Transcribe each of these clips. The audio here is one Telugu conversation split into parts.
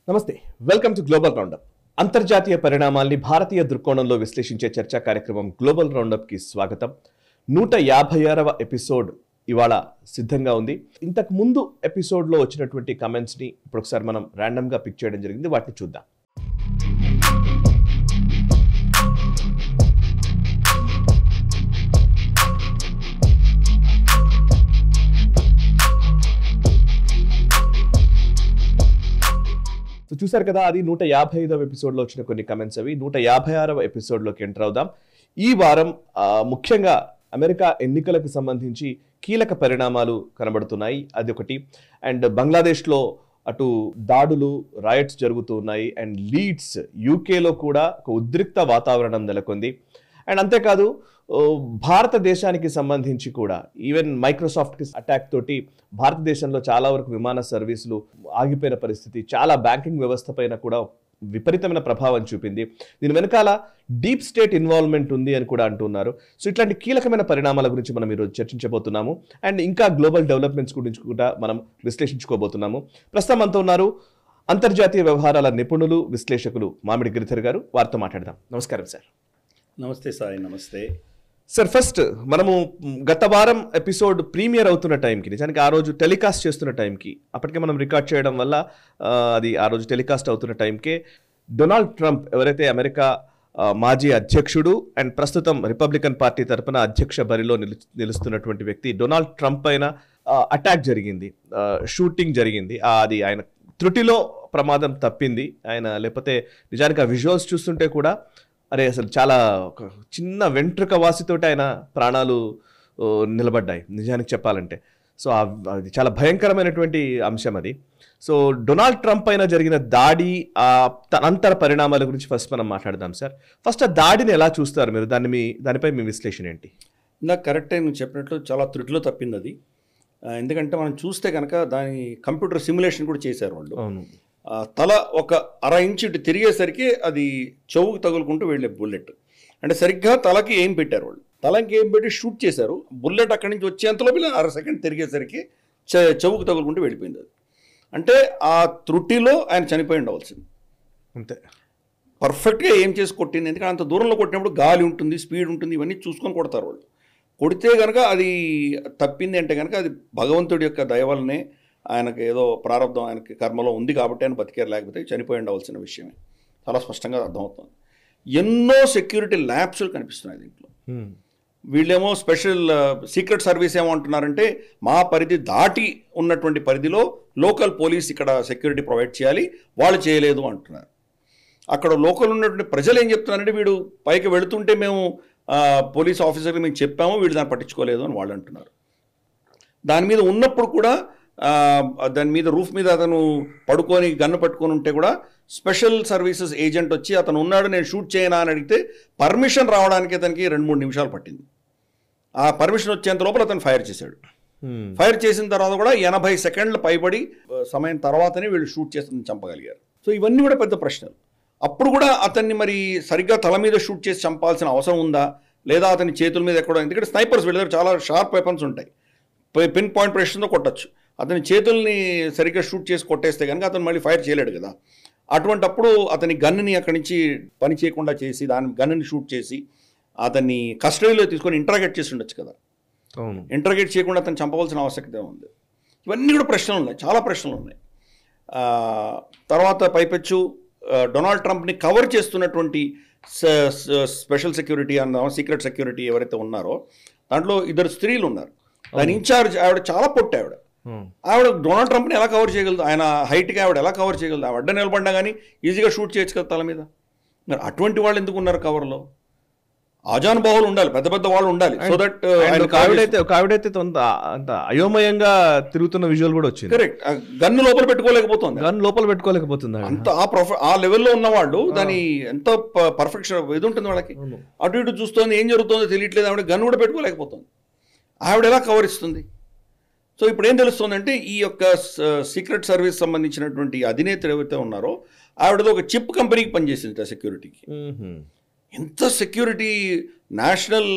నమస్తే, వెల్కమ్ టు గ్లోబల్ రౌండప్. అంతర్జాతీయ పరిణామాల్ని భారతీయ దృక్కోణంలో విశ్లేషించే చర్చా కార్యక్రమం గ్లోబల్ రౌండప్కి స్వాగతం. 156వ ఎపిసోడ్ ఇవాళ సిద్ధంగా ఉంది. ఇంతకు ముందు ఎపిసోడ్లో వచ్చినటువంటి కమెంట్స్ని ఇప్పుడు ఒకసారి మనం ర్యాండమ్గా పిక్ చేయడం జరిగింది. వాటిని చూద్దాం. చూసారు కదా, అది 155వ ఎపిసోడ్లో వచ్చిన కొన్ని కమెంట్స్. అవి 156వ ఎపిసోడ్లోకి ఎంటర్ అవుదాం. ఈ వారం ముఖ్యంగా అమెరికా ఎన్నికలకు సంబంధించి కీలక పరిణామాలు కనబడుతున్నాయి. అది ఒకటి. అండ్ బంగ్లాదేశ్లో అటు దాడులు, రాయట్స్ జరుగుతూ ఉన్నాయి. అండ్ లీడ్స్ యూకేలో కూడా ఒక ఉద్రిక్త వాతావరణం నెలకొంది. అండ్ అంతేకాదు, భారతదేశానికి సంబంధించి కూడా ఈవెన్ మైక్రోసాఫ్ట్ అటాక్ తోటి భారతదేశంలో చాలా వరకు విమాన సర్వీసులు ఆగిపోయిన పరిస్థితి, చాలా బ్యాంకింగ్ వ్యవస్థ పైన కూడా విపరీతమైన ప్రభావం చూపింది. దీని వెనకాల డీప్ స్టేట్ ఇన్వాల్వ్మెంట్ ఉంది అని కూడా అంటున్నారు. సో ఇట్లాంటి కీలకమైన పరిణామాల గురించి మనం ఈరోజు చర్చించబోతున్నాము. అండ్ ఇంకా గ్లోబల్ డెవలప్మెంట్స్ గురించి కూడా మనం విశ్లేషించుకోబోతున్నాము. ప్రస్తుతం మనతో ఉన్నారు అంతర్జాతీయ వ్యవహారాల నిపుణులు, విశ్లేషకులు మామిడి గిరిధర్ గారు. వారితో మాట్లాడదాం. నమస్కారం సార్. నమస్తే సాయి. నమస్తే సార్. ఫస్ట్ మనము గత వారం ఎపిసోడ్ ప్రీమియర్ అవుతున్న టైంకి, నిజానికి ఆ రోజు టెలికాస్ట్ చేస్తున్న టైంకి, అప్పటికే మనం రికార్డ్ చేయడం వల్ల అది ఆ రోజు టెలికాస్ట్ అవుతున్న టైంకే డొనాల్డ్ ట్రంప్, ఎవరైతే అమెరికా మాజీ అధ్యక్షుడు అండ్ ప్రస్తుతం రిపబ్లికన్ పార్టీ తరఫున అధ్యక్ష బరిలో నిలుస్తున్నటువంటి వ్యక్తి, డొనాల్డ్ ట్రంప్ పైన అటాక్ జరిగింది, షూటింగ్ జరిగింది. అది ఆయన త్రుటిలో ప్రమాదం తప్పింది. ఆయన లేకపోతే నిజానికి ఆ విజువల్స్ చూస్తుంటే కూడా అరే అసలు చాలా ఒక చిన్న వెంట్రుక వాసితోటి ఆయన ప్రాణాలు నిలబడ్డాయి నిజానికి చెప్పాలంటే. సో అది చాలా భయంకరమైనటువంటి అంశం అది. సో డొనాల్డ్ ట్రంప్ పైన జరిగిన దాడి, అనంతర పరిణామాల గురించి ఫస్ట్ మనం మాట్లాడదాం సార్. ఫస్ట్ ఆ దాడిని ఎలా చూస్తారు మీరు? దానిపై మీ విశ్లేషణ ఏంటి? ఇందాక కరెక్టే నువ్వు చెప్పినట్లు చాలా త్రుటిలో తప్పింది అది. ఎందుకంటే మనం చూస్తే కనుక దాని కంప్యూటర్ సిమ్యులేషన్ కూడా చేశారు వాళ్ళు. అవును. తల ఒక అర ఇంచు ఇటు తిరిగేసరికి అది చెవుకు తగులుకుంటూ వెళ్ళే బుల్లెట్. అంటే సరిగ్గా తలకి ఏం పెట్టారు వాళ్ళు, తలకి ఏం పెట్టి షూట్ చేశారు. బుల్లెట్ అక్కడి నుంచి వచ్చేంతలోపల అర సెకండ్ తిరిగేసరికి చెవుకు తగులుకుంటూ వెళ్ళిపోయింది అది. అంటే ఆ త్రుటిలో ఆయన చనిపోయి ఉండవలసింది. అంతే, పర్ఫెక్ట్గా ఏం చేసి కొట్టింది. ఎందుకంటే అంత దూరంలో కొట్టినప్పుడు గాలి ఉంటుంది, స్పీడ్ ఉంటుంది, ఇవన్నీ చూసుకొని కొడతారు వాళ్ళు. కొడితే కనుక అది తప్పింది అంటే కనుక అది భగవంతుడి యొక్క దయ వల్లనే, ఆయనకు ఏదో ప్రారంభం ఆయనకి కర్మలో ఉంది కాబట్టి ఆయన బతికారు, లేకపోతే చనిపోయి ఉండవలసిన విషయమే. చాలా స్పష్టంగా అర్థమవుతుంది. ఎన్నో సెక్యూరిటీ ల్యాబ్స్లు కనిపిస్తున్నాయి దీంట్లో. వీళ్ళేమో స్పెషల్ సీక్రెట్ సర్వీస్ ఏమంటున్నారంటే, మా పరిధి దాటి ఉన్నటువంటి పరిధిలో లోకల్ పోలీస్ ఇక్కడ సెక్యూరిటీ ప్రొవైడ్ చేయాలి, వాళ్ళు చేయలేదు అంటున్నారు. అక్కడ లోకల్ ఉన్నటువంటి ప్రజలు ఏం చెప్తున్నారంటే, వీడు పైకి వెళుతుంటే మేము పోలీస్ ఆఫీసర్కి మేము చెప్పాము, వీళ్ళు దాన్ని పట్టించుకోలేదు అని వాళ్ళు అంటున్నారు. దాని మీద ఉన్నప్పుడు కూడా దాని మీద రూఫ్ మీద అతను పడుకొని గన్ను పట్టుకొని ఉంటే కూడా స్పెషల్ సర్వీసెస్ ఏజెంట్ వచ్చి అతను ఉన్నాడు, నేను షూట్ చేయనా అని అడిగితే పర్మిషన్ రావడానికి అతనికి 2-3 నిమిషాలు పట్టింది. ఆ పర్మిషన్ వచ్చేంత లోపల అతను ఫైర్ చేశాడు. ఫైర్ చేసిన తర్వాత కూడా 80 సెకండ్ల పైబడి సమయం తర్వాతనే వీళ్ళు షూట్ చేసి చంపగలిగారు. సో ఇవన్నీ కూడా పెద్ద ప్రశ్నలు. అప్పుడు కూడా అతన్ని మరి సరిగ్గా తల మీద షూట్ చేసి చంపాల్సిన అవసరం ఉందా, లేదా అతని చేతుల మీద ఎక్కడో, ఎందుకంటే స్నైపర్స్ వీళ్ళ దగ్గర చాలా షార్ప్ వెపన్స్ ఉంటాయి, పిన్ పాయింట్ ప్రెషన్తో కొట్టచ్చు. అతని చేతుల్ని సరిగ్గా షూట్ చేసి కొట్టేస్తే కనుక అతను మళ్ళీ ఫైర్ చేయలేడు కదా. అటువంటప్పుడు అతని గన్నుని అక్కడి నుంచి పని చేయకుండా చేసి, దాని గన్నుని షూట్ చేసి అతన్ని కస్టడీలో తీసుకొని ఇంటరాగేట్ చేసి ఉండొచ్చు కదా. ఇంటరాగేట్ చేయకుండా అతను చంపవలసిన ఆవశ్యకత ఉంది. ఇవన్నీ కూడా ప్రశ్నలు ఉన్నాయి, చాలా ప్రశ్నలు ఉన్నాయి. తర్వాత పైపెచ్చు డొనాల్డ్ ట్రంప్ని కవర్ చేస్తున్నటువంటి స్పెషల్ సెక్యూరిటీ అన్న సీక్రెట్ సెక్యూరిటీ ఎవరైతే ఉన్నారో దాంట్లో 2 స్త్రీలు ఉన్నారు. దాని ఇన్ఛార్జ్ ఆవిడ చాలా పొట్టి ఆవిడ డొనాల్డ్ ట్రంప్ని ఎలా కవర్ చేయగలదు? ఆయన హైట్కి ఆవిడ ఎలా కవర్ చేయగలదు? ఆవిడ అడ్డ నిలబడినా కానీ ఈజీగా షూట్ చేయొచ్చు కదా తల మీద. మరి అటువంటి వాళ్ళు ఎందుకు ఉన్నారు కవర్లో? ఆజానుబాహులు ఉండాలి, పెద్ద పెద్ద వాళ్ళు ఉండాలి. సో దట్ ఆవిడైతే అంత అయోమయంగా తిరుగుతున్న విజువల్ కూడా వచ్చింది. కరెక్ట్. గన్ను లోపల పెట్టుకోలేకపోతుంది. అంత ఆ లెవెల్లో ఉన్న వాళ్ళు దాని ఎంత పర్ఫెక్షన్ ఇది ఉంటుంది వాళ్ళకి. అటు ఇటు చూస్తుంది, ఏం జరుగుతుందో తెలియట్లేదు. ఆవిడ గన్ను కూడా పెట్టుకోలేకపోతుంది. ఆవిడ ఎలా కవర్ ఇస్తుంది? సో ఇప్పుడు ఏం తెలుస్తుందంటే, ఈ యొక్క సీక్రెట్ సర్వీస్ సంబంధించినటువంటి అధినేతలు ఎవరైతే ఉన్నారో ఆవిడతో ఒక చిప్ కంపెనీకి పనిచేసింది సెక్యూరిటీకి. ఎంత సెక్యూరిటీ, నేషనల్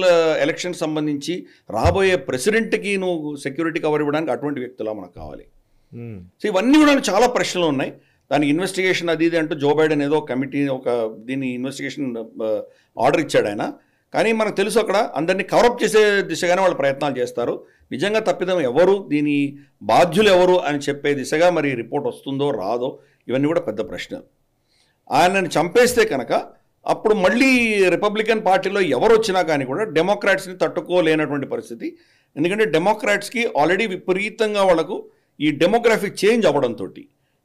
ఎలక్షన్ సంబంధించి రాబోయే ప్రెసిడెంట్కి నువ్వు సెక్యూరిటీ కవర్ ఇవ్వడానికి అటువంటి వ్యక్తులా మనకు కావాలి. సో ఇవన్నీ కూడా చాలా ప్రశ్నలు ఉన్నాయి. దానికి ఇన్వెస్టిగేషన్ అది ఇది అంటూ జో బైడెన్ ఏదో కమిటీ దీన్ని ఇన్వెస్టిగేషన్ ఆర్డర్ ఇచ్చాడు ఆయన. కానీ మనకు తెలుసు అక్కడ అందరినీ కవరప్ చేసే దిశగానే వాళ్ళు ప్రయత్నాలు చేస్తారు. నిజంగా తప్పిదం ఎవరు, దీని బాధ్యులు ఎవరు అని చెప్పే దిశగా మరి రిపోర్ట్ వస్తుందో రాదో ఇవన్నీ కూడా పెద్ద ప్రశ్నలు. ఆయనని చంపేస్తే కనుక అప్పుడు మళ్ళీ రిపబ్లికన్ పార్టీలో ఎవరు వచ్చినా కానీ కూడా డెమోక్రాట్స్ని తట్టుకోలేనటువంటి పరిస్థితి. ఎందుకంటే డెమోక్రాట్స్కి ఆల్రెడీ విపరీతంగా వాళ్ళకు ఈ డెమోగ్రఫిక్ చేంజ్ అవ్వడంతో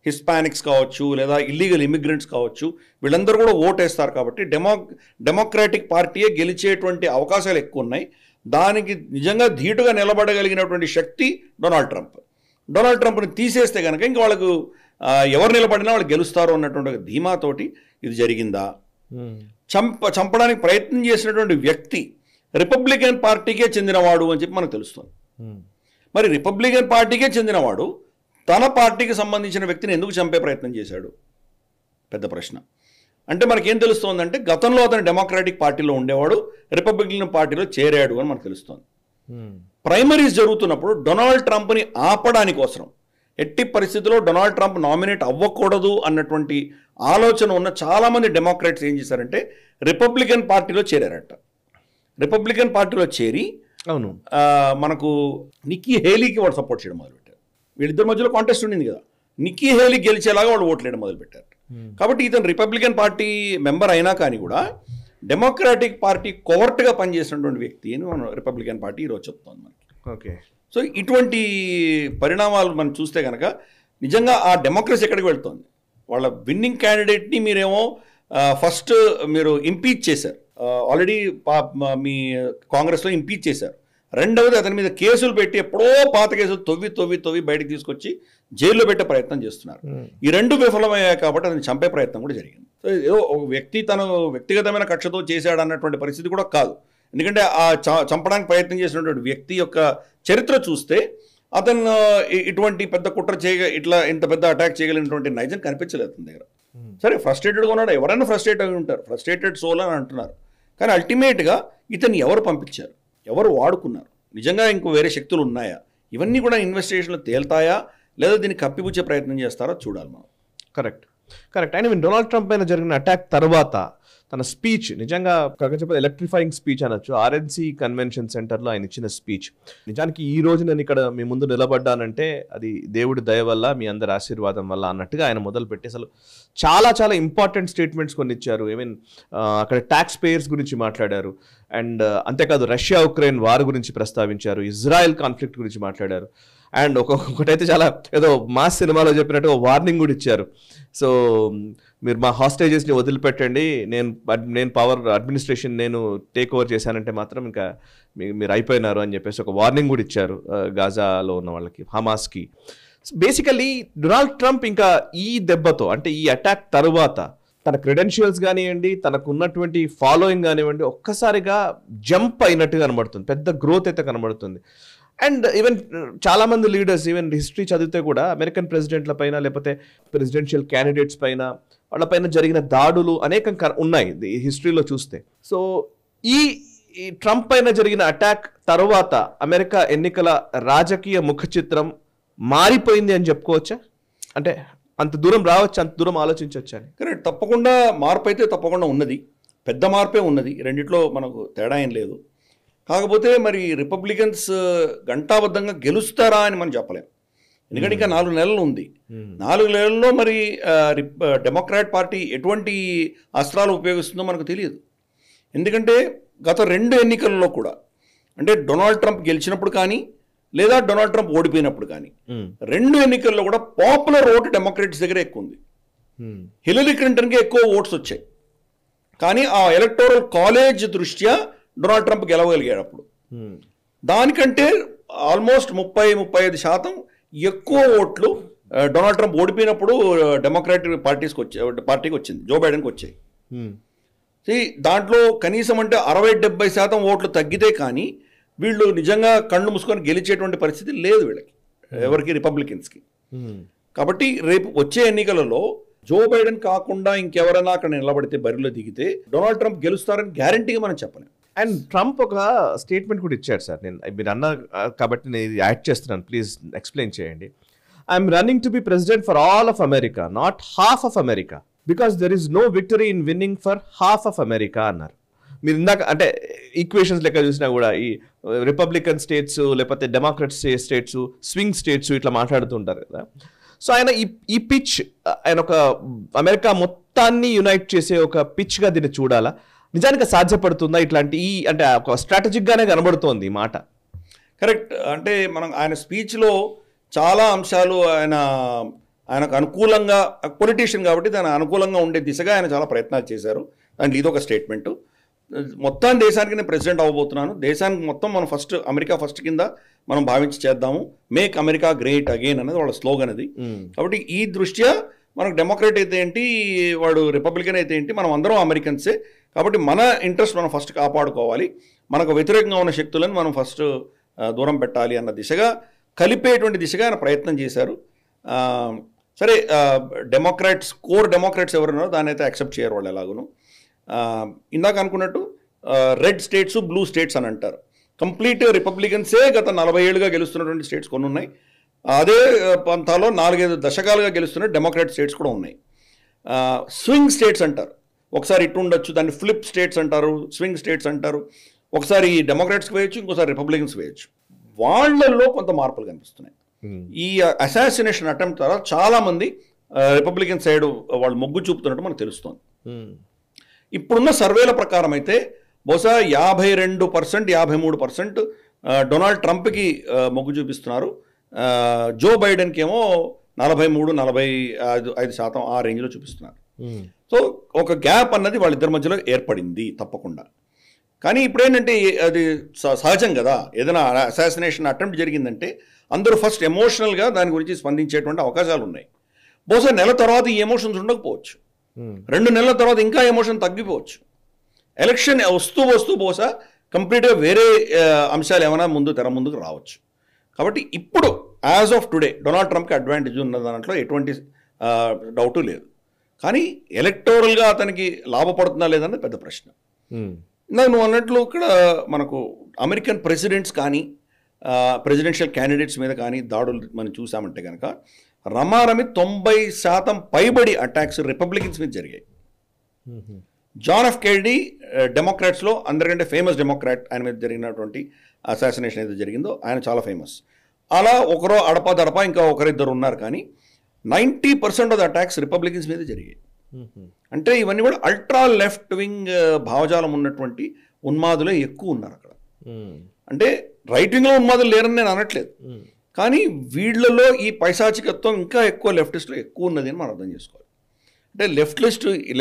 హిస్పానిక్స్ కావచ్చు లేదా ఇల్లీగల్ ఇమిగ్రెంట్స్ కావచ్చు వీళ్ళందరూ కూడా ఓటేస్తారు. కాబట్టి డెమోక్రాటిక్ పార్టీయే గెలిచేటువంటి అవకాశాలు ఎక్కువ ఉన్నాయి. దానికి నిజంగా ధీటుగా నిలబడగలిగినటువంటి శక్తి డొనాల్డ్ ట్రంప్. డొనాల్డ్ ట్రంప్ని తీసేస్తే కనుక ఇంకా వాళ్ళకు ఎవరు నిలబడినా వాళ్ళు గెలుస్తారు అన్నటువంటి ధీమాతోటి ఇది జరిగిందా? చంపడానికి ప్రయత్నం చేసినటువంటి వ్యక్తి రిపబ్లికన్ పార్టీకే చెందినవాడు అని చెప్పి మనకు తెలుస్తుంది. మరి రిపబ్లికన్ పార్టీకే చెందినవాడు తన పార్టీకి సంబంధించిన వ్యక్తిని ఎందుకు చంపే ప్రయత్నం చేశాడు? పెద్ద ప్రశ్న. అంటే మనకేం తెలుస్తోందంటే గతంలో అతను డెమోక్రాటిక్ పార్టీలో ఉండేవాడు, రిపబ్లికన్ పార్టీలో చేరాడు అని మనకు తెలుస్తోంది. ప్రైమరీస్ జరుగుతున్నప్పుడు డొనాల్డ్ ట్రంప్ని ఆపడానికి కోసం ఎట్టి పరిస్థితుల్లో డొనాల్డ్ ట్రంప్ నామినేట్ అవ్వకూడదు అన్నటువంటి ఆలోచన ఉన్న చాలామంది డెమోక్రాట్స్ ఏం చేశారంటే రిపబ్లికన్ పార్టీలో చేరారట. రిపబ్లికన్ పార్టీలో చేరి అవును మనకు నిక్కీ హేలీకి వాళ్ళు సపోర్ట్ చేయడం మొదలుపెట్టారు. వీళ్ళిద్దరి మధ్యలో కాంటెస్ట్ ఉండింది కదా, నిక్కీ హేలీ గెలిచేలాగా వాళ్ళు ఓట్లేయడం మొదలుపెట్టారు. కాబట్టి ఇతను రిపబ్లికన్ పార్టీ మెంబర్ అయినా కానీ కూడా డెమోక్రాటిక్ పార్టీ కోవర్ట్గా పనిచేసినటువంటి వ్యక్తి అని మనం రిపబ్లికన్ పార్టీ ఈరోజు చెప్తోంది మనకి. ఓకే. సో ఇటువంటి పరిణామాలు మనం చూస్తే కనుక నిజంగా ఆ డెమోక్రసీ ఎక్కడికి వెళ్తుంది? వాళ్ళ విన్నింగ్ క్యాండిడేట్ని మీరేమో ఫస్ట్ మీరు ఇంపీచ్ చేశారు, ఆల్రెడీ మీ కాంగ్రెస్లో ఇంపీచ్ చేశారు. రెండవది అతని మీద కేసులు పెట్టి ఎప్పుడో పాత కేసులు తొవ్వి బయటకు తీసుకొచ్చి జైల్లో పెట్టే ప్రయత్నం చేస్తున్నారు. ఈ రెండు విఫలమయ్యాయి కాబట్టి అతన్ని చంపే ప్రయత్నం కూడా జరిగింది. సో ఏదో ఒక వ్యక్తి తను వ్యక్తిగతమైన కక్షతో చేశాడు అన్నటువంటి పరిస్థితి కూడా కాదు. ఎందుకంటే ఆ చంపడానికి ప్రయత్నం చేసినటువంటి వ్యక్తి యొక్క చరిత్ర చూస్తే అతను ఇటువంటి పెద్ద కుట్ర ఇంత పెద్ద అటాక్ చేయగలిగినటువంటి నైజం కనిపించలేదు అతని దగ్గర. సరే ఫ్రస్ట్రేటెడ్గా ఉన్నాడు, ఎవరైనా ఫ్రస్ట్రేట్ అయి ఉంటారు, ఫ్రస్ట్రేటెడ్ సోల్ అని అంటున్నారు. కానీ అల్టిమేట్గా ఇతన్ని ఎవరు పంపించారు, ఎవరు వాడుకున్నారు, నిజంగా ఇంకో వేరే శక్తులు ఉన్నాయా, ఇవన్నీ కూడా ఇన్వెస్టిగేషన్లో తేల్తాయా లేదా దీన్ని కప్పిపుచ్చే ప్రయత్నం చేస్తారో చూడాలి మనం. కరెక్ట్. అండ్ డొనాల్డ్ ట్రంప్ పైన జరిగిన అటాక్ తర్వాత తన స్పీచ్ నిజంగా చెప్పేది ఎలక్ట్రిఫైయింగ్ స్పీచ్ అనొచ్చు. ఆర్ఎన్సీ కన్వెన్షన్ సెంటర్లో ఆయన ఇచ్చిన స్పీచ్ నిజానికి ఈ రోజు నేను ఇక్కడ మీ ముందు నిలబడ్డానంటే అది దేవుడి దయ వల్ల, మీ అందరి ఆశీర్వాదం వల్ల అన్నట్టుగా ఆయన మొదలుపెట్టి అసలు చాలా ఇంపార్టెంట్ స్టేట్మెంట్స్ కొన్ని ఇచ్చారు. అక్కడ ట్యాక్స్ పేయర్స్ గురించి మాట్లాడారు. అండ్ అంతేకాదు రష్యా ఉక్రెయిన్ వార్ గురించి ప్రస్తావించారు, ఇజ్రాయెల్ కాన్ఫ్లిక్ట్ గురించి మాట్లాడారు. అండ్ ఒక్కొక్కటైతే చాలా ఏదో మాస్ సినిమాలో చెప్పినట్టు వార్నింగ్ కూడా ఇచ్చారు. సో మీరు మా హాస్టేజెస్ని వదిలిపెట్టండి, నేను పవర్ అడ్మినిస్ట్రేషన్ నేను టేక్ ఓవర్ చేశానంటే మాత్రం ఇంకా మీరు అయిపోయినారు అని చెప్పేసి ఒక వార్నింగ్ కూడా ఇచ్చారు గాజాలో ఉన్న వాళ్ళకి, హమాస్కి. బేసికల్లీ డొనాల్డ్ ట్రంప్ ఇంకా ఈ దెబ్బతో అంటే ఈ అటాక్ తరువాత తన క్రెడెన్షియల్స్ కానివ్వండి, తనకు ఉన్నటువంటి ఫాలోయింగ్ కానివ్వండి, ఒక్కసారిగా జంప్ అయినట్టు కనబడుతుంది, పెద్ద గ్రోత్ అయితే కనబడుతుంది. అండ్ ఈవెన్ చాలామంది లీడర్స్ ఈవెన్ హిస్టరీ చదివితే కూడా అమెరికన్ ప్రెసిడెంట్ల పైన లేకపోతే ప్రెసిడెన్షియల్ క్యాండిడేట్స్ పైన వాళ్ళపైన జరిగిన దాడులు అనేకం ఉన్నాయి హిస్టరీలో చూస్తే. సో ఈ ట్రంప్ పైన జరిగిన అటాక్ తర్వాత అమెరికా ఎన్నికల రాజకీయ ముఖ చిత్రం మారిపోయింది అని చెప్పుకోవచ్చా? అంటే అంత దూరం రావచ్చు, అంత దూరం ఆలోచించవచ్చు అని. కరెక్ట్. తప్పకుండా మార్పు అయితే తప్పకుండా ఉన్నది, పెద్ద మార్పే ఉన్నది, రెండిట్లో మనకు తేడా ఏం లేదు. కాకపోతే మరి రిపబ్లికన్స్ గంటాబద్ధంగా గెలుస్తారా అని మనం చెప్పలేం. ఎందుకంటే ఇంకా 4 నెలలు ఉంది. 4 నెలల్లో మరి డెమోక్రాట్ పార్టీ ఎటువంటి అస్త్రాలు ఉపయోగిస్తుందో మనకు తెలియదు. ఎందుకంటే గత 2 ఎన్నికల్లో కూడా అంటే డొనాల్డ్ ట్రంప్ గెలిచినప్పుడు కానీ లేదా డొనాల్డ్ ట్రంప్ ఓడిపోయినప్పుడు కానీ 2 ఎన్నికల్లో కూడా పాపులర్ ఓటు డెమోక్రాట్స్ దగ్గర ఎక్కువ ఉంది. హిల్లరీ క్లింటన్కి ఎక్కువ ఓట్స్ వచ్చాయి. కానీ ఆ ఎలక్టోరల్ కాలేజ్ దృష్ట్యా డొనాల్డ్ ట్రంప్ గెలవగలిగాడు. అప్పుడు దానికంటే ఆల్మోస్ట్ 30-35% ఎక్కువ ఓట్లు డొనాల్డ్ ట్రంప్ ఓడిపోయినప్పుడు డెమోక్రాటిక్ పార్టీకి వచ్చింది, జో బైడెన్కి వచ్చాయి. దాంట్లో కనీసం అంటే 60-70% ఓట్లు తగ్గితే కానీ వీళ్ళు నిజంగా కళ్ళు మూసుకొని గెలిచేటువంటి పరిస్థితి లేదు వీళ్ళకి, ఎవరికి, రిపబ్లికన్స్కి. కాబట్టి రేపు వచ్చే ఎన్నికలలో జో బైడెన్ కాకుండా ఇంకెవరైనా అక్కడ నిలబడితే, బరిలో దిగితే డొనాల్డ్ ట్రంప్ గెలుస్తారని గ్యారంటీగా మనం చెప్పలేం. అండ్ ట్రంప్ ఒక స్టేట్మెంట్ కూడా ఇచ్చాడు సార్, నేను మీరు అన్న కాబట్టి నేను యాడ్ చేస్తున్నాను, ప్లీజ్ ఎక్స్ప్లెయిన్ చేయండి. I'm running to be president for all of America, not half of America, because there is no victory in winning for half of America అన్నారు. మీరు ఇందాక అంటే ఈక్వేషన్స్ లెక్క చూసినా కూడా ఈ రిపబ్లికన్ స్టేట్స్ లేకపోతే డెమోక్రట్ స్టేట్స్, స్వింగ్ స్టేట్స్ ఇట్లా మాట్లాడుతుంటారు కదా. సో ఆయన ఈ పిచ్, ఆయన ఒక అమెరికా మొత్తాన్ని యునైట్ చేసే ఒక పిచ్గా దీన్ని చూడాలా? నిజానికి సాధ్యపడుతుందా ఇట్లాంటి అంటే ఒక స్ట్రాటజిక్గానే కనబడుతోంది ఈ మాట? కరెక్ట్. అంటే మనం ఆయన స్పీచ్లో చాలా అంశాలు ఆయనకు అనుకూలంగా, పొలిటీషియన్ కాబట్టి దాని అనుకూలంగా ఉండే దిశగా ఆయన చాలా ప్రయత్నాలు చేశారు. అండ్ ఇదొక స్టేట్మెంటు. మొత్తం దేశానికి నేను ప్రెసిడెంట్ అవ్వబోతున్నాను, దేశానికి మొత్తం మనం ఫస్ట్ అమెరికా ఫస్ట్ కింద మనం భావించి చేద్దాము, మేక్ అమెరికా గ్రేట్ అగైన్ అనేది వాళ్ళ స్లోగన్ అది. కాబట్టి ఈ దృష్ట్యా మనకు డెమోక్రాట్ అయితే ఏంటి, వాడు రిపబ్లికన్ అయితే ఏంటి, మనం అందరం అమెరికన్సే. కాబట్టి మన ఇంట్రెస్ట్ మనం ఫస్ట్ కాపాడుకోవాలి, మనకు వ్యతిరేకంగా ఉన్న శక్తులను మనం ఫస్ట్ దూరం పెట్టాలి అన్న దిశగా, కలిపేటువంటి దిశగా ఆయన ప్రయత్నం చేశారు. సరే, డెమోక్రాట్స్, కోర్ డెమోక్రాట్స్ ఎవరున్నారో దాన్ని అయితే యాక్సెప్ట్ చేయరు వాళ్ళు ఎలాగును. ఇందాక అనుకున్నట్టు రెడ్ స్టేట్స్, బ్లూ స్టేట్స్ అని అంటారు. కంప్లీట్ రిపబ్లికన్సే గత 40 ఏళ్ళుగా గెలుస్తున్నటువంటి స్టేట్స్ కొన్ని ఉన్నాయి. అదే పంతాలో 4-5 దశకాలుగా గెలుస్తున్న డెమోక్రాట్ స్టేట్స్ కూడా ఉన్నాయి. స్వింగ్ స్టేట్స్ అంటారు, ఒకసారి ఇటు ఉండొచ్చు, దాన్ని ఫ్లిప్ స్టేట్స్ అంటారు, స్వింగ్ స్టేట్స్ అంటారు. ఒకసారి డెమోక్రాట్స్కి వేయచ్చు, ఇంకోసారి రిపబ్లికన్స్ వేయచ్చు. వాళ్ళల్లో కొంత మార్పులు కనిపిస్తున్నాయి. ఈ అసాసినేషన్ అటెంప్ట్ తర్వాత చాలామంది రిపబ్లికన్ సైడ్ వాళ్ళు మొగ్గు చూపుతున్నట్టు మనకు తెలుస్తోంది. ఇప్పుడున్న సర్వేల ప్రకారం అయితే బహుశా 52%, 53% డొనాల్డ్ ట్రంప్కి మొగ్గు చూపిస్తున్నారు. జో బైడెన్కి ఏమో 43-45% ఆ రేంజ్లో చూపిస్తున్నారు. సో ఒక గ్యాప్ అన్నది వాళ్ళిద్దరి మధ్యలో ఏర్పడింది తప్పకుండా. కానీ ఇప్పుడు ఏంటంటే అది సహజం కదా, ఏదైనా అసాసినేషన్ అటెంప్ట్ జరిగిందంటే అందరూ ఫస్ట్ ఎమోషనల్గా దాని గురించి స్పందించేటువంటి అవకాశాలు ఉన్నాయి. బహుశా నెల తర్వాత ఈ ఎమోషన్స్ ఉండకపోవచ్చు, 2 నెలల తర్వాత ఇంకా ఎమోషన్ తగ్గిపోవచ్చు. ఎలక్షన్ వస్తూ బహుశా కంప్లీట్గా వేరే అంశాలు ఏమైనా తెర ముందుకు రావచ్చు. కాబట్టి ఇప్పుడు యాజ్ ఆఫ్ టుడే డొనాల్డ్ ట్రంప్కి అడ్వాంటేజ్ ఉన్న దాంట్లో ఎటువంటి డౌటు లేదు. కానీ ఎలక్టోరల్గా అతనికి లాభపడుతుందా లేదన్నది పెద్ద ప్రశ్న. నువ్వు అన్నట్లు ఇక్కడ మనకు అమెరికన్ ప్రెసిడెంట్స్ కానీ ప్రెసిడెన్షియల్ క్యాండిడేట్స్ మీద కానీ దాడులు మనం చూసామంటే కనుక రమారమి 90% పైబడి అటాక్స్ రిపబ్లికన్స్ మీద జరిగాయి. జాన్ ఎఫ్ కెనడీ డెమోక్రాట్స్లో అందరికంటే ఫేమస్ డెమోక్రాట్, ఆయన మీద జరిగినటువంటి అసాసినేషన్ ఏదో జరిగిందో ఆయన చాలా ఫేమస్. అలా ఒకరో అడపా ఇంకా ఒకరిద్దరు ఉన్నారు, కానీ 90% ఆఫ్ ద అటాక్స్ రిపబ్లికన్స్ మీద జరిగాయి. అంటే ఇవన్నీ కూడా అల్ట్రా లెఫ్ట్ వింగ్ భావజాలం ఉన్నటువంటి ఉన్మాదులే ఎక్కువ ఉన్నారు అక్కడ. అంటే రైట్ వింగ్లో ఉన్మాదులు లేరని నేను అనట్లేదు, కానీ వీళ్ళలో ఈ పైశాచికత్వం ఇంకా ఎక్కువ లెఫ్టిస్ట్లో ఎక్కువ ఉన్నది అని మనం అర్థం చేసుకోవాలి. అంటే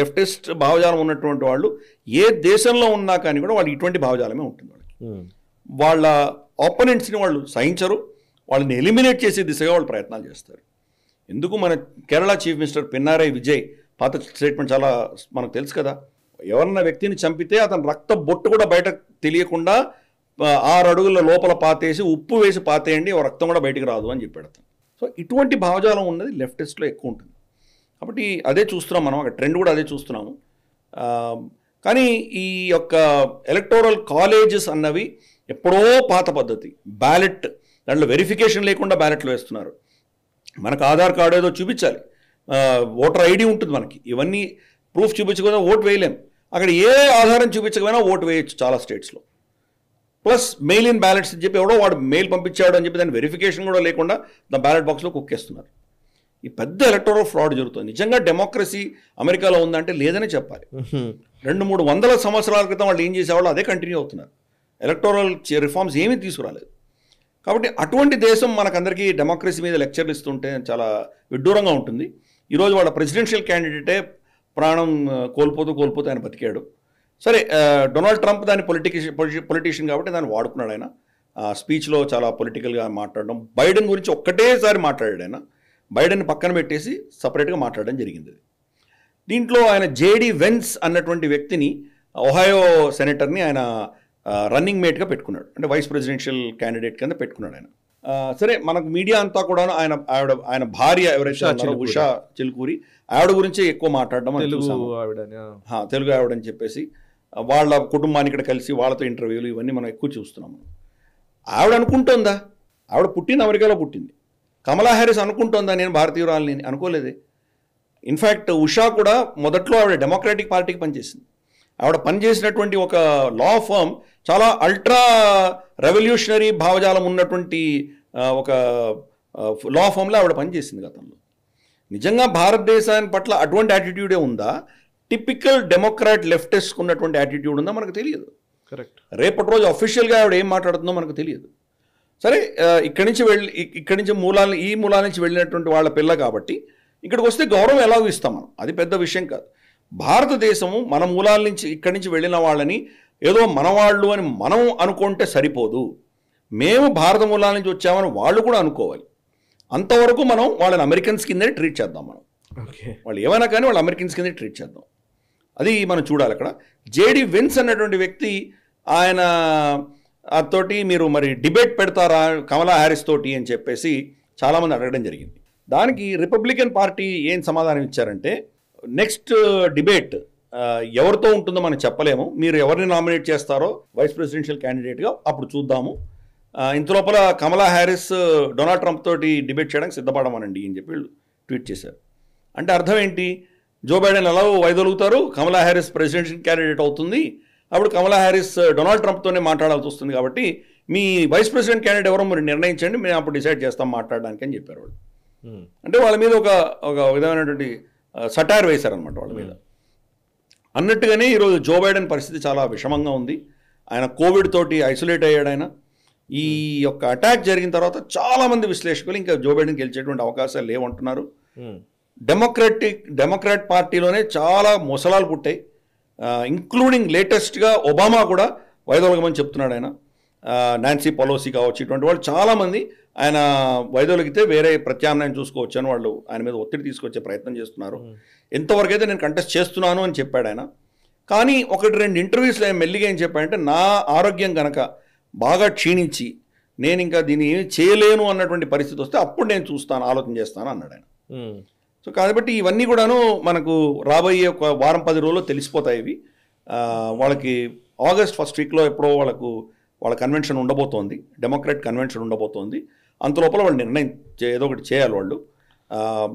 లెఫ్టిస్ట్ భావజాలం ఉన్నటువంటి వాళ్ళు ఏ దేశంలో ఉన్నా కానీ కూడా వాళ్ళు ఇటువంటి భావజాలమే ఉంటుంది వాళ్ళకి. వాళ్ళ ఆపోనెంట్స్ని వాళ్ళు సహించరు, వాళ్ళని ఎలిమినేట్ చేసే దిశగా వాళ్ళు ప్రయత్నాలు చేస్తారు. ఎందుకు మన కేరళ చీఫ్ మినిస్టర్ పిన్నారై విజయ్ పాత స్టేట్మెంట్ చాలా మనకు తెలుసు కదా, ఎవరన్నా వ్యక్తిని చంపితే అతని రక్త బొట్టు కూడా బయట తెలియకుండా 6 అడుగుల లోపల పాతేసి ఉప్పు వేసి పాతేయండి, రక్తం కూడా బయటికి రాదు అని చెప్పాడు అతను. సో ఇటువంటి భావజాలం ఉన్నది లెఫ్టిస్ట్లో ఎక్కువ ఉంటుంది. కాబట్టి అదే చూస్తున్నాం మనం, అక్కడ ట్రెండ్ కూడా అదే చూస్తున్నాము. కానీ ఈ యొక్క ఎలక్టోరల్ కాలేజెస్ అన్నవి ఎప్పుడో పాత పద్ధతి. బ్యాలెట్, దాంట్లో వెరిఫికేషన్ లేకుండా బ్యాలెట్లు వేస్తున్నారు. మనకు ఆధార్ కార్డు ఏదో చూపించాలి, ఓటర్ ఐడి ఉంటుంది మనకి, ఇవన్నీ ప్రూఫ్ చూపించకపోయినా ఓటు వేయలేం. అక్కడ ఏ ఆధారం చూపించకపోయినా ఓటు వేయచ్చు చాలా స్టేట్స్లో. ప్లస్ మెయిల్ ఇన్ బ్యాలెట్స్ అని చెప్పి ఎవడో వాడు మెయిల్ పంపించాడు అని చెప్పి దాని వెరిఫికేషన్ కూడా లేకుండా ద బ్యాలెట్ బాక్స్లో కుక్కేస్తున్నారు. ఈ పెద్ద ఎలక్టోరల్ ఫ్రాడ్ జరుగుతుంది. నిజంగా డెమోక్రసీ అమెరికాలో ఉందంటే లేదని చెప్పాలి. 200-300 సంవత్సరాల క్రితం వాళ్ళు ఏం చేసేవాళ్ళు అదే కంటిన్యూ అవుతున్నారు. ఎలక్టోరల్ రిఫార్మ్స్ ఏమీ తీసుకురాలేదు. కాబట్టి అటువంటి దేశం మనకందరికీ డెమోక్రసీ మీద లెక్చర్లు ఇస్తుంటే చాలా విడ్డూరంగా ఉంటుంది. ఈరోజు వాళ్ళ ప్రెసిడెన్షియల్ క్యాండిడేటే ప్రాణం కోల్పోతూ ఆయన బతికాడు. సరే, డొనాల్డ్ ట్రంప్ దాని పొలిటీషియన్ కాబట్టి దాన్ని వాడుకున్నాడు. ఆయన స్పీచ్లో చాలా పొలిటికల్గా మాట్లాడడం, బైడెన్ గురించి ఒక్కటేసారి మాట్లాడాడు. ఆయన బైడెన్ పక్కన పెట్టేసి సపరేట్గా మాట్లాడడం జరిగింది. దీంట్లో ఆయన జేడీ వెన్స్ అన్నటువంటి వ్యక్తిని, ఒహాయో సెనేటర్ని ఆయన రన్నింగ్ మేట్గా పెట్టుకున్నాడు. అంటే వైస్ ప్రెసిడెన్షియల్ క్యాండిడేట్ కింద పెట్టుకున్నాడు ఆయన. సరే, మనకు మీడియా అంతా కూడా ఆయన భార్య ఎవరైతే ఉషా చిలుకూరి, ఆవిడ గురించి ఎక్కువ మాట్లాడడం, తెలుగు ఆవిడని చెప్పేసి వాళ్ళ కుటుంబాన్ని ఇక్కడ కలిసి వాళ్ళతో ఇంటర్వ్యూలు ఇవన్నీ మనం ఎక్కువ చూస్తున్నాము. ఆవిడ అనుకుంటుందా? ఆవిడ పుట్టింది అమెరికాలో పుట్టింది, కమలా హ్యారిస్ అనుకుంటోందా నేను భారతీయురాలని? అనుకోలేదే. ఇన్ఫ్యాక్ట్ ఉషా కూడా మొదట్లో ఆవిడ డెమోక్రాటిక్ పార్టీకి పనిచేసింది. ఆవిడ పనిచేసినటువంటి ఒక లా ఫర్మ్ చాలా అల్ట్రా రెవల్యూషనరీ భావజాలం ఉన్నటువంటి ఒక లా ఫర్మ్లో ఆవిడ పనిచేసింది గతంలో. నిజంగా భారతదేశాన్ని పట్ల అటువంటి యాటిట్యూడే ఉందా, టిపికల్ డెమోక్రాట్ లెఫ్టిస్ట్ ఉన్నటువంటి యాటిట్యూడ్ ఉందా మనకు తెలియదు. కరెక్ట్. రేపటి రోజు అఫీషియల్గా ఆవిడ ఏం మాట్లాడుతుందో మనకు తెలియదు. సరే, ఇక్కడి నుంచి మూలాల నుంచి వెళ్ళినటువంటి వాళ్ళ పిల్ల కాబట్టి ఇక్కడికి వస్తే గౌరవం ఎలాగో ఇస్తాం మనం, అది పెద్ద విషయం కాదు. భారతదేశము మన మూలాల నుంచి ఇక్కడి నుంచి వెళ్ళిన వాళ్ళని ఏదో మనవాళ్ళు అని మనం అనుకుంటే సరిపోదు. మేము భారత మూలాల నుంచి వచ్చామని వాళ్ళు కూడా అనుకోవాలి. అంతవరకు మనం వాళ్ళని అమెరికన్స్ కిందే ట్రీట్ చేద్దాం. మనం వాళ్ళు ఏమైనా కానీ వాళ్ళు అమెరికన్స్ కిందే ట్రీట్ చేద్దాం. అది మనం చూడాలి. అక్కడ జేడి వెన్స్ అన్నటువంటి వ్యక్తి, ఆయన తోటి మీరు మరి డిబేట్ పెడతారా కమలా హ్యారిస్ తోటి అని చెప్పేసి చాలామంది అడగడం జరిగింది. దానికి రిపబ్లికన్ పార్టీ ఏం సమాధానం ఇచ్చారంటే, నెక్స్ట్ డిబేట్ ఎవరితో ఉంటుందో మనం చెప్పలేము, మీరు ఎవరిని నామినేట్ చేస్తారో వైస్ ప్రెసిడెన్షియల్ క్యాండిడేట్గా అప్పుడు చూద్దాము. ఇంతలోపల కమలా హ్యారిస్ డొనాల్డ్ ట్రంప్ తోటి డిబేట్ చేయడానికి సిద్ధపడమనండి అని చెప్పి ట్వీట్ చేశారు. అంటే అర్థం ఏంటి? జో బైడెన్ ఎలా వైదొలుగుతారు, కమలా హ్యారిస్ ప్రెసిడెన్షియల్ క్యాండిడేట్ అవుతుంది, అప్పుడు కమలా హ్యారిస్ డొనాల్డ్ ట్రంప్తోనే మాట్లాడాల్సి వస్తుంది. కాబట్టి మీ వైస్ ప్రెసిడెంట్ క్యాండిడేట్ ఎవరో మీరు నిర్ణయించండి, మేము అప్పుడు డిసైడ్ చేస్తాం మాట్లాడడానికి అని చెప్పారు వాళ్ళు. అంటే వాళ్ళ మీద ఒక విధమైనటువంటి సటార్ వేశారనమాట వాళ్ళ మీద. అన్నట్టుగానే ఈరోజు జో బైడెన్ పరిస్థితి చాలా విషమంగా ఉంది. ఆయన కోవిడ్ తోటి ఐసోలేట్ అయ్యాడు. ఆయన ఈ యొక్క అటాక్ జరిగిన తర్వాత చాలామంది విశ్లేషకులు ఇంకా జో బైడెన్ గెలిచేటువంటి అవకాశాలు లేవంటున్నారు. డెమోక్రాట్ పార్టీలోనే చాలా మొసలాలు పుట్టాయి, ఇంక్లూడింగ్ లేటెస్ట్గా ఒబామా కూడా వైదొలగమని చెప్తున్నాడు ఆయన. నాన్సీ పెలోసి కావచ్చు, ఇటువంటి వాళ్ళు చాలామంది ఆయన వైదొలిగితే వేరే ప్రత్యామ్నాయం చూసుకోవచ్చు అని వాళ్ళు ఆయన మీద ఒత్తిడి తీసుకొచ్చే ప్రయత్నం చేస్తున్నారు. ఎంతవరకు అయితే నేను కంటెస్ట్ చేస్తున్నాను అని చెప్పాడు ఆయన. కానీ 1-2 ఇంటర్వ్యూస్లో మెల్లిగా ఏం చెప్పాడంటే, నా ఆరోగ్యం కనుక బాగా క్షీణించి నేను ఇంకా దీన్ని ఏమి చేయలేను అన్నటువంటి పరిస్థితి వస్తే అప్పుడు నేను చూస్తాను, ఆలోచన చేస్తాను అన్నాడు ఆయన. సో కాబట్టి ఇవన్నీ కూడాను మనకు రాబోయే ఒక వారం 10 రోజుల్లో తెలిసిపోతాయి. ఇవి వాళ్ళకి ఆగస్ట్ ఫస్ట్ వీక్లో ఎప్పుడో వాళ్ళ కన్వెన్షన్ ఉండబోతోంది, డెమోక్రాట్ కన్వెన్షన్ ఉండబోతోంది. అంతలోపల వాళ్ళు నిర్ణయం ఏదో ఒకటి చేయాలి వాళ్ళు.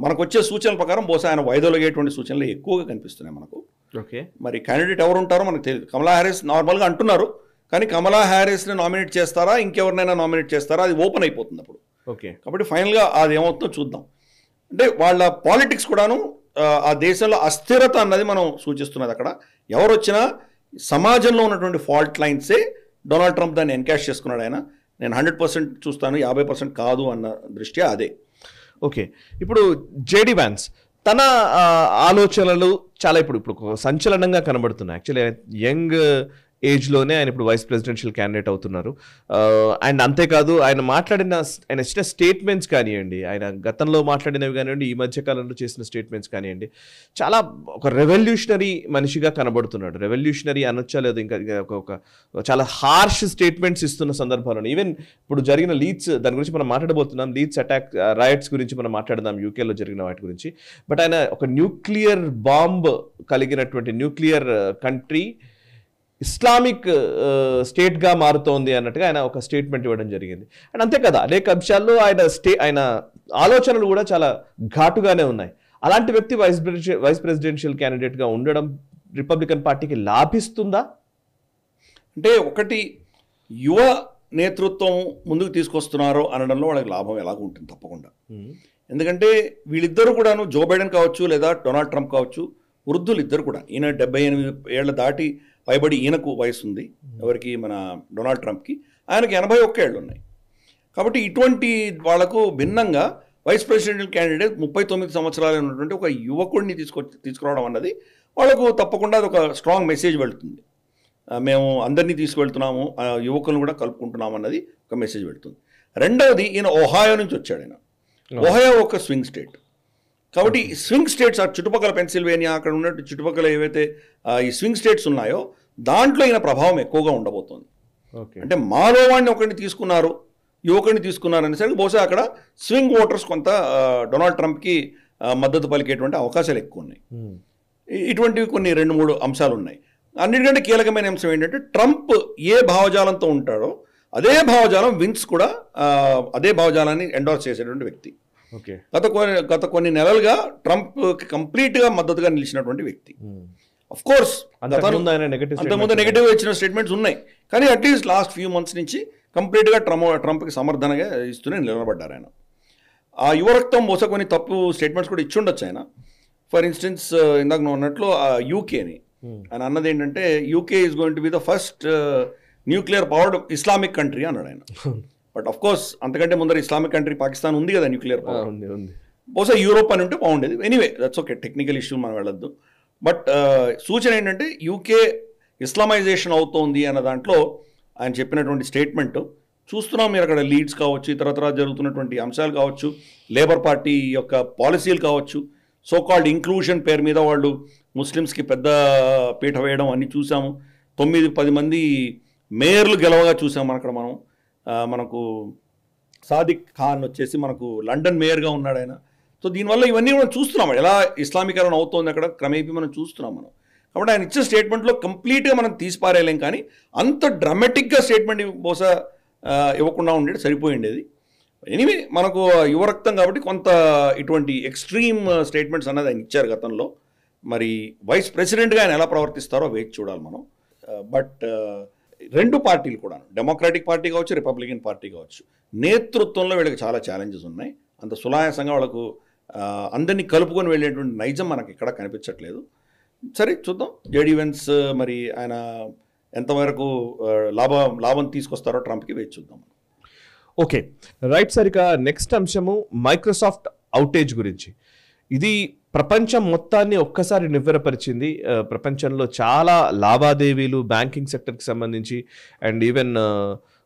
మనకు వచ్చే సూచనల ప్రకారం బహుశా ఆయన వైదొలిగేటువంటి సూచనలు ఎక్కువగా కనిపిస్తున్నాయి మనకు. ఓకే, మరి క్యాండిడేట్ ఎవరు ఉంటారో మనకు తెలియదు. కమలా హ్యారిస్ నార్మల్గా అంటున్నారు, కానీ కమలా హ్యారిస్ని నామినేట్ చేస్తారా ఇంకెవరినైనా నామినేట్ చేస్తారా అది ఓపెన్ అయిపోతుంది అప్పుడు. ఓకే, కాబట్టి ఫైనల్గా అది ఏమవుతుందో చూద్దాం. అంటే వాళ్ళ పాలిటిక్స్ కూడాను ఆ దేశంలో అస్థిరత అన్నది మనం సూచిస్తున్నది. అక్కడ ఎవరు వచ్చినా సమాజంలో ఉన్నటువంటి ఫాల్ట్ లైన్సే డొనాల్డ్ ట్రంప్ దాన్ని ఎన్కాష్ చేసుకున్నాడు. ఆయన నేను 100% చూస్తాను, 50% కాదు అన్న దృష్ట్యా అదే. ఓకే, ఇప్పుడు జేడి వ్యాన్స్ తన ఆలోచనలు చాలా ఇప్పుడు సంచలనంగా కనబడుతున్నాయి. యాక్చువల్లీ యంగ్ ఏజ్లోనే ఆయన ఇప్పుడు వైస్ ప్రెసిడెన్షియల్ క్యాండిడేట్ అవుతున్నారు. అండ్ అంతేకాదు ఆయన ఇచ్చిన స్టేట్మెంట్స్ కానివ్వండి, ఆయన గతంలో మాట్లాడినవి కానివ్వండి, ఈ మధ్యకాలంలో చేసిన స్టేట్మెంట్స్ కానివ్వండి, చాలా ఒక రెవల్యూషనరీ మనిషిగా కనబడుతున్నాడు. రెవల్యూషనరీ అనొచ్చా లేదు, ఇంకా ఒక చాలా హార్ష్ స్టేట్మెంట్స్ ఇస్తున్న సందర్భాలను ఈవెన్ ఇప్పుడు జరిగిన లీడ్స్, దాని గురించి మనం మాట్లాడబోతున్నాం, లీడ్స్ అటాక్ రైట్స్ గురించి మనం మాట్లాడదాం, యూకేలో జరిగిన వాటి గురించి. బట్ ఆయన ఒక న్యూక్లియర్ బాంబ్ కలిగినటువంటి న్యూక్లియర్ కంట్రీ ఇస్లామిక్ స్టేట్గా మారుతోంది అన్నట్టుగా ఆయన ఒక స్టేట్మెంట్ ఇవ్వడం జరిగింది. అండ్ అంతే కదా, అనేక అంశాల్లో ఆయన ఆలోచనలు కూడా చాలా ఘాటుగానే ఉన్నాయి. అలాంటి వ్యక్తి వైస్ ప్రెసిడెన్షియల్ క్యాండిడేట్గా ఉండడం రిపబ్లికన్ పార్టీకి లాభిస్తుందా? అంటే ఒకటి, యువ నేతృత్వం ముందుకు తీసుకొస్తున్నారో అనడంలో వాళ్ళకి లాభం ఎలాగ ఉంటుంది తప్పకుండా. ఎందుకంటే వీళ్ళిద్దరూ కూడాను, జో బైడెన్ కావచ్చు లేదా డొనాల్డ్ ట్రంప్ కావచ్చు, వృద్ధులు ఇద్దరు కూడా. ఈయన 78 ఏళ్ళ దాటి పైబడి ఈయనకు వయసు ఉంది, ఎవరికి మన డొనాల్డ్ ట్రంప్కి, ఆయనకి 81 ఏళ్ళు ఉన్నాయి. కాబట్టి ఇటువంటి వాళ్లకు భిన్నంగా వైస్ ప్రెసిడెంషియల్ క్యాండిడేట్ 39 సంవత్సరాలు ఉన్నటువంటి ఒక యువకుడిని తీసుకురావడం అన్నది వాళ్ళకు తప్పకుండా అది ఒక స్ట్రాంగ్ మెసేజ్ వెళ్తుంది. మేము అందరినీ తీసుకువెళ్తున్నాము, యువకులను కూడా కలుపుకుంటున్నాము అన్నది ఒక మెసేజ్ వెళ్తుంది. రెండవది, ఈయన ఒహాయో నుంచి వచ్చాడు. ఆయన ఒహాయో ఒక స్వింగ్ స్టేట్. కాబట్టి స్వింగ్ స్టేట్స్, ఆ చుట్టుపక్కల పెన్సిల్వేనియా అక్కడ ఉన్నట్టు చుట్టుపక్కల ఏవైతే ఈ స్వింగ్ స్టేట్స్ ఉన్నాయో దాంట్లో ఈయన ప్రభావం ఎక్కువగా ఉండబోతోంది. అంటే మాలో వాడిని ఒకరిని తీసుకున్నారు, యువకుడిని తీసుకున్నారు అనేసరికి బహుశా అక్కడ స్వింగ్ ఓటర్స్ కొంత డొనాల్డ్ ట్రంప్కి మద్దతు పలికేటువంటి అవకాశాలు ఎక్కువ ఉన్నాయి. ఇటువంటివి కొన్ని 2-3 అంశాలు ఉన్నాయి. అన్నిటికంటే కీలకమైన అంశం ఏంటంటే, ట్రంప్ ఏ భావజాలంతో ఉంటాడో అదే భావజాలం విన్స్ కూడా అదే భావజాలాన్ని ఎండోర్స్ చేసేటువంటి వ్యక్తి. ఓకే. గత కొన్ని నెలలుగా ట్రంప్ కంప్లీట్గా మద్దతుగా నిలిచినటువంటి వ్యక్తి. అఫ్ కోర్స్ అంతకుముందు నెగిటివ్ ఇచ్చిన స్టేట్మెంట్స్ ఉన్నాయి, కానీ అట్లీస్ట్ లాస్ట్ ఫ్యూ మంత్స్ నుంచి కంప్లీట్గా ట్రంప్కి సమర్థనగా ఇస్తూనే నిలబడ్డారు ఆయన. ఆ యువరక్తం బహుశా కొన్ని తప్పు స్టేట్మెంట్స్ కూడా ఇచ్చి ఉండొచ్చు ఆయన. ఫర్ ఇన్స్టెన్స్ ఇందాక నువ్వు అన్నట్లు యూకేని ఆయన అన్నది ఏంటంటే UK is going to be the first nuclear powered Islamic country అన్నాడు ఆయన. బట్ అఫ్ కోర్స్ అంతకంటే ముందర ఇస్లామిక్ కంట్రీ పాకిస్తాన్ ఉంది కదా న్యూక్లియర్ పవర్. బహుశా యూరోప్ అని ఉంటే బాగుండేది. Anyway that's okay, technical issue మనం వెళ్ళొద్దు. బట్ సూచన ఏంటంటే యూకే ఇస్లామైజేషన్ అవుతోంది అన్న దాంట్లో ఆయన చెప్పినటువంటి స్టేట్మెంట్ చూస్తున్నాం. మీరు అక్కడ లీడ్స్ కావచ్చు, ఇతరత్ర జరుగుతున్నటువంటి అంశాలు కావచ్చు, లేబర్ పార్టీ యొక్క పాలసీలు కావచ్చు, సోకాల్డ్ ఇంక్లూజన్ పేరు మీద వాళ్ళు ముస్లిమ్స్కి పెద్ద పీఠ వేయడం అన్నీ చూసాము. 9-10 మంది మేయర్లు గెలవగా చూసాము అక్కడ మనం. మనకు సాదిక్ ఖాన్ వచ్చేసి మనకు లండన్ మేయర్గా ఉన్నాడు ఆయన. సో దీనివల్ల ఇవన్నీ మనం చూస్తున్నాం ఎలా ఇస్లామీకరణ అవుతోంది అక్కడ క్రమేపీ మనం చూస్తున్నాం మనం. కాబట్టి ఆయన ఇచ్చిన స్టేట్మెంట్లో కంప్లీట్గా మనం తీసిపారేయలేం, కానీ అంత డ్రామాటిక్గా స్టేట్మెంట్ బహుశా ఇవ్వకుండా ఉండేది సరిపోయిండేది. ఎనీవే మనకు యువరక్తం కాబట్టి కొంత ఇటువంటి ఎక్స్ట్రీమ్ స్టేట్మెంట్స్ అన్నది ఆయన ఇచ్చారు గతంలో. మరి వైస్ ప్రెసిడెంట్గా ఆయన ఎలా ప్రవర్తిస్తారో వేచి చూడాలి మనం. బట్ రెండు పార్టీలు కూడా, డెమోక్రాటిక్ పార్టీ కావచ్చు, రిపబ్లికన్ పార్టీ కావచ్చు, నేతృత్వంలో వీళ్ళకి చాలా ఛాలెంజెస్ ఉన్నాయి. అంత సునాయాసంగా వాళ్ళకు అందరినీ కలుపుకొని వెళ్ళేటువంటి నైజం మనకి ఇక్కడ కనిపించట్లేదు. సరే చూద్దాం జేడీ వెన్స్ మరి ఆయన ఎంతవరకు లాభం తీసుకొస్తారో ట్రంప్కి వేచి చూద్దాం. Okay right sir. ఇక నెక్స్ట్ అంశము మైక్రోసాఫ్ట్ అవుటేజ్ గురించి. ఇది ప్రపంచం మొత్తాన్ని ఒక్కసారి నివ్వెరపరిచింది. ప్రపంచంలో చాలా లావాదేవీలు బ్యాంకింగ్ సెక్టర్కి సంబంధించి అండ్ ఈవెన్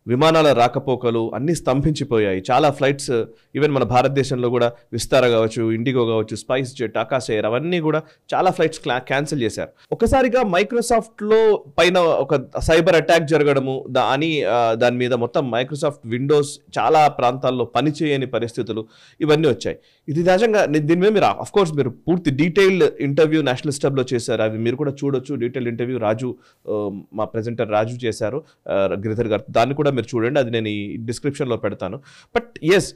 విమానాల రాకపోకలు అన్నీ స్తంభించిపోయాయి. చాలా ఫ్లైట్స్ ఈవెన్ మన భారతదేశంలో కూడా విస్తార కావచ్చు, ఇండిగో కావచ్చు, స్పైస్ జెట్, ఆకాశ ఎయిర్ అవన్నీ కూడా చాలా ఫ్లైట్స్ క్యాన్సిల్ చేశారు. ఒకసారిగా మైక్రోసాఫ్ట్లో పైన ఒక సైబర్ అటాక్ జరగడము దాని మీద మొత్తం మైక్రోసాఫ్ట్ విండోస్ చాలా ప్రాంతాల్లో పనిచేయని పరిస్థితులు ఇవన్నీ వచ్చాయి. ఇది నిజంగా దీని మీద మీరు అఫ్ కోర్స్ మీరు పూర్తి డీటెయిల్డ్ ఇంటర్వ్యూ నేషనల్ స్టబ్లో చేశారు, అవి మీరు కూడా చూడొచ్చు. డీటెయిల్డ్ ఇంటర్వ్యూ రాజు మా ప్రెజెంటర్ రాజు చేశారు, గిరిధర్ గారు, దాన్ని కూడా మీరు చూడండి, అది నేను ఈ డిస్క్రిప్షన్లో పెడతాను. బట్ ఎస్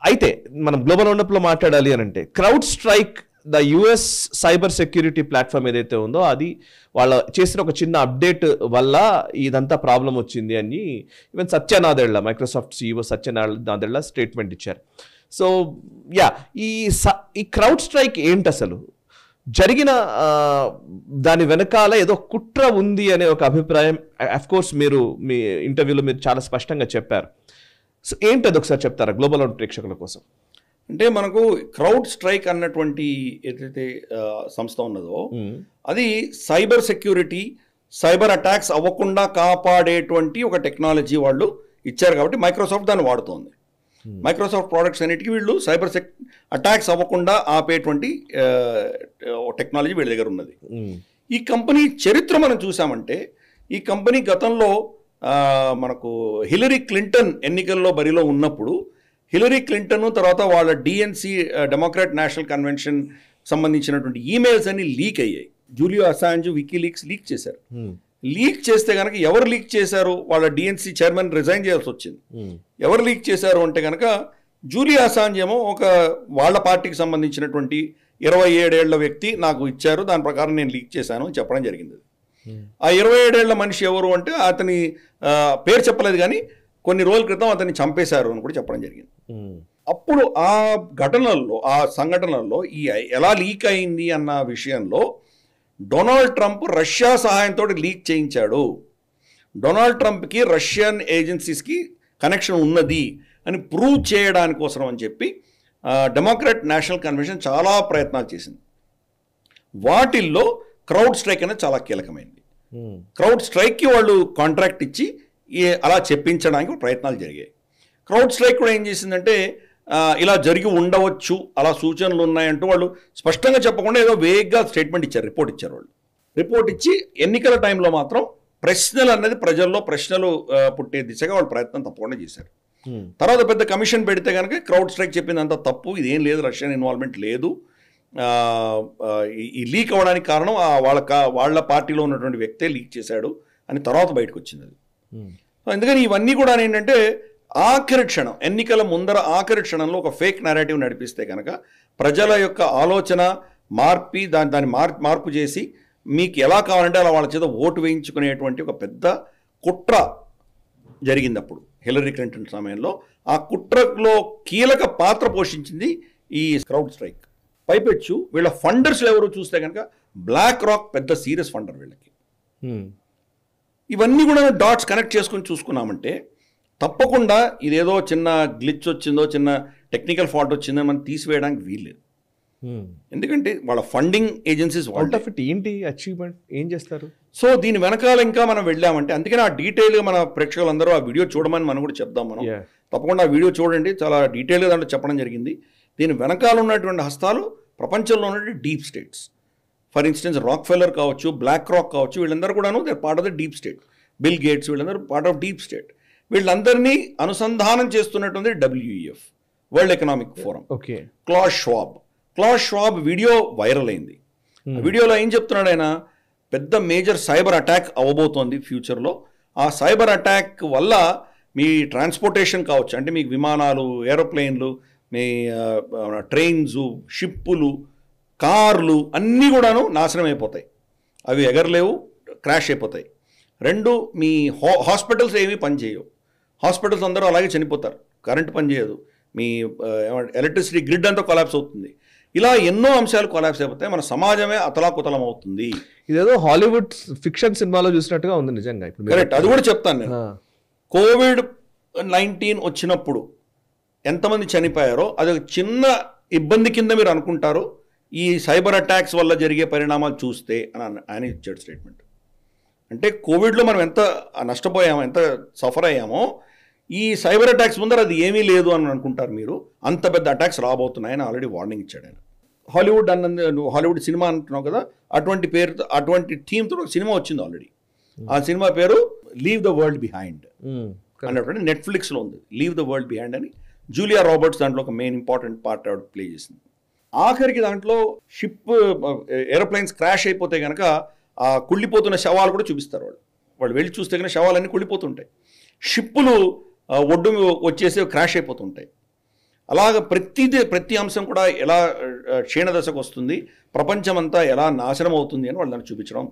అయితే మనం గ్లోబల్ రౌండప్లో మాట్లాడాలి అని అంటే crowd strike the US cyber security platform ఏదైతే ఉందో అది వాళ్ళ చేసిన ఒక చిన్న అప్డేట్ వల్ల ఇదంతా ప్రాబ్లం వచ్చింది అని even Satya Nadella Microsoft CEO Satya Nadella statement ఇచ్చారు. సో యా ఈ క్రౌడ్ స్ట్రైక్ ఏంటి అసలు జరిగిన దాని వెనకాల ఏదో కుట్ర ఉంది అనే ఒక అభిప్రాయం అఫ్కోర్స్ మీరు మీ ఇంటర్వ్యూలో మీరు చాలా స్పష్టంగా చెప్పారు. సో ఏంటది ఒకసారి చెప్తారా గ్లోబల్ రౌండ్ ప్రేక్షకుల కోసం? అంటే మనకు క్రౌడ్ స్ట్రైక్ అన్నటువంటి ఏదైతే సంస్థ ఉన్నదో అది సైబర్ సెక్యూరిటీ, సైబర్ అటాక్స్ అవ్వకుండా కాపాడేటువంటి ఒక టెక్నాలజీ వాళ్ళు ఇచ్చారు కాబట్టి మైక్రోసాఫ్ట్ దాన్ని వాడుతోంది. మైక్రోసాఫ్ట్ ప్రోడక్ట్స్ అన్నిటికీ వీళ్ళు సైబర్ అటాక్స్ అవ్వకుండా ఆపేటువంటి టెక్నాలజీ వీళ్ళ దగ్గర ఉన్నది. ఈ కంపెనీ చరిత్ర మనం చూసామంటే ఈ కంపెనీ గతంలో మనకు హిలరీ క్లింటన్ ఎన్నికల్లో బరిలో ఉన్నప్పుడు హిలరీ క్లింటన్ తర్వాత వాళ్ళ డిఎన్సి డెమోక్రాట్ నేషనల్ కన్వెన్షన్ సంబంధించినటువంటి ఈమెయిల్స్ అన్ని లీక్ అయ్యాయి. జూలియో అసాంజ్ వికీలీక్స్ లీక్ చేశారు. లీక్ చేస్తే కనుక ఎవరు లీక్ చేశారు? వాళ్ళ డిఎన్సి చైర్మన్ రిజైన్ చేయాల్సి వచ్చింది. ఎవరు లీక్ చేశారు అంటే కనుక జూలియో అసాంజ్ ఏమో ఒక వాళ్ళ పార్టీకి సంబంధించినటువంటి 27 ఏళ్ల వ్యక్తి నాకు ఇచ్చారు, దాని ప్రకారం నేను లీక్ చేశాను అని చెప్పడం జరిగింది. ఆ 27 ఏళ్ల మనిషి ఎవరు అంటే అతని పేరు చెప్పలేదు, కానీ కొన్ని రోజుల క్రితం అతన్ని చంపేశారు అని కూడా చెప్పడం జరిగింది. అప్పుడు ఆ ఘటనల్లో ఆ సంఘటనల్లో ఈ ఎలా లీక్ అయింది అన్న విషయంలో డొనాల్డ్ ట్రంప్ రష్యా సహాయంతో లీక్ చేయించాడు, డొనాల్డ్ ట్రంప్కి రష్యన్ ఏజెన్సీస్కి కనెక్షన్ ఉన్నది అని ప్రూవ్ చేయడానికి కోసం అని చెప్పి డెమోక్రాట్ నేషనల్ కన్వెన్షన్ చాలా ప్రయత్నాలు చేసింది. వాటిల్లో క్రౌడ్ స్ట్రైక్ అనేది చాలా కీలకమైంది. క్రౌడ్ స్ట్రైక్కి వాళ్ళు కాంట్రాక్ట్ ఇచ్చి అలా చెప్పించడానికి ప్రయత్నాలు జరిగాయి. క్రౌడ్ స్ట్రైక్ కూడా ఏం చేసిందంటే ఇలా జరిగి ఉండవచ్చు, అలా సూచనలు ఉన్నాయంటూ వాళ్ళు స్పష్టంగా చెప్పకుండా ఏదో వేగ్గా స్టేట్మెంట్ ఇచ్చారు, రిపోర్ట్ ఇచ్చారు. వాళ్ళు రిపోర్ట్ ఇచ్చి ఎన్నికల టైంలో మాత్రం ప్రశ్నలు అన్నది ప్రజల్లో ప్రశ్నలు పుట్టే దిశగా వాళ్ళు ప్రయత్నం తప్పకుండా చేశారు. తర్వాత పెద్ద కమిషన్ పెడితే కనుక క్రౌడ్ స్ట్రైక్ చెప్పిందంత తప్పు, ఇదేం లేదు, రష్యన్ ఇన్వాల్వ్మెంట్ లేదు, ఈ లీక్ అవ్వడానికి కారణం వాళ్ళ పార్టీలో ఉన్నటువంటి వ్యక్తే లీక్ చేశాడు అని తర్వాత బయటకు వచ్చింది. అది సో అందుకని ఇవన్నీ కూడా ఏంటంటే ఆఖరి క్షణం, ఎన్నికల ముందర ఆఖరి క్షణంలో ఒక ఫేక్ నారేటివ్ నడిపిస్తే కనుక ప్రజల యొక్క ఆలోచన దాన్ని మార్పు చేసి మీకు ఎలా కావాలంటే అలా వాళ్ళ చేత ఓటు వేయించుకునేటువంటి ఒక పెద్ద కుట్ర జరిగింది అప్పుడు హిల్లరీ క్లింటన్ సమయంలో. ఆ కుట్రలో కీలక పాత్ర పోషించింది ఈ క్రౌడ్ స్ట్రైక్. పైపెచ్చు వీళ్ళ ఫండర్స్లు ఎవరు చూస్తే కనుక బ్లాక్ రాక్ పెద్ద సీరియస్ ఫండర్ వీళ్ళకి. ఇవన్నీ కూడా డాట్స్ కనెక్ట్ చేసుకుని చూసుకున్నామంటే తప్పకుండా ఇదేదో చిన్న గ్లిచ్ వచ్చిందో, చిన్న టెక్నికల్ ఫాల్ట్ వచ్చిందో మనం తీసివేయడానికి వీల్లేదు. ఎందుకంటే వాళ్ళ ఫండింగ్ ఏజెన్సీస్ ఏంటి అచీవ్మెంట్ ఏం చేస్తారు. సో దీని వెనకాల ఇంకా మనం వెళ్ళామంటే అందుకని ఆ డీటెయిల్గా మన ప్రేక్షకులందరూ ఆ వీడియో చూడమని మనం కూడా చెప్దాం. మనం తప్పకుండా ఆ వీడియో చూడండి, చాలా డీటెయిల్గా దాంట్లో చెప్పడం జరిగింది. దీని వెనకాల ఉన్నటువంటి హస్తాలు ప్రపంచంలో ఉన్నటువంటి deep states. For instance Rockefeller కావచ్చు, బ్లాక్ రాక్ కావచ్చు, వీళ్ళందరూ కూడాను they part of the deep state. Bill Gates వీళ్ళందరూ పార్ట్ ఆఫ్ డీప్ స్టేట్. వీళ్ళందరినీ అనుసంధానం చేస్తున్నటువంటి WEF, World Economic Forum. Klaus Schwab video viral అయింది. వీడియోలో ఏం చెప్తున్నాడు ఆయన, పెద్ద మేజర్ సైబర్ అటాక్ అవ్వబోతోంది ఫ్యూచర్లో. ఆ సైబర్ అటాక్ వల్ల మీ ట్రాన్స్పోర్టేషన్ కావచ్చు, అంటే మీకు విమానాలు, ఏరోప్లేన్లు, మీ ట్రైన్స్, షిప్పులు, కార్లు అన్నీ కూడాను నాశనం అయిపోతాయి. అవి ఎగరలేవు, క్రాష్ అయిపోతాయి. 2, మీ హాస్పిటల్స్ ఏమీ పనిచేయవు. హాస్పిటల్స్ అందరూ అలాగే చనిపోతారు. కరెంట్ పనిచేయదు, మీ ఎలక్ట్రిసిటీ గ్రిడ్ అంతా కొలాప్స్ అవుతుంది. ఇలా ఎన్నో అంశాలు కొలాప్స్ అయిపోతాయి. మన సమాజమే అతలాకుతలం అవుతుంది. ఇదేదో హాలీవుడ్ ఫిక్షన్ సినిమాలో చూసినట్టుగా ఉంది నిజంగా. కరెక్ట్, అది కూడా చెప్తాను నేను. COVID-19 వచ్చినప్పుడు ఎంతమంది చనిపోయారో అది ఒక చిన్న ఇబ్బంది కింద మీరు అనుకుంటారు ఈ సైబర్ అటాక్స్ వల్ల జరిగే పరిణామాలు చూస్తే అని ఆయన ఇచ్చాడు స్టేట్మెంట్. అంటే కోవిడ్లో మనం ఎంత నష్టపోయామో, ఎంత సఫర్ అయ్యామో, ఈ సైబర్ అటాక్స్ ముందర అది ఏమీ లేదు అని అనుకుంటారు మీరు. అంత పెద్ద అటాక్స్ రాబోతున్నాయని ఆల్రెడీ వార్నింగ్ ఇచ్చాడు ఆయన. హాలీవుడ్ సినిమా అంటున్నావు కదా, అటువంటి పేరుతో, అటువంటి థీమ్తో ఒక సినిమా వచ్చింది ఆల్రెడీ. ఆ సినిమా పేరు లీవ్ ద వరల్డ్ బిహైండ్ అన్నటువంటి నెట్ఫ్లిక్స్లో ఉంది. లీవ్ ద వరల్డ్ బిహైండ్ అని జూలియా రాబర్ట్స్ దాంట్లో ఒక మెయిన్ ఇంపార్టెంట్ పార్ట్ ఆవిడ ప్లే చేసింది. ఆఖరికి దాంట్లో షిప్, ఏరోప్లైన్స్ క్రాష్ అయిపోతే కనుక ఆ కుళ్ళిపోతున్న శవాలు కూడా చూపిస్తారు వాళ్ళు వెళ్ళి చూస్తే కనుక శవాలన్నీ కుళ్ళిపోతుంటాయి. షిప్పులు ఒడ్డు వచ్చేసి క్రాష్ అయిపోతుంటాయి. అలాగ ప్రతి అంశం కూడా ఎలా క్షీణదశకు వస్తుంది, ప్రపంచమంతా ఎలా నాశనం అవుతుంది అని వాళ్ళు దాన్ని చూపించడం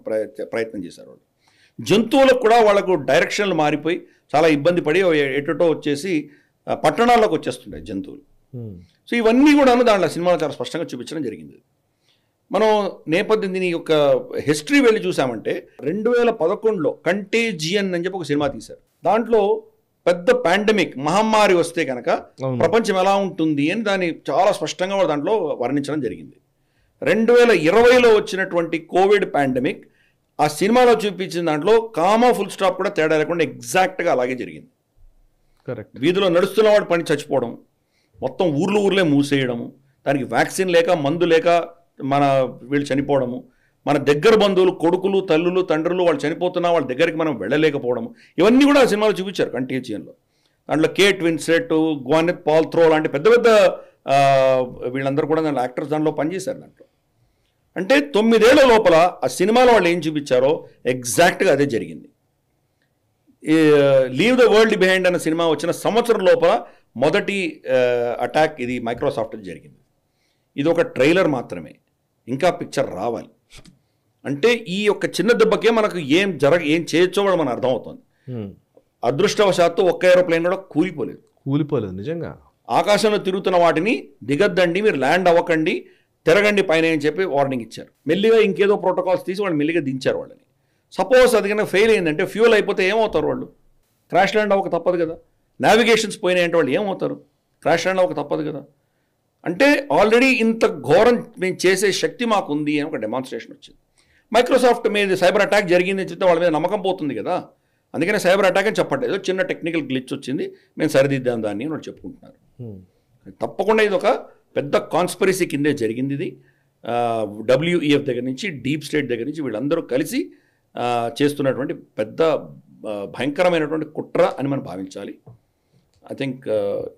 ప్రయత్నం చేశారు వాళ్ళు. జంతువులకు కూడా వాళ్ళకు డైరెక్షన్లు మారిపోయి చాలా ఇబ్బంది పడి ఎటో వచ్చేసి పట్టణాల్లోకి వచ్చేస్తుంటాయి జంతువులు. సో ఇవన్నీ కూడా దాంట్లో సినిమాలో చాలా స్పష్టంగా చూపించడం జరిగింది. మనం నేపథ్యం దీని యొక్క హిస్టరీ వెళ్ళి చూసామంటే 2011లో కంటేజియన్ అని చెప్పి ఒక సినిమా తీశారు. దాంట్లో పెద్ద పాండమిక్ మహమ్మారి వస్తే కనుక ప్రపంచం ఎలా ఉంటుంది అని దాన్ని చాలా స్పష్టంగా దాంట్లో వర్ణించడం జరిగింది. 2020లో వచ్చినటువంటి కోవిడ్ పాండమిక్ ఆ సినిమాలో చూపించిన దాంట్లో కామా ఫుల్ స్టాప్ కూడా తేడా లేకుండా ఎగ్జాక్ట్గా అలాగే జరిగింది. కరెక్ట్. వీధిలో నడుస్తున్న వాడు పని చచ్చిపోవడం, మొత్తం ఊర్లే మూసేయడము, దానికి వ్యాక్సిన్ లేక, మందు లేక వీళ్ళు చనిపోవడము, మన దగ్గర బంధువులు, కొడుకులు, తల్లులు, తండ్రులు వాళ్ళు చనిపోతున్నా వాళ్ళ దగ్గరికి మనం వెళ్ళలేకపోవడము, ఇవన్నీ కూడా ఆ సినిమాలో చూపించారు కంటేజియన్లో. దాంట్లో కేట్ విన్సెట్, గ్వానెత్ పాల్త్రో లాంటి పెద్ద పెద్ద వీళ్ళందరూ కూడా దాంట్లో యాక్టర్స్ దాంట్లో పనిచేశారు. దాంట్లో అంటే 9 ఏళ్ల లోపల ఆ సినిమాలో వాళ్ళు ఏం చూపించారో ఎగ్జాక్ట్గా అదే జరిగింది. లీవ్ ద వరల్డ్ బిహైండ్ అన్న సినిమా వచ్చిన సంవత్సరం లోపల మొదటి అటాక్ ఇది మైక్రోసాఫ్ట్ జరిగింది. ఇది ఒక ట్రైలర్ మాత్రమే, ఇంకా పిక్చర్ రావాలి. అంటే ఈ యొక్క చిన్న దెబ్బకే మనకు ఏం చేయొచ్చో కూడా మనకు అర్థమవుతుంది. అదృష్టవశాత్తు ఒక్క ఏరోప్లేన్ కూడా కూలిపోలేదు నిజంగా. ఆకాశంలో తిరుగుతున్న వాటిని దిగద్దండి, మీరు ల్యాండ్ అవ్వకండి, తిరగండి పైన అని చెప్పి వార్నింగ్ ఇచ్చారు. మెల్లిగా ఇంకేదో ప్రోటోకాల్స్ తీసి వాళ్ళు మెల్లిగా దించారు వాళ్ళని. సపోజ్ అది కన్నా ఫెయిల్ అయిందంటే, ఫ్యూల్ అయిపోతే ఏమవుతారు వాళ్ళు? క్రాష్ ల్యాండ్ అవ్వక తప్పదు కదా. నావిగేషన్స్ పోయినాయంటే వాళ్ళు ఏమవుతారు? క్రాష్ ల్యాండ్ అవ్వక తప్పదు కదా. అంటే ఆల్రెడీ ఇంత ఘోరం మేము చేసే శక్తి మాకు ఉంది అని ఒక డెమాన్స్ట్రేషన్ వచ్చింది. మైక్రోసాఫ్ట్ మీద సైబర్ అటాక్ జరిగిందని చెప్తే వాళ్ళ మీద నమ్మకం పోతుంది కదా. అందుకనే సైబర్ అటాక్ అని చెప్పండి, ఏదో చిన్న టెక్నికల్ గ్లిచ్ వచ్చింది, మేము సరిదిద్దాం దాన్ని అని వాళ్ళు చెప్పుకుంటున్నారు. తప్పకుండా ఇది ఒక పెద్ద కాన్స్పిరసీ కిందే జరిగింది. ఇది WEF దగ్గర నుంచి, డీప్ స్టేట్ దగ్గర నుంచి వీళ్ళందరూ కలిసి చేస్తున్నటువంటి పెద్ద భయంకరమైనటువంటి కుట్ర అని మనం భావించాలి. ఐ థింక్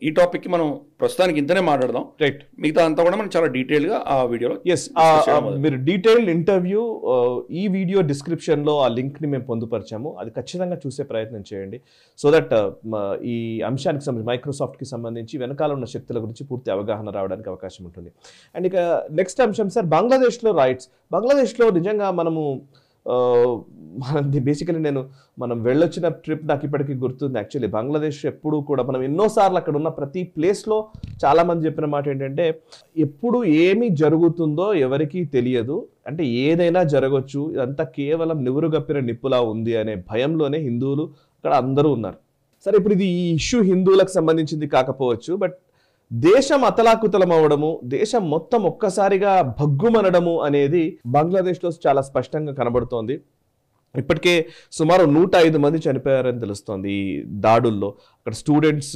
ఈ టాపిక్కి మనం ప్రస్తుతానికి ఇంతనే మాట్లాడదాం. రైట్. మిగతా అంతా కూడా మనం చాలా డీటెయిల్గా ఆ వీడియోలో మీరు డీటెయిల్డ్ ఇంటర్వ్యూ ఈ వీడియో డిస్క్రిప్షన్లో ఆ లింక్ని మేము పొందుపరిచాము, అది ఖచ్చితంగా చూసే ప్రయత్నం చేయండి. సో దట్ ఈ అంశానికి సంబంధించి మైక్రోసాఫ్ట్కి సంబంధించి వెనకాల ఉన్న శక్తుల గురించి పూర్తి అవగాహన రావడానికి అవకాశం ఉంటుంది. అండ్ ఇక నెక్స్ట్ అంశం సార్, బంగ్లాదేశ్లో రైట్స్. బంగ్లాదేశ్లో నిజంగా మనము బేసికలీ మనం వెళ్ళొచ్చిన ట్రిప్ నాకు ఇప్పటికీ గుర్తుంది. యాక్చువల్లీ బంగ్లాదేశ్ ఎప్పుడు కూడా మనం ఎన్నోసార్లు అక్కడ ఉన్న ప్రతి ప్లేస్లో చాలామంది చెప్పిన మాట ఏంటంటే, ఎప్పుడు ఏమి జరుగుతుందో ఎవరికీ తెలియదు, అంటే ఏదైనా జరగవచ్చు, ఇదంతా కేవలం నివురుగప్పిన నిప్పులా ఉంది అనే భయంలోనే హిందువులు అక్కడ అందరూ ఉన్నారు. సరే, ఇప్పుడు ఇది ఈ ఇష్యూ హిందువులకు సంబంధించింది కాకపోవచ్చు, బట్ దేశం అతలాకుతలం అవ్వడము, దేశం మొత్తం ఒక్కసారిగా భగ్గుమనడము అనేది బంగ్లాదేశ్లో చాలా స్పష్టంగా కనబడుతోంది. ఇప్పటికే సుమారు 105 మంది చనిపోయారని తెలుస్తోంది ఈ దాడుల్లో. అక్కడ స్టూడెంట్స్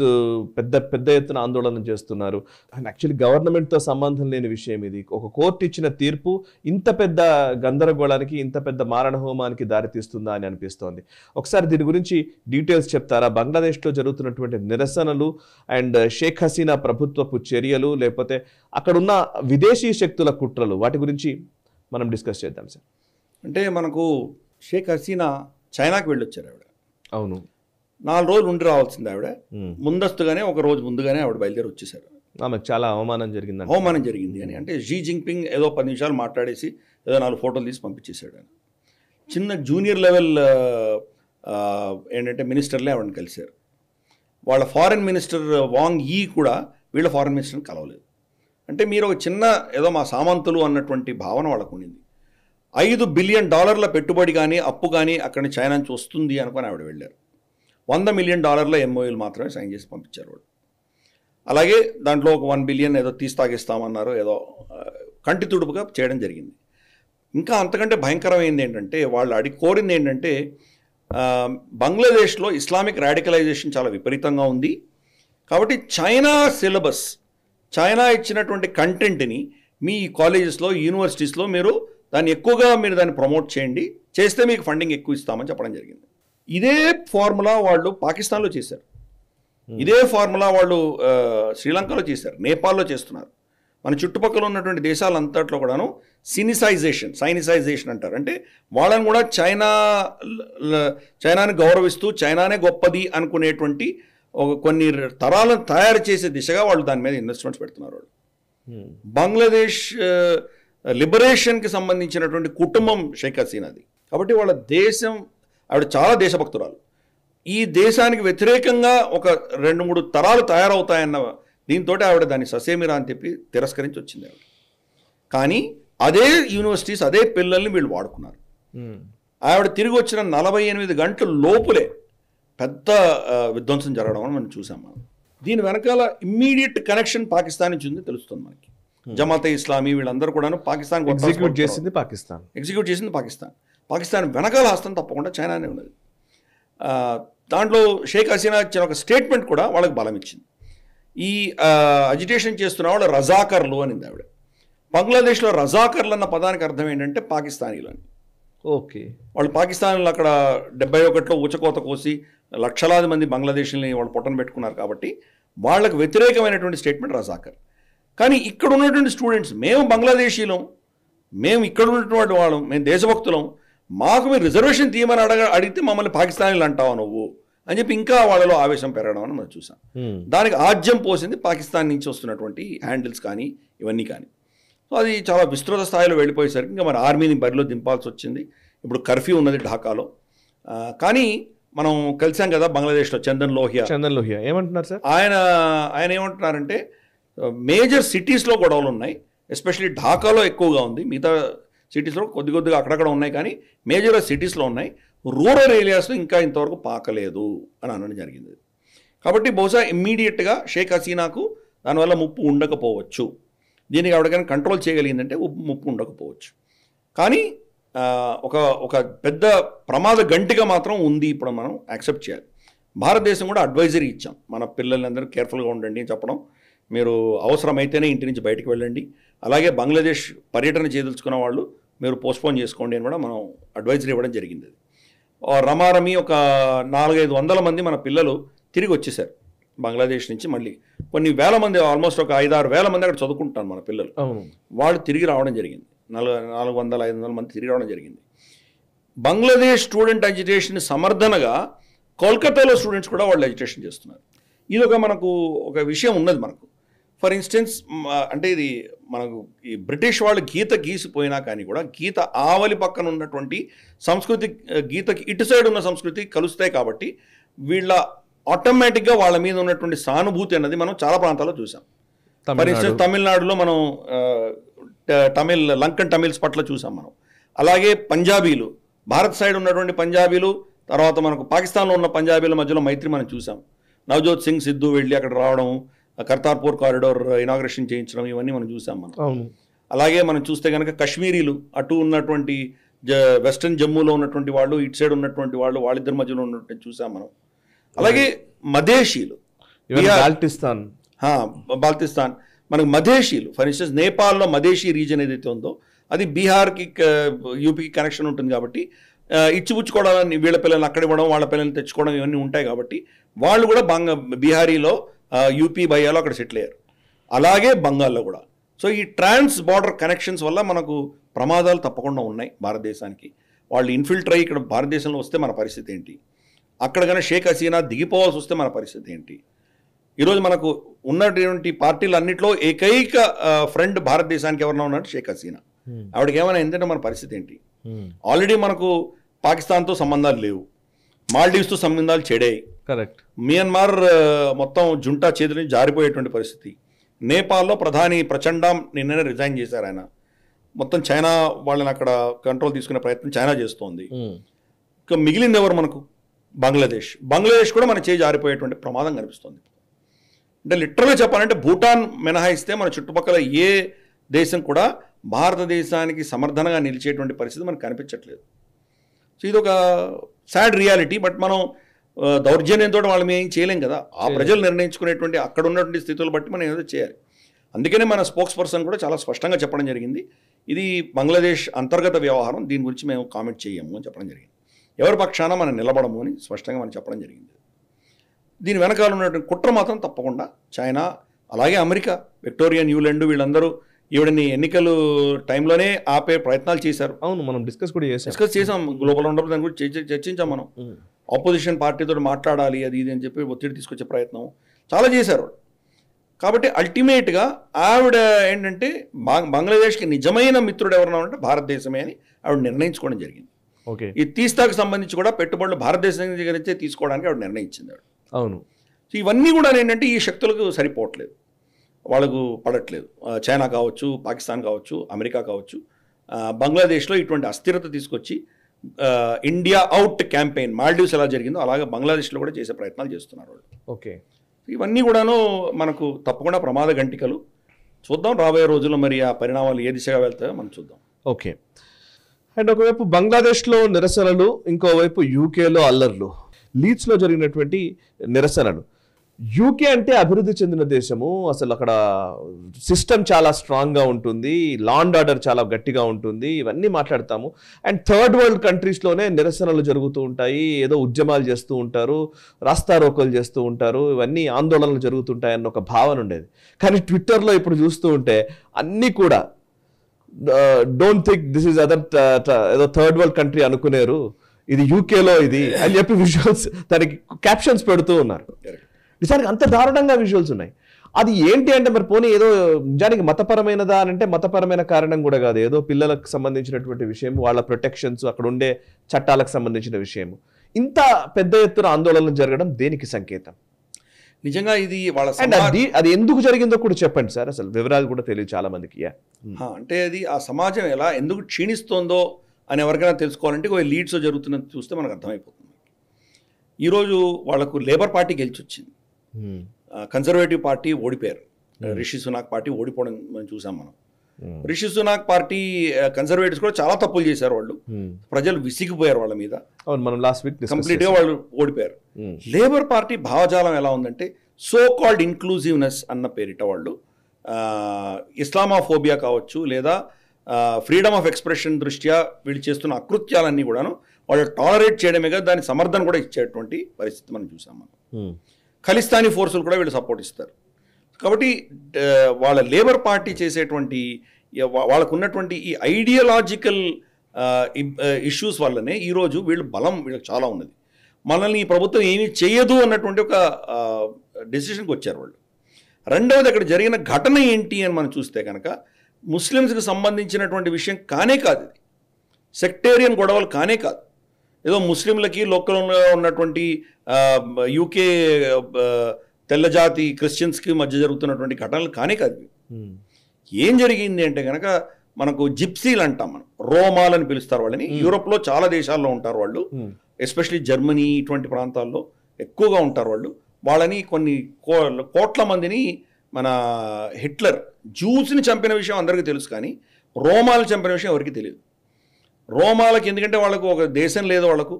పెద్ద ఎత్తున ఆందోళన చేస్తున్నారు. అండ్ యాక్చువల్లీ గవర్నమెంట్తో సంబంధం లేని విషయం ఇది. ఒక కోర్టు ఇచ్చిన తీర్పు ఇంత పెద్ద గందరగోళానికి, ఇంత పెద్ద మారణ హోమానికి దారితీస్తుందా అని అనిపిస్తోంది. ఒకసారి దీని గురించి డీటెయిల్స్ చెప్తారా? బంగ్లాదేశ్లో జరుగుతున్నటువంటి నిరసనలు అండ్ షేక్ హసీనా ప్రభుత్వపు చర్యలు, లేకపోతే అక్కడున్న విదేశీ శక్తుల కుట్రలు, వాటి గురించి మనం డిస్కస్ చేద్దాం సార్. అంటే మనకు షేక్ హసీనా చైనాకి వెళ్ళొచ్చారు ఆవిడ. అవును, 4 రోజులు ఉండి రావాల్సింది ఆవిడ. ముందస్తుగానే ఒక రోజు ముందుగానే ఆవిడ బయలుదేరి వచ్చేసారు. ఆమెకు చాలా అవమానం జరిగింది అని. అంటే షీ జింగ్పింగ్ ఏదో 10 నిమిషాలు మాట్లాడేసి ఏదో 4 ఫోటోలు తీసి పంపించేశాడు ఆయన. చిన్న జూనియర్ లెవెల్ ఏంటంటే మినిస్టర్లే ఆవిడని కలిశారు. వాళ్ళ ఫారెన్ మినిస్టర్ వాంగ్ యీ కూడా వీళ్ళ ఫారెన్ మినిస్టర్ని కలవలేదు. అంటే మీరు ఒక చిన్న ఏదో మా సామంతులు అన్నటువంటి భావన వాళ్ళకు ఉండింది. $5 బిలియన్ పెట్టుబడి కానీ అప్పు కానీ అక్కడి నుంచి చైనా నుంచి వస్తుంది అనుకొని ఆవిడ వెళ్ళారు. $100 మిలియన్ MOUలు మాత్రమే సైన్ చేసి పంపించారు వాళ్ళు. అలాగే దాంట్లో ఒక 1 బిలియన్ ఏదో తీస్తాగిస్తామన్నారు, ఏదో కంటి తుడుపుగా చేయడం జరిగింది. ఇంకా అంతకంటే భయంకరమైంది ఏంటంటే, వాళ్ళు కోరింది ఏంటంటే, బంగ్లాదేశ్లో ఇస్లామిక్ రాడికలైజేషన్ చాలా విపరీతంగా ఉంది కాబట్టి చైనా సిలబస్, చైనా ఇచ్చినటువంటి కంటెంట్ని మీ కాలేజెస్లో, యూనివర్సిటీస్లో దాన్ని ప్రమోట్ చేయండి, చేస్తే మీకు ఫండింగ్ ఎక్కువ ఇస్తామని చెప్పడం జరిగింది. ఇదే ఫార్ములా వాళ్ళు పాకిస్తాన్లో చేశారు, ఇదే ఫార్ములా వాళ్ళు శ్రీలంకలో చేశారు, నేపాల్లో చేస్తున్నారు. మన చుట్టుపక్కల ఉన్నటువంటి దేశాలంతట్లో కూడాను సైనిసైజేషన్ అంటారు. అంటే వాళ్ళని కూడా చైనాని గౌరవిస్తూ చైనానే గొప్పది అనుకునేటువంటి కొన్ని తరాలను తయారు చేసే దిశగా వాళ్ళు దాని మీద ఇన్వెస్ట్మెంట్స్ పెడుతున్నారు. వాళ్ళు బంగ్లాదేశ్ లిబరేషన్కి సంబంధించినటువంటి కుటుంబం షేక్ హసీనాది కాబట్టి వాళ్ళ దేశం, ఆవిడ చాలా దేశభక్తురాలు. ఈ దేశానికి వ్యతిరేకంగా ఒక 2-3 తరాలు తయారవుతాయన్న దీంతో ఆవిడ దాన్ని ససేమిరా అని చెప్పి తిరస్కరించి వచ్చింది ఆవిడ. కానీ అదే యూనివర్సిటీస్, అదే పిల్లల్ని వీళ్ళు వాడుకున్నారు. ఆవిడ తిరిగి వచ్చిన 48 గంటల లోపులే పెద్ద విధ్వంసం జరగడం అని మనం చూసాం. దీని వెనకాల ఇమ్మీడియట్ కనెక్షన్ పాకిస్తాన్ నుంచి ఉంది తెలుస్తుంది మనకి. జమాతే ఇస్లామీ వీళ్ళందరూ కూడా పాకిస్తాన్ ఎగ్జిక్యూట్ చేసింది పాకిస్తాన్ వెనకాల హస్తం తప్పకుండా చైనానే ఉన్నది. దాంట్లో షేక్ హసీనా ఇచ్చిన ఒక స్టేట్మెంట్ కూడా వాళ్ళకి బలం ఇచ్చింది. ఈ అజిటేషన్ చేస్తున్న వాళ్ళు రజాకర్లు అనింది ఆవిడ. బంగ్లాదేశ్లో రజాకర్లు అన్న పదానికి అర్థం ఏంటంటే పాకిస్తానీలు అని. ఓకే, వాళ్ళు పాకిస్తాన్లో అక్కడ 71లో ఊచకోత కోసి లక్షలాది మంది బంగ్లాదేశ్ని వాళ్ళు పొట్టన పెట్టుకున్నారు కాబట్టి వాళ్ళకు వ్యతిరేకమైనటువంటి స్టేట్మెంట్ రజాకర్. కానీ ఇక్కడ ఉన్నటువంటి స్టూడెంట్స్, మేము బంగ్లాదేశీలం, మేము ఇక్కడ ఉన్నటువంటి వాళ్ళం, మేము దేశభక్తులం, మాకు మీరు రిజర్వేషన్ తీయమని అడిగితే మమ్మల్ని పాకిస్తానీలు అంటావా నువ్వు అని చెప్పి ఇంకా వాళ్ళలో ఆవేశం పెరగడం అని మనం చూసాం. దానికి ఆజ్యం పోసింది పాకిస్తాన్ నుంచి వస్తున్నటువంటి హ్యాండిల్స్ కానీ ఇవన్నీ కానీ. సో అది చాలా విస్తృత స్థాయిలో వెళ్ళిపోయేసరికి ఇంకా మన ఆర్మీని బరిలో దింపాల్సి వచ్చింది. ఇప్పుడు కర్ఫ్యూ ఉన్నది ఢాకాలో. కానీ మనం కలిసాం కదా బంగ్లాదేశ్లో చందన్ లోహియా ఏమంటున్నారు సార్? ఆయన ఏమంటున్నారంటే, మేజర్ సిటీస్లో గొడవలు ఉన్నాయి, ఎస్పెషలీ ఢాకాలో ఎక్కువగా ఉంది, మిగతా సిటీస్లో కొద్దిగా అక్కడక్కడ ఉన్నాయి, కానీ మేజర్ సిటీస్లో ఉన్నాయి, రూరల్ ఏరియాస్లో ఇంకా ఇంతవరకు పాకలేదు అని అనడం జరిగింది. కాబట్టి బహుశా ఇమ్మీడియట్గా షేక్ హసీనాకు దానివల్ల ముప్పు ఉండకపోవచ్చు, దీనికి ఎవరికైనా కంట్రోల్ చేయగలిగిందంటే ముప్పు ఉండకపోవచ్చు. కానీ ఒక పెద్ద ప్రమాద గంటిగా మాత్రం ఉంది, ఇప్పుడు మనం యాక్సెప్ట్ చేయాలి. భారతదేశం కూడా అడ్వైజరీ ఇచ్చాం, మన పిల్లలందరూ కేర్ఫుల్గా ఉండండి అని చెప్పడం, మీరు అవసరమైతేనే ఇంటి నుంచి బయటకు వెళ్ళండి, అలాగే బంగ్లాదేశ్ పర్యటన చేయదలుచుకున్న వాళ్ళు మీరు పోస్ట్పోన్ చేసుకోండి అని కూడా మనం అడ్వైజరీ ఇవ్వడం జరిగింది. రమారమి ఒక 400-500 మంది మన పిల్లలు తిరిగి వచ్చేసారు బంగ్లాదేశ్ నుంచి మళ్ళీ కొన్ని వేల మంది, ఆల్మోస్ట్ ఒక 5-6 వేల మంది అక్కడ చదువుకుంటారు మన పిల్లలు. వాళ్ళు తిరిగి రావడం జరిగింది. 400-500 మంది తిరిగి రావడం జరిగింది. బంగ్లాదేశ్ స్టూడెంట్ ఎడ్యుకేషన్ సమర్థనగా కోల్కతాలో స్టూడెంట్స్ కూడా వాళ్ళు ఎడ్యుకేషన్ చేస్తున్నారు. ఇది మనకు ఒక విషయం ఉన్నది మనకు. ఫర్ ఇన్స్టెన్స్ అంటే ఇది మనకు ఈ బ్రిటిష్ వాళ్ళు గీత గీసిపోయినా కానీ కూడా గీత ఆవలి పక్కన ఉన్నటువంటి సంస్కృతి, గీతకి ఇటు సైడ్ ఉన్న సంస్కృతి కలుస్తాయి కాబట్టి వీళ్ళ ఆటోమేటిక్గా వాళ్ళ మీద ఉన్నటువంటి సానుభూతి అన్నది మనం చాలా ప్రాంతాల్లో చూసాం. ఫర్ ఇన్స్టెన్స్ తమిళనాడులో మనం లంకన్ తమిళ్స్ పట్ల చూసాం మనం. అలాగే పంజాబీలు, భారత్ సైడ్ ఉన్నటువంటి పంజాబీలు, తర్వాత మనకు పాకిస్తాన్లో ఉన్న పంజాబీల మధ్యలో మైత్రి మనం చూసాం. నవజోత్ సింగ్ సిద్ధు వెళ్ళి అక్కడ రావడం, కర్తార్పూర్ కారిడోర్ ఇనాగ్రేషన్ చేయించడం, ఇవన్నీ మనం చూసాం మనం. అలాగే మనం చూస్తే కనుక కశ్మీరీలు అటు ఉన్నటువంటి వెస్ట్రన్ జమ్మూలో ఉన్నటువంటి వాళ్ళు, ఇటు సైడ్ ఉన్నటువంటి వాళ్ళు, వాళ్ళిద్దరి మధ్యలో ఉన్నటువంటి చూసాం మనం. అలాగే మధేషీలు, బాల్టిస్తాన్, మనకు మధేషీలు, ఫర్ ఇన్స్టెన్స్ నేపాల్లో మధేషీ రీజన్ ఏదైతే ఉందో అది బీహార్కి యూపీకి కనెక్షన్ ఉంటుంది కాబట్టి ఇచ్చిపుచ్చుకోవడాలని వీళ్ళ పిల్లల్ని అక్కడ ఇవ్వడం, వాళ్ళ పిల్లల్ని తెచ్చుకోవడం ఇవన్నీ ఉంటాయి కాబట్టి వాళ్ళు కూడా బీహారీలో యూపీ బయ్యాలో అక్కడ సెటిల్ అయ్యారు. అలాగే బంగాల్లో కూడా. సో ఈ ట్రాన్స్ బార్డర్ కనెక్షన్స్ వల్ల మనకు ప్రమాదాలు తప్పకుండా ఉన్నాయి భారతదేశానికి. వాళ్ళు ఇన్ఫిల్టర్ అయ్యి ఇక్కడ భారతదేశంలో వస్తే మన పరిస్థితి ఏంటి, అక్కడ కన్నా షేక్ హసీనా దిగిపోవాల్సి వస్తే మన పరిస్థితి ఏంటి. ఈరోజు మనకు ఉన్నటువంటి పార్టీలు అన్నింటిలో ఏకైక ఫ్రెండ్ భారతదేశానికి ఎవరైనా ఉన్నట్టు షేక్ హసీనా. ఆవిడకి ఏమైనా ఏంటంటే మన పరిస్థితి ఏంటి. ఆల్రెడీ మనకు పాకిస్తాన్తో సంబంధాలు లేవు, మాల్డీవ్స్తో సంబంధాలు చెడాయి, కరెక్ట్, మియన్మార్ మొత్తం జుంటా చేతుల నుంచి జారిపోయేటువంటి పరిస్థితి. నేపాల్లో ప్రధాని ప్రచండ నిన్ననే రిజైన్ చేశారు ఆయన. మొత్తం చైనా వాళ్ళని అక్కడ కంట్రోల్ తీసుకునే ప్రయత్నం చైనా చేస్తోంది. ఇంకా మిగిలింది ఎవరు మనకు? బంగ్లాదేశ్ కూడా మన చేయి జారిపోయేటువంటి ప్రమాదం కనిపిస్తుంది. అంటే లిటరల్గా చెప్పాలంటే భూటాన్ మినహాయిస్తే మన చుట్టుపక్కల ఏ దేశం కూడా భారతదేశానికి సమర్థనగా నిలిచేటువంటి పరిస్థితి మనకు కనిపించట్లేదు. సో ఇది ఒక సాడ్ రియాలిటీ. బట్ మనం దౌర్జన్యంతో వాళ్ళ మేము ఏం చేయలేం కదా. ఆ ప్రజలు నిర్ణయించుకునేటువంటి అక్కడ ఉన్నటువంటి స్థితులు బట్టి మనం ఏదో చేయాలి. అందుకనే మన స్పోక్స్ పర్సన్ కూడా చాలా స్పష్టంగా చెప్పడం జరిగింది, ఇది బంగ్లాదేశ్ అంతర్గత వ్యవహారం, దీని గురించి మేము కామెంట్ చేయము అని చెప్పడం జరిగింది. ఎవరి పక్షాన మనం నిలబడము అని స్పష్టంగా మనం చెప్పడం జరిగింది. దీని వెనకాల ఉన్నటువంటి కుట్ర మాత్రం తప్పకుండా చైనా, అలాగే అమెరికా, విక్టోరియా న్యూలాండ్ వీళ్ళందరూ ఈవిడని ఎన్నికలు టైంలోనే ఆపే ప్రయత్నాలు చేశారు. అవును, మనం డిస్కస్ చేసాం. గ్లోబల్ రౌండప్ దాని గురించి చర్చించాం మనం. ఆపోజిషన్ పార్టీతో మాట్లాడాలి అది ఇది అని చెప్పి ఒత్తిడి తీసుకొచ్చే ప్రయత్నం చాలా చేశారు. కాబట్టి అల్టిమేట్గా ఆవిడ ఏంటంటే బంగ్లాదేశ్కి నిజమైన మిత్రుడు ఎవరన్నా అంటే భారతదేశమే అని ఆవిడ నిర్ణయించుకోవడం జరిగింది. ఓకే, ఈ తీస్తాకు సంబంధించి కూడా పెట్టుబడులు భారతదేశం దగ్గర నుంచే తీసుకోవడానికి ఆవిడ నిర్ణయించింది ఆవిడ. అవును. సో ఇవన్నీ కూడా ఏంటంటే ఈ శక్తులకు సరిపోవట్లేదు, వాళ్ళకు పడట్లేదు. చైనా కావచ్చు, పాకిస్తాన్ కావచ్చు, అమెరికా కావచ్చు, బంగ్లాదేశ్లో ఇటువంటి అస్థిరత తీసుకొచ్చి ఇండియా అవుట్ క్యాంపెయిన్ మాల్డీవ్స్ ఎలా జరిగిందో అలాగే బంగ్లాదేశ్లో కూడా చేసే ప్రయత్నాలు చేస్తున్నారు వాళ్ళు. ఓకే, ఇవన్నీ కూడాను మనకు తప్పకుండా ప్రమాద గంటికలు. చూద్దాం రాబోయే రోజుల్లో మరి ఆ పరిణామాలు ఏ దిశగా వెళ్తాయో మనం చూద్దాం. ఓకే. అండ్ ఒకవైపు బంగ్లాదేశ్లో నిరసనలు, ఇంకోవైపు యూకేలో అల్లర్లు. లీడ్స్లో జరిగినటువంటి నిరసనలు. యూకే అంటే అభివృద్ధి చెందిన దేశము, అసలు అక్కడ సిస్టమ్ చాలా స్ట్రాంగ్గా ఉంటుంది, లా అండ్ ఆర్డర్ చాలా గట్టిగా ఉంటుంది, ఇవన్నీ మాట్లాడతాము. అండ్ థర్డ్ వరల్డ్ కంట్రీస్లోనే నిరసనలు జరుగుతూ ఉంటాయి, ఏదో ఉద్యమాలు చేస్తూ ఉంటారు, రాస్తారోకోలు చేస్తూ ఉంటారు, ఇవన్నీ ఆందోళనలు జరుగుతుంటాయి అన్న ఒక భావన ఉండేది. కానీ ట్విట్టర్లో ఇప్పుడు చూస్తూ ఉంటే అన్నీ కూడా don't think this is other ఏదో థర్డ్ వరల్డ్ కంట్రీ అనుకునేరు, ఇది యూకేలో ఇది అని చెప్పి విజువల్స్ దానికి క్యాప్షన్స్ పెడుతూ ఉన్నారు. నిజానికి అంత దారుణంగా విజువల్స్ ఉన్నాయి. అది ఏంటి అంటే మరి పోనీ ఏదో నిజానికి మతపరమైనదా అని అంటే మతపరమైన కారణం కూడా కాదు, ఏదో పిల్లలకు సంబంధించినటువంటి విషయం, వాళ్ళ ప్రొటెక్షన్స్, అక్కడ ఉండే చట్టాలకు సంబంధించిన విషయం. ఇంత పెద్ద ఎత్తున ఆందోళనలు జరగడం దేనికి సంకేతం? నిజంగా ఇది వాళ్ళ అది ఎందుకు జరిగిందో కూడా చెప్పండి సార్, అసలు వివరాలు కూడా తెలియదు చాలా మందికి. అంటే అది ఆ సమాజం ఎలా ఎందుకు క్షీణిస్తోందో అని ఎవరికైనా తెలుసుకోవాలంటే లీడ్స్ జరుగుతున్నది చూస్తే మనకు అర్థమైపోతుంది. ఈరోజు వాళ్ళకు లేబర్ పార్టీ గెలిచి వచ్చింది, కన్జర్వేటివ్ పార్టీ ఓడిపోయారు, రిషి సునాక్ పార్టీ ఓడిపోవడం మనం చూసాం మనం. రిషి సునాక్ పార్టీ కన్జర్వేటివ్స్ కూడా చాలా తప్పులు చేశారు, వాళ్ళు ప్రజలు విసిగిపోయారు వాళ్ళ మీద, కంప్లీట్గా వాళ్ళు ఓడిపోయారు. లేబర్ పార్టీ భావజాలం ఎలా ఉందంటే సో కాల్డ్ ఇన్క్లూజివ్నెస్ అన్న పేరిట వాళ్ళు ఇస్లామాఫోబియా కావచ్చు లేదా ఫ్రీడమ్ ఆఫ్ ఎక్స్ప్రెషన్ దృష్ట్యా వీళ్ళు చేస్తున్న అకృత్యాలన్నీ కూడాను వాళ్ళు టాలరేట్ చేయడమే కదా దాని సమర్థన కూడా ఇచ్చేటువంటి పరిస్థితి మనం చూసాం మనం. ఖలిస్తానీ ఫోర్సులు కూడా వీళ్ళు సపోర్ట్ ఇస్తారు. కాబట్టి వాళ్ళ లేబర్ పార్టీ చేసేటువంటి వాళ్ళకు ఉన్నటువంటి ఈ ఐడియాలజికల్ ఇష్యూస్ వల్లనే ఈరోజు వీళ్ళకి చాలా ఉన్నది. మనల్ని ఈ ప్రభుత్వం ఏమీ చేయదు అన్నటువంటి ఒక డెసిషన్కి వచ్చారు వాళ్ళు. రెండవది, అక్కడ జరిగిన ఘటన ఏంటి అని మనం చూస్తే కనుక ముస్లిమ్స్కి సంబంధించినటువంటి విషయం కానే కాదు, ఇది సెక్టేరియన్ గొడవలు కానే కాదు. ఏదో ముస్లింలకి లోకల్లో ఉన్నటువంటి యూకే తెల్లజాతి క్రిస్టియన్స్కి మధ్య జరుగుతున్నటువంటి ఘటనలు కానే కాదు. ఏం జరిగింది అంటే కనుక మనకు జిప్సీలు అంటాం, మనం రోమాలని పిలుస్తారు వాళ్ళని. యూరోప్లో చాలా దేశాల్లో ఉంటారు వాళ్ళు, ఎస్పెషలీ జర్మనీ ఇటువంటి ప్రాంతాల్లో ఎక్కువగా ఉంటారు వాళ్ళు. వాళ్ళని కొన్ని కోట్ల మందిని మన హిట్లర్ జ్యూస్ని చంపిన విషయం అందరికీ తెలుసు, కానీ రోమాలు చంపిన విషయం ఎవరికి తెలియదు. రోమాలకి ఎందుకంటే వాళ్ళకు ఒక దేశం లేదు, వాళ్ళకు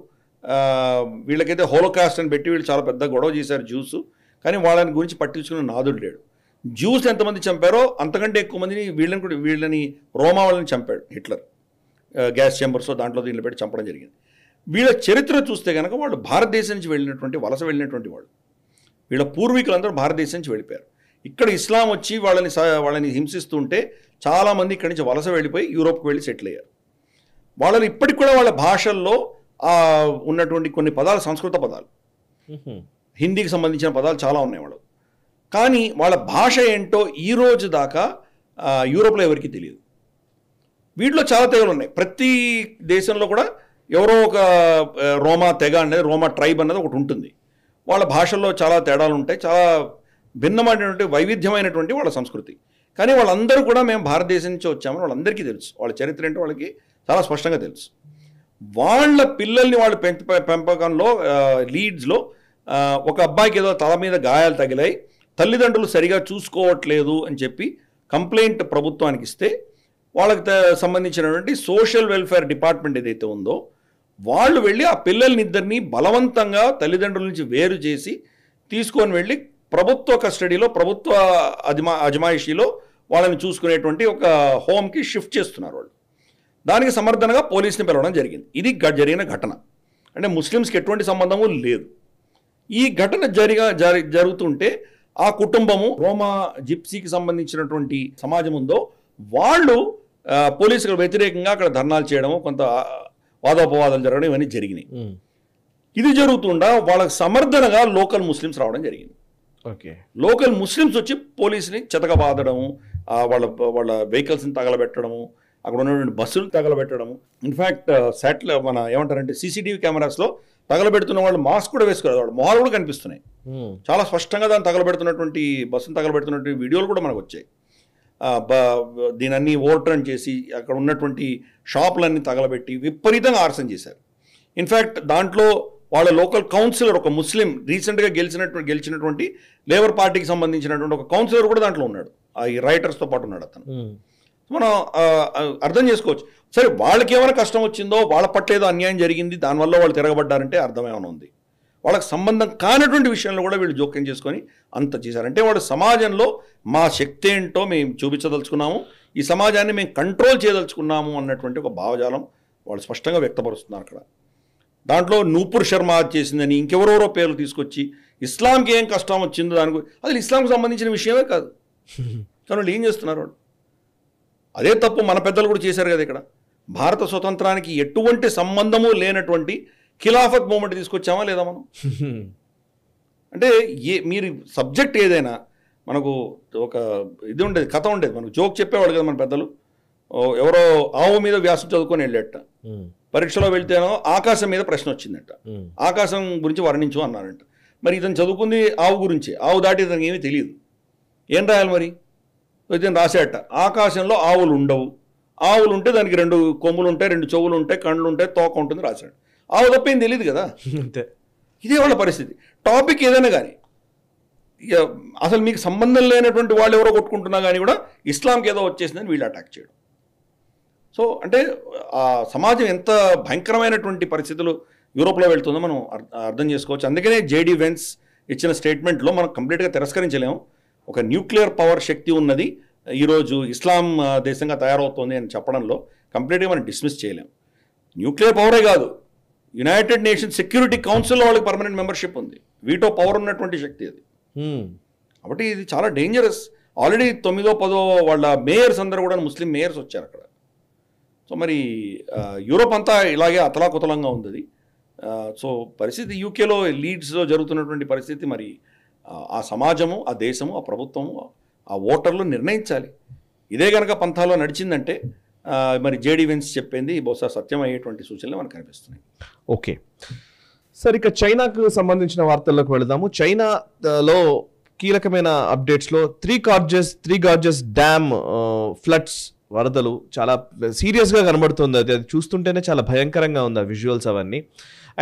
వీళ్ళకైతే హోలోకాస్ట్ అని పెట్టి వీళ్ళు చాలా పెద్ద గొడవ చేశారు జ్యూస్, కానీ వాళ్ళని గురించి పట్టించుకున్న నాదుడు లేడు. జ్యూస్ ఎంతమంది చంపారో అంతకంటే ఎక్కువ మందిని వీళ్ళని రోమా వాళ్ళని చంపాడు హిట్లర్. గ్యాస్ చేంబర్స్ దాంట్లో దీంట్లో పెట్టి చంపడం జరిగింది. వీళ్ళ చరిత్ర చూస్తే కనుక వాళ్ళు భారతదేశం నుంచి వలస వెళ్ళినటువంటి వాళ్ళు. వీళ్ళ పూర్వీకులందరూ భారతదేశం నుంచి వెళ్ళిపోయారు. ఇక్కడ ఇస్లాం వచ్చి వాళ్ళని హింసిస్తుంటే చాలామంది ఇక్కడి నుంచి వలస వెళ్ళిపోయి యూరోప్కి వెళ్ళి సెటిల్ అయ్యారు. వాళ్ళని ఇప్పటికి కూడా వాళ్ళ భాషల్లో ఉన్నటువంటి కొన్ని పదాలు సంస్కృత పదాలు, హిందీకి సంబంధించిన పదాలు చాలా ఉన్నాయి వాళ్ళు. కానీ వాళ్ళ భాష ఏంటో ఈ రోజు దాకా యూరోప్లో ఎవరికి తెలియదు. వీటిలో చాలా తెగలు ఉన్నాయి. ప్రతి దేశంలో కూడా ఎవరో ఒక రోమా తెగ అనేది, రోమా ట్రైబ్ అనేది ఒకటి ఉంటుంది. వాళ్ళ భాషల్లో చాలా తేడాలు ఉంటాయి, చాలా భిన్నమైనటువంటి వైవిధ్యమైనటువంటి వాళ్ళ సంస్కృతి. కానీ వాళ్ళందరూ కూడా మేము భారతదేశం నుంచి వచ్చామని వాళ్ళందరికీ తెలుసు. వాళ్ళ చరిత్ర ఏంటో వాళ్ళకి చాలా స్పష్టంగా తెలుసు. వాళ్ళ పిల్లల్ని వాళ్ళు పెంపకంలో లీడ్స్లో ఒక అబ్బాయికి ఏదో తల మీద గాయాలు తగిలాయి, తల్లిదండ్రులు సరిగా చూసుకోవట్లేదు అని చెప్పి కంప్లైంట్ ప్రభుత్వానికి ఇస్తే, వాళ్ళకి సంబంధించినటువంటి సోషల్ వెల్ఫేర్ డిపార్ట్మెంట్ ఏదైతే ఉందో వాళ్ళు వెళ్ళి ఆ పిల్లల్నిద్దరినీ బలవంతంగా తల్లిదండ్రుల నుంచి వేరు చేసి తీసుకొని వెళ్ళి ప్రభుత్వ కస్టడీలో, ప్రభుత్వ అజమాయిషీలో వాళ్ళని చూసుకునేటువంటి ఒక హోమ్కి షిఫ్ట్ చేస్తున్నారు వాళ్ళు. దానికి సమర్థనగా పోలీసుని పిలవడం జరిగింది. ఇది జరిగిన ఘటన. అంటే ముస్లిమ్స్కి ఎటువంటి సంబంధము లేదు. ఈ ఘటన జరుగుతుంటే ఆ కుటుంబము, రోమా జిప్సీకి సంబంధించినటువంటి సమాజం ఉందో వాళ్ళు పోలీసులకు వ్యతిరేకంగా అక్కడ ధర్నాలు చేయడము, కొంత వాదోపవాదాలు జరగడం, ఇవన్నీ జరిగినాయి. ఇది జరుగుతుండా వాళ్ళకి సమర్థనగా లోకల్ ముస్లిమ్స్ రావడం జరిగింది. లోకల్ ముస్లిమ్స్ వచ్చి పోలీసుని చెతకబాదడము, వాళ్ళ వెహికల్స్ని తగలబెట్టడము, అక్కడ ఉన్నటువంటి బస్సులు తగలబెట్టడము. ఇన్ఫ్యాక్ట్ మన ఏమంటారంటే సీసీటీవీ కెమెరాస్లో తగలబెడుతున్న వాళ్ళు మాస్క్ కూడా వేసుకోలేదు, వాళ్ళు మొహాలు కూడా కనిపిస్తున్నాయి చాలా స్పష్టంగా. దాన్ని తగలబెడుతున్నటువంటి బస్సును తగలబెడుతున్నటువంటి వీడియోలు కూడా మనకు వచ్చాయి. దీనన్నీ ఓవర్టర్న్ చేసి అక్కడ ఉన్నటువంటి షాపులన్నీ తగలబెట్టి విపరీతంగా ఆర్సన్ చేశారు. ఇన్ఫ్యాక్ట్ దాంట్లో వాళ్ళ లోకల్ కౌన్సిలర్, ఒక ముస్లిం రీసెంట్గా గెలిచినటువంటి లేబర్ పార్టీకి సంబంధించినటువంటి ఒక కౌన్సిలర్ కూడా దాంట్లో ఉన్నాడు, ఈ రైటర్స్తో పాటు ఉన్నాడు అతను. మనం అర్థం చేసుకోవచ్చు. సరే, వాళ్ళకి ఏమైనా కష్టం వచ్చిందో, వాళ్ళ పట్ల ఏదో అన్యాయం జరిగింది, దానివల్ల వాళ్ళు తిరగబడ్డారంటే అర్థమేమైనా ఉంది. వాళ్ళకి సంబంధం కానటువంటి విషయంలో కూడా వీళ్ళు జోక్యం చేసుకొని అంత చేశారంటే వాళ్ళు సమాజంలో మా శక్తి ఏంటో మేము చూపించదలుచుకున్నాము, ఈ సమాజాన్ని మేము కంట్రోల్ చేయదలుచుకున్నాము అన్నటువంటి ఒక భావజాలం వాళ్ళు స్పష్టంగా వ్యక్తపరుస్తున్నారు అక్కడ. దాంట్లో నూపూర్ శర్మ చేసిందని ఇంకెవరెవరో పేర్లు తీసుకొచ్చి ఇస్లాంకి ఏం కష్టం వచ్చిందో దానికి, అది ఇస్లాంకి సంబంధించిన విషయమే కాదు. కానీ వాళ్ళు ఏం చేస్తున్నారు, వాళ్ళు అదే తప్పు మన పెద్దలు కూడా చేశారు కదా. ఇక్కడ భారత స్వతంత్రానికి ఎటువంటి సంబంధము లేనటువంటి ఖిలాఫత్ మూమెంట్ తీసుకొచ్చామా లేదా మనం? అంటే మీరు సబ్జెక్ట్ ఏదైనా, మనకు ఒక ఇది ఉండేది, కథ ఉండేది, మనకు జోక్ చెప్పేవాడు కదా మన పెద్దలు. ఎవరో ఆవు మీద వ్యాసం చదువుకొని వెళ్ళేట, పరీక్షలో వెళ్తేనో ఆకాశం మీద ప్రశ్న వచ్చిందట, ఆకాశం గురించి వర్ణించు అన్నారంట. మరి ఇతను చదువుకుంది ఆవు గురించి, ఆవు దాటి ఇతనికి ఏమీ తెలియదు, ఏం రాయాలి మరి? ఇతను రాసేట ఆకాశంలో ఆవులు ఉండవు, ఆవులు ఉంటే దానికి 2 కొమ్ములు ఉంటాయి, 2 చెవులు ఉంటాయి, కళ్ళు ఉంటాయి, తోక ఉంటుంది రాశాడు. ఆవు తప్ప ఏం తెలియదు కదా. ఇదే వాళ్ళ పరిస్థితి. టాపిక్ ఏదైనా కానీ అసలు మీకు సంబంధం లేనటువంటి వాళ్ళు ఎవరో కొట్టుకుంటున్నా కానీ కూడా ఇస్లాంకి ఏదో వచ్చేసిందని వీళ్ళు అటాక్ చేయడం. సో అంటే ఆ సమాజం ఎంత భయంకరమైనటువంటి పరిస్థితులు యూరోప్లో వెళ్తుందో మనం అర్థం చేసుకోవచ్చు. అందుకనే జేడీ వెన్స్ ఇచ్చిన స్టేట్మెంట్లో మనం కంప్లీట్గా తిరస్కరించలేము. ఒక న్యూక్లియర్ పవర్ శక్తి ఉన్నది ఈరోజు ఇస్లాం దేశంగా తయారవుతుంది అని చెప్పడంలో కంప్లీట్గా మనం డిస్మిస్ చేయలేము. న్యూక్లియర్ పవరే కాదు, యునైటెడ్ నేషన్స్ సెక్యూరిటీ కౌన్సిల్లో వాళ్ళకి పర్మనెంట్ మెంబర్షిప్ ఉంది వీటో పవర్ ఉన్నటువంటి శక్తి అది. కాబట్టి ఇది చాలా డేంజరస్. ఆల్రెడీ 9వ 10వ వాళ్ళ మేయర్స్ అందరూ కూడా ముస్లిం మేయర్స్ వచ్చారు అక్కడ. సో మరి యూరోప్ అంతా ఇలాగే అతలాకుతలంగా ఉంది అది. సో పరిస్థితి యూకేలో లీడ్స్లో జరుగుతున్నటువంటి పరిస్థితి మరి ఆ సమాజము, ఆ దేశము, ఆ ప్రభుత్వము, ఆ ఓటర్లు నిర్ణయించాలి. ఇదే కనుక పంథాలో నడిచిందంటే మరి జేడీ వెన్స్ చెప్పింది బహుశా సత్యం అయ్యేటువంటి సూచనలు మనకు కనిపిస్తున్నాయి. ఓకే సార్, ఇక చైనాకు సంబంధించిన వార్తల్లోకి వెళదాము. చైనాలో కీలకమైన అప్డేట్స్లో త్రీ గార్జెస్ డ్యామ్ ఫ్లడ్స్, వరదలు చాలా సీరియస్గా కనబడుతుంది. అది చూస్తుంటేనే చాలా భయంకరంగా ఉంది ఆ విజువల్స్ అవన్నీ.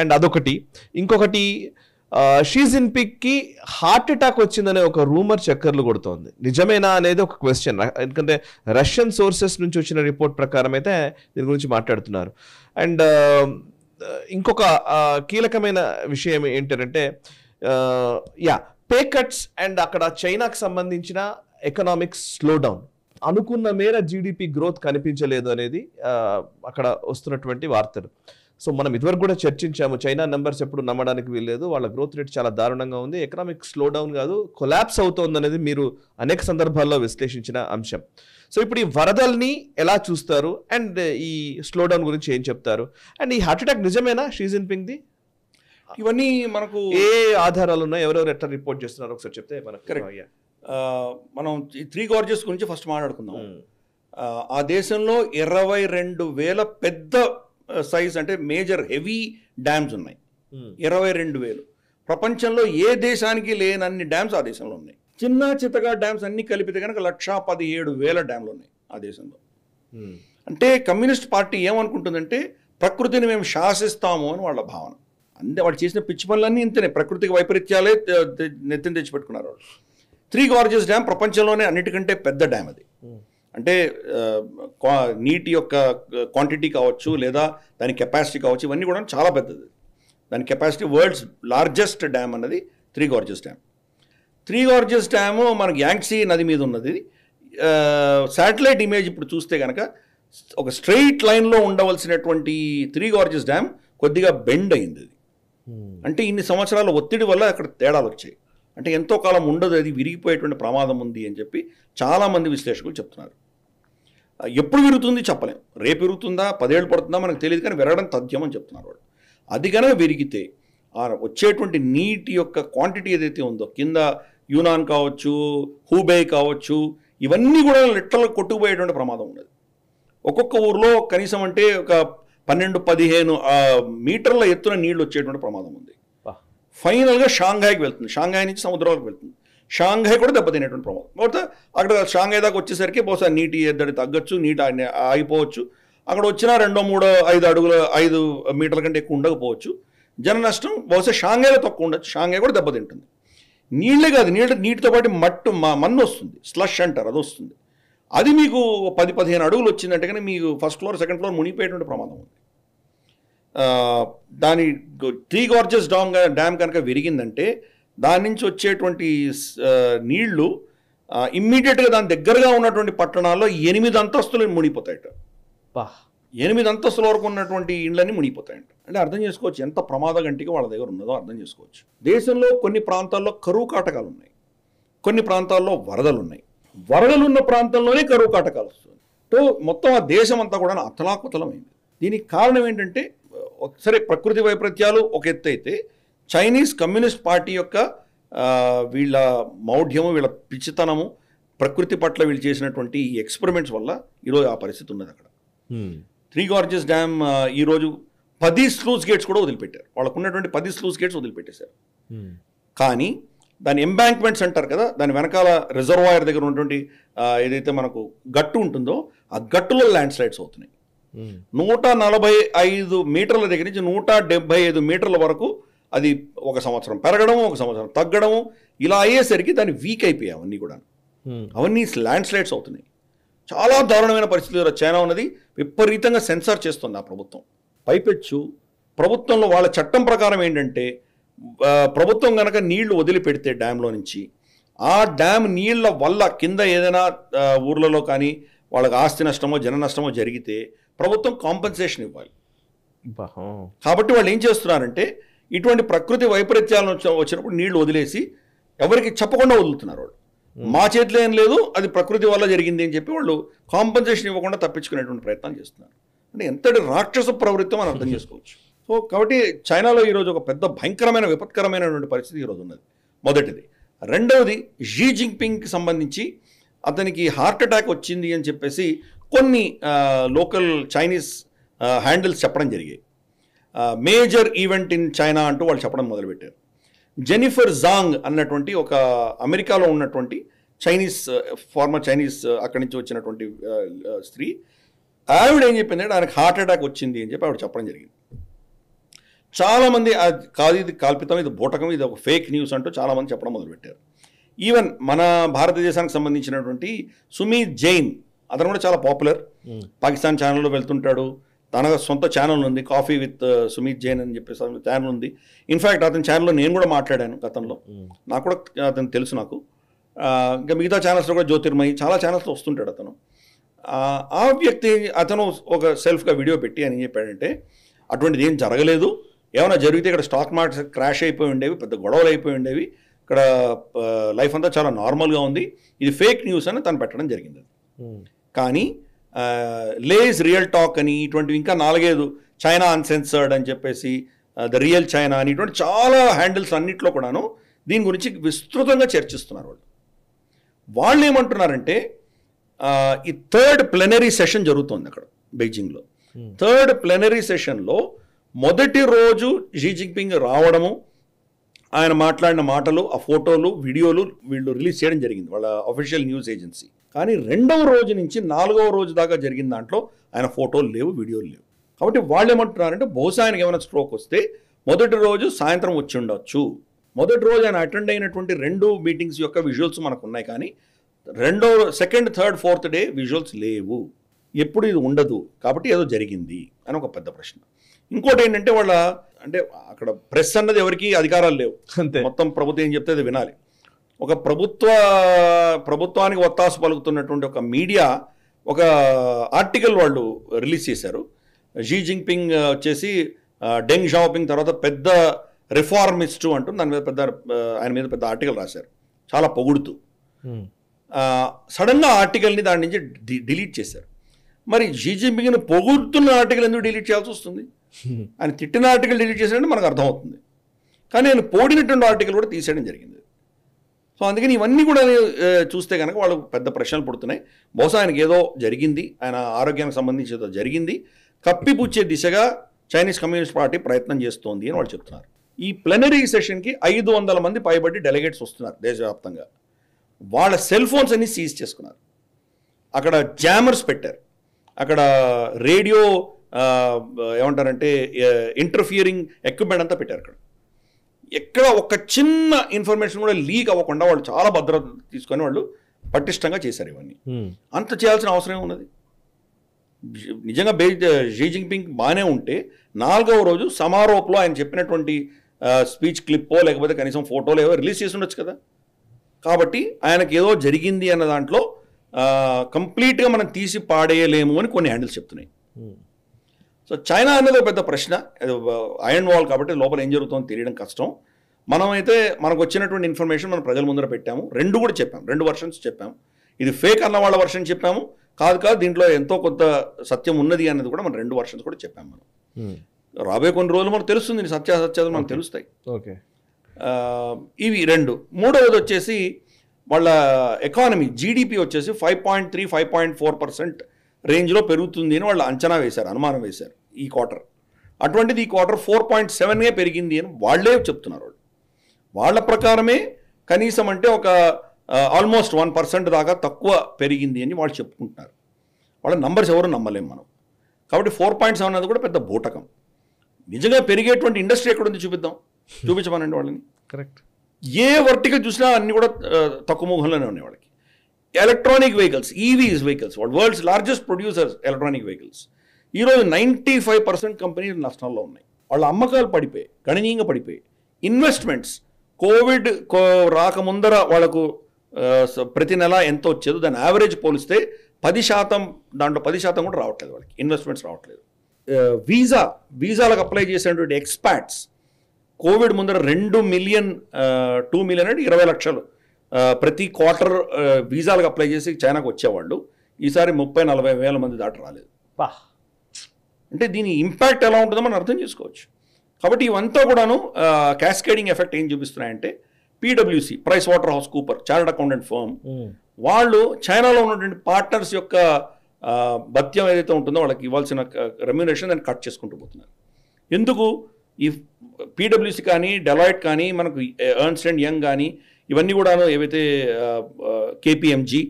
అండ్ అదొకటి. ఇంకొకటి, షీ జిన్పింగ్కి హార్ట్ అటాక్ వచ్చిందనే ఒక రూమర్ చక్కర్లు కొడుతోంది. నిజమేనా అనేది ఒక క్వశ్చన్. ఎందుకంటే రష్యన్ సోర్సెస్ నుంచి వచ్చిన రిపోర్ట్ ప్రకారం అయితే దీని గురించి మాట్లాడుతున్నారు. అండ్ ఇంకొక కీలకమైన విషయం ఏంటంటే పే కట్స్ అండ్ అక్కడ చైనాకు సంబంధించిన ఎకనామిక్ స్లో డౌన్, అనుకున్న మేర జీడిపి గ్రోత్ కనిపించలేదు అనేది అక్కడ వస్తున్నటువంటి వార్తలు. సో మనం ఇదివరకు కూడా చర్చించాము, చైనా నెంబర్స్ ఎప్పుడు నమ్మడానికి వీల్లేదు, వాళ్ళ గ్రోత్ రేట్ చాలా దారుణంగా ఉంది, ఎకనామిక్ స్లో డౌన్ కాదు కొలాప్స్ అవుతోంది అనేది మీరు అనేక సందర్భాల్లో విశ్లేషించిన అంశం. సో ఇప్పుడు ఈ వరదల్ని ఎలా చూస్తారు అండ్ ఈ స్లో డౌన్ గురించి ఏం చెప్తారు? అండ్ ఈ హార్ట్ అటాక్ నిజమేనా షీ జిన్పింగ్ది? ఇవన్నీ మనకు ఏ ఆధారాలు ఉన్నాయి, ఎవరెవరు ఎట్లా రిపోర్ట్ చేస్తున్నారు ఒకసారి చెప్తే మనకు. మనం ఈ త్రీ గార్జెస్ గురించి ఫస్ట్ మాట్లాడుకుందాం. ఆ దేశంలో 22,000 పెద్ద సైజ్ అంటే మేజర్ హెవీ డ్యామ్స్ ఉన్నాయి. 22,000. ప్రపంచంలో ఏ దేశానికి లేనన్ని డ్యామ్స్ ఆ దేశంలో ఉన్నాయి. చిన్న చిత్తగా డ్యామ్స్ అన్ని కలిపితే కనుక 1,17,000 డ్యామ్లు ఉన్నాయి ఆ దేశంలో. అంటే కమ్యూనిస్ట్ పార్టీ ఏమనుకుంటుందంటే ప్రకృతిని మేము శాసిస్తాము అని వాళ్ళ భావన. అంతే, వాళ్ళు చేసిన పిచ్చి పనులన్నీ ఇంతనే, ప్రకృతికి వైపరీత్యాలే నెత్తిని తెచ్చిపెట్టుకున్నారు వాళ్ళు. త్రీ గార్జెస్ డ్యామ్ ప్రపంచంలోనే అన్నిటికంటే పెద్ద డ్యామ్ అది. అంటే నీటి యొక్క క్వాంటిటీ కావచ్చు లేదా దాని కెపాసిటీ కావచ్చు, ఇవన్నీ కూడా చాలా పెద్దది. దాని కెపాసిటీ వరల్డ్స్ లార్జెస్ట్ డ్యామ్ అన్నది three Gorges dam. Three Gorges dam మనకు యాంగ్సీ నది మీద ఉన్నది. శాటిలైట్ ఇమేజ్ ఇప్పుడు చూస్తే కనుక ఒక స్ట్రెయిట్ లైన్లో ఉండవలసినటువంటి త్రీ గార్జెస్ డ్యామ్ కొద్దిగా బెండ్ అయింది. అంటే ఇన్ని సంవత్సరాల ఒత్తిడి వల్ల అక్కడ తేడాలు వచ్చాయి. అంటే ఎంతో కాలం ఉండదు, అది విరిగిపోయేటువంటి ప్రమాదం ఉంది అని చెప్పి చాలామంది విశ్లేషకులు చెప్తున్నారు. ఎప్పుడు విరుగుతుంది చెప్పలేం, రేపు విరుగుతుందా 10 ఏళ్ళు పడుతుందా మనకు తెలియదు, కానీ విరగడం తథ్యం అని చెప్తున్నారు వాళ్ళు. అది కనుక విరిగితే వచ్చేటువంటి నీటి యొక్క క్వాంటిటీ ఏదైతే ఉందో, కింద యూనాన్ కావచ్చు, హూబే కావచ్చు, ఇవన్నీ కూడా లిట్టర్లు కొట్టుకుపోయేటువంటి ప్రమాదం ఉన్నది. ఒక్కొక్క ఊర్లో కనీసం అంటే ఒక 12-15 మీటర్ల ఎత్తున నీళ్లు వచ్చేటువంటి ప్రమాదం ఉంది. ఫైనల్గా షాంఘాయ్కి వెళ్తుంది, షాంఘాయ్ నుంచి సముద్రాలకు వెళ్తుంది. షాంఘాయ్ కూడా దెబ్బతినేటువంటి ప్రమాదం. కాబట్టి అక్కడ షాంఘాయ్ దాకా వచ్చేసరికి బహుశా నీటి ఎద్దడి తగ్గచ్చు, నీటి ఆగిపోవచ్చు. అక్కడ వచ్చినా 2-3-5 మీటర్ల కంటే ఎక్కువ ఉండకపోవచ్చు. జన నష్టం బహుశా షాంఘాయ్లో తక్కువ ఉండొచ్చు, షాంఘాయ్ కూడా దెబ్బతింటుంది. నీళ్ళే కాదు, నీటితో పాటు మన్ను వస్తుంది, స్లష్ అంటారు, అది వస్తుంది. అది మీకు 10-15 అడుగులు వచ్చిందంటే కానీ మీకు ఫస్ట్ ఫ్లోర్ సెకండ్ ఫ్లోర్ మునిగిపోయేటువంటి ప్రమాదం ఉంది. దాని త్రీ గార్జెస్ డ్యామ్ కనుక విరిగిందంటే దాని నుంచి వచ్చేటువంటి నీళ్లు ఇమ్మీడియట్గా దాని దగ్గరగా ఉన్నటువంటి పట్టణాల్లో 8 అంతస్తులు మునిగిపోతాయట. 8 అంతస్తుల వరకు ఉన్నటువంటి ఇండ్లన్నీ మునిగిపోతాయంట. అంటే అర్థం చేసుకోవచ్చు ఎంత ప్రమాదగంటిగా వాళ్ళ దగ్గర ఉన్నదో అర్థం చేసుకోవచ్చు. దేశంలో కొన్ని ప్రాంతాల్లో కరువు కాటకాలు ఉన్నాయి, కొన్ని ప్రాంతాల్లో వరదలు ఉన్నాయి. వరదలున్న ప్రాంతంలోనే కరువు కాటకాలు వస్తుంది. సో మొత్తం ఆ దేశం అంతా కూడా అతలాకుతలమైంది. దీనికి కారణం ఏంటంటే, సరే ప్రకృతి వైపరీత్యాలు ఒక ఎత్తు అయితే, చైనీస్ కమ్యూనిస్ట్ పార్టీ యొక్క వీళ్ళ మౌఢ్యము, వీళ్ళ పిచ్చితనము, ప్రకృతి పట్ల వీళ్ళు చేసినటువంటి ఈ ఎక్స్పెరిమెంట్స్ వల్ల ఈరోజు ఆ పరిస్థితి ఉన్నది అక్కడ. త్రీ గార్జెస్ డ్యామ్ ఈరోజు 10 స్లూస్ గేట్స్ కూడా వదిలిపెట్టారు. వాళ్ళకు ఉన్నటువంటి 10 స్లూస్ గేట్స్ వదిలిపెట్టేశారు. కానీ దాని ఎంబాంక్మెంట్స్ అంటారు కదా, దాని వెనకాల రిజర్వాయర్ దగ్గర ఉన్నటువంటి ఏదైతే మనకు గట్టు ఉంటుందో ఆ గట్టులో ల్యాండ్ స్లైడ్స్ అవుతున్నాయి. 145 మీటర్ల దగ్గర నుంచి 175 మీటర్ల వరకు అది ఒక సంవత్సరం పెరగడము, ఒక సంవత్సరం తగ్గడము, ఇలా అయ్యేసరికి దాన్ని వీక్ అయిపోయాయి అవన్నీ కూడా. అవన్నీ ల్యాండ్ స్లైడ్స్ అవుతున్నాయి. చాలా దారుణమైన పరిస్థితుల్లో చైనా ఉన్నది. విపరీతంగా సెన్సార్ చేస్తుంది ఆ ప్రభుత్వం. పైపెచ్చు ప్రభుత్వంలో వాళ్ళ చట్టం ప్రకారం ఏంటంటే, ప్రభుత్వం కనుక నీళ్లు వదిలిపెడితే డ్యాంలో నుంచి, ఆ డ్యామ్ నీళ్ల వల్ల కింద ఏదైనా ఊర్లలో కానీ వాళ్ళకి ఆస్తి నష్టమో జన నష్టమో జరిగితే ప్రభుత్వం కాంపెన్సేషన్ ఇవ్వాలి. కాబట్టి వాళ్ళు ఏం చేస్తున్నారంటే, ఇటువంటి ప్రకృతి వైపరీత్యాలను వచ్చినప్పుడు నీళ్లు వదిలేసి ఎవరికి చెప్పకుండా వదులుతున్నారు వాళ్ళు. మా చేతిలో ఏం లేదు, అది ప్రకృతి వల్ల జరిగింది అని చెప్పి వాళ్ళు కాంపన్సేషన్ ఇవ్వకుండా తప్పించుకునేటువంటి ప్రయత్నం చేస్తున్నారు. అంటే ఎంతటి రాక్షస ప్రవృత్తి మనం అర్థం చేసుకోవచ్చు. సో కాబట్టి చైనాలో ఈరోజు ఒక పెద్ద భయంకరమైన విపత్కరమైనటువంటి పరిస్థితి ఈరోజు ఉన్నది. మొదటిది. రెండవది, షీ జిన్పింగ్కి సంబంధించి అతనికి హార్ట్ అటాక్ వచ్చింది అని చెప్పేసి కొన్ని లోకల్ చైనీస్ హ్యాండిల్స్ చెప్పడం జరిగాయి. మేజర్ ఈవెంట్ ఇన్ చైనా అంటూ వాళ్ళు చెప్పడం మొదలుపెట్టారు. జెనిఫర్ జాంగ్ అన్నటువంటి ఒక అమెరికాలో ఉన్నటువంటి చైనీస్ ఫార్మర్ చైనీస్ అక్కడి నుంచి వచ్చినటువంటి స్త్రీ, ఆవిడ ఏం చెప్పిందంటే ఆయనకు హార్ట్ అటాక్ వచ్చింది అని చెప్పి ఆవిడ చెప్పడం జరిగింది. చాలామంది కాదు ఇది కల్పితం, ఇది బూటకం, ఇది ఒక ఫేక్ న్యూస్ అంటూ చాలామంది చెప్పడం మొదలుపెట్టారు. ఈవెన్ మన భారతదేశానికి సంబంధించినటువంటి సుమీత్ జైన్, అతను కూడా చాలా పాపులర్, పాకిస్తాన్ ఛానల్లో వెళ్తుంటాడు, తన సొంత ఛానల్ ఉంది, కాఫీ విత్ సుమీత్ జైన్ అని చెప్పేసి ఛానల్ ఉంది. ఇన్ఫ్యాక్ట్ అతని ఛానల్లో నేను కూడా మాట్లాడాను గతంలో, నాకు కూడా అతను తెలుసు. నాకు ఇంకా మిగతా ఛానల్స్లో కూడా జ్యోతిర్మయి చాలా ఛానల్స్లో వస్తుంటాడు అతను. ఆ వ్యక్తి అతను ఒక సెల్ఫ్గా వీడియో పెట్టి అని చెప్పాడంటే అటువంటిది ఏం జరగలేదు, ఏమైనా జరిగితే ఇక్కడ స్టాక్ మార్కెట్ క్రాష్ అయిపోయి ఉండేవి, పెద్ద గొడవలు అయిపోయి ఉండేవి, ఇక్కడ లైఫ్ అంతా చాలా నార్మల్గా ఉంది, ఇది ఫేక్ న్యూస్ అని తను పెట్టడం జరిగింది. కానీ లేజ్ రియల్ టాక్ అని ఇటువంటివి ఇంకా 4-5 చైనా అన్సెన్సర్డ్ అని చెప్పేసి ద రియల్ చైనా అని ఇటువంటి చాలా హ్యాండిల్స్ అన్నింటిలో కూడాను దీని గురించి విస్తృతంగా చర్చిస్తున్నారు. వాళ్ళు ఏమంటున్నారంటే ఈ 3rd ప్లెనరీ సెషన్ జరుగుతుంది అక్కడ బీజింగ్లో. 3rd ప్లెనరీ సెషన్లో మొదటి రోజు షీ జిన్పింగ్ రావడము, ఆయన మాట్లాడిన మాటలు, ఆ ఫోటోలు, వీడియోలు వీళ్ళు రిలీజ్ చేయడం జరిగింది వాళ్ళ అఫీషియల్ న్యూస్ ఏజెన్సీ. కానీ 2వ రోజు నుంచి 4వ రోజు దాకా జరిగిన దాంట్లో ఆయన ఫోటోలు లేవు, వీడియోలు లేవు. కాబట్టి వాళ్ళు ఏమంటున్నారంటే బహుశా ఆయనకి ఏమైనా స్ట్రోక్ వస్తే మొదటి రోజు సాయంత్రం వచ్చి ఉండొచ్చు. మొదటి రోజు ఆయన అటెండ్ అయినటువంటి 2 మీటింగ్స్ యొక్క విజువల్స్ మనకు ఉన్నాయి, కానీ 2nd, 3rd, 4th day visuals లేవు. ఎప్పుడు ఇది ఉండదు, కాబట్టి ఏదో జరిగింది అని ఒక పెద్ద ప్రశ్న. ఇంకోటి ఏంటంటే వాళ్ళ అంటే అక్కడ ప్రెస్ అన్నది ఎవరికి అధికారాలు లేవు, మొత్తం ప్రభుత్వం ఏం చెప్తే అది వినాలి. ఒక ప్రభుత్వానికి ఒత్తాసు పలుకుతున్నటువంటి ఒక మీడియా ఒక ఆర్టికల్ వాళ్ళు రిలీజ్ చేశారు. షీ జిన్పింగ్ వచ్చేసి డెంగ్ షాపింగ్ తర్వాత పెద్ద రిఫార్మిస్టు అంటూ దాని మీద ఆయన మీద పెద్ద ఆర్టికల్ రాశారు, చాలా పొగుడుతూ. సడన్గా ఆర్టికల్ని దాని నుంచి డిలీట్ చేశారు. మరి షీ జిన్పింగ్ని పొగుడుతున్న ఆర్టికల్ ఎందుకు డిలీట్ చేయాల్సి వస్తుంది? ఆయన తిట్టిన ఆర్టికల్ డిలీట్ చేసినట్టు మనకు అర్థమవుతుంది, కానీ ఆయన పోడినటువంటి ఆర్టికల్ కూడా తీసేయడం జరిగింది. సో అందుకని ఇవన్నీ కూడా చూస్తే కనుక వాళ్ళు పెద్ద ప్రశ్నలు పుడుతున్నాయి. బహుశా ఆయనకి ఏదో జరిగింది, ఆయన ఆరోగ్యానికి సంబంధించి ఏదో జరిగింది, కప్పిపుచ్చే దిశగా చైనీస్ కమ్యూనిస్ట్ పార్టీ ప్రయత్నం చేస్తోంది అని వాళ్ళు చెప్తున్నారు. ఈ ప్లెనరీ సెషన్కి 500 మంది పైబడి డెలిగేట్స్ వస్తున్నారు దేశవ్యాప్తంగా. వాళ్ళ సెల్ ఫోన్స్ అన్ని సీజ్ చేసుకున్నారు, అక్కడ జామర్స్ పెట్టారు, అక్కడ రేడియో ఏమంటారంటే ఇంటర్ఫియరింగ్ ఎక్విప్మెంట్ అంతా పెట్టారు. అక్కడ ఎక్కడ ఒక చిన్న ఇన్ఫర్మేషన్ కూడా లీక్ అవ్వకుండా వాళ్ళు చాలా భద్రత తీసుకొని వాళ్ళు పటిష్టంగా చేశారు. ఇవన్నీ అంత చేయాల్సిన అవసరం ఉన్నది. నిజంగా షీ జిన్పింగ్ బాగానే ఉంటే 4వ రోజు సమారోప్లో ఆయన చెప్పినటువంటి స్పీచ్ క్లిప్పో లేకపోతే కనీసం ఫోటోలో ఏవో రిలీజ్ చేసి ఉండొచ్చు కదా. కాబట్టి ఆయనకి ఏదో జరిగింది అన్న దాంట్లో కంప్లీట్గా మనం తీసి పాడేయలేము అని కొన్ని హ్యాండిల్స్ చెప్తున్నాయి. సో చైనా అనేది ఒక పెద్ద ప్రశ్న, ఐరన్ వాల్ కాబట్టి లోపల ఏం జరుగుతుందో తెలియడం కష్టం. మనమైతే మనకు వచ్చినటువంటి ఇన్ఫర్మేషన్ మనం ప్రజల ముందర పెట్టాము, 2 కూడా చెప్పాము, 2 వర్షన్స్ చెప్పాము. ఇది ఫేక్ అన్న వాళ్ళ వర్షన్ చెప్పాము, కాదు దీంట్లో ఎంతో కొంత సత్యం ఉన్నది అన్నది కూడా మనం 2 వర్షన్స్ కూడా చెప్పాము. మనం రాబోయే కొన్ని రోజులు మనకు తెలుస్తుంది, సత్యాసత్యాలు మనకు తెలుస్తాయి. ఓకే, ఇవి 2. మూడవది వచ్చేసి వాళ్ళ ఎకానమీ జీడిపి వచ్చేసి 5.3, 5.4% రేంజ్లో పెరుగుతుంది అని వాళ్ళు అంచనా వేశారు, అనుమానం వేశారు ఈ క్వార్టర్. అటువంటిది ఈ క్వార్టర్ 4.7గా పెరిగింది అని వాళ్ళే చెప్తున్నారు. వాళ్ళ ప్రకారమే కనీసం అంటే ఒక ఆల్మోస్ట్ 1% దాకా తక్కువ పెరిగింది అని వాళ్ళు చెప్పుకుంటున్నారు. వాళ్ళ నంబర్స్ ఎవరు నమ్మలేం మనం. కాబట్టి 4.7 అనేది కూడా పెద్ద బూటకం. నిజంగా పెరిగేటువంటి ఇండస్ట్రీ ఎక్కడుంది చూపించమనండి వాళ్ళని. కరెక్ట్. ఏ వర్టికల్ చూసినా అన్ని కూడా తక్కువ ముఖంలోనే ఉన్నాయి వాళ్ళకి. Electronic vehicles, EVs vehicles, world's largest producers electronic vehicles. ఈరోజు 95% కంపెనీలు నష్టాల్లో ఉన్నాయి. వాళ్ళ అమ్మకాలు పడిపోయి గణనీయంగా పడిపోయి. ఇన్వెస్ట్మెంట్స్ కోవిడ్ రాకముందర వాళ్ళకు ప్రతి నెల ఎంత వచ్చేదో దాని యావరేజ్ పోలిస్తే 10%, దాంట్లో 10% కూడా రావట్లేదు వాళ్ళకి, ఇన్వెస్ట్మెంట్స్ రావట్లేదు. వీసాలకు అప్లై చేసేటువంటి ఎక్స్పాట్స్ కోవిడ్ ముందర 2 మిలియన్ 2 మిలియన్ అంటే 20 లక్షలు ప్రతి క్వార్టర్ వీసాలకు అప్లై చేసి చైనాకు వచ్చేవాళ్ళు. ఈసారి 30-40 వేల మంది దాటి రాలేదు. అంటే దీని ఇంపాక్ట్ ఎలా ఉంటుందో మనం అర్థం చేసుకోవచ్చు. కాబట్టి ఇవంతా కూడాను క్యాస్కేడింగ్ ఎఫెక్ట్ ఏం చూపిస్తున్నాయంటే పీడబ్ల్యూసీ, PricewaterhouseCoopers chartered accountant firm, వాళ్ళు చైనాలో ఉన్నటువంటి పార్ట్నర్స్ యొక్క భత్యం ఏదైతే ఉంటుందో వాళ్ళకి ఇవ్వాల్సిన రెమ్యూనరేషన్ దాన్ని కట్ చేసుకుంటూ పోతున్నారు. ఎందుకు? ఈ పీడబ్ల్యూసీ కానీ డెలాయిట్ కానీ మనకు ఎర్న్స్ట్ అండ్ యంగ్ కానీ ఇవన్నీ కూడాను ఏవైతే కేపీఎంజీ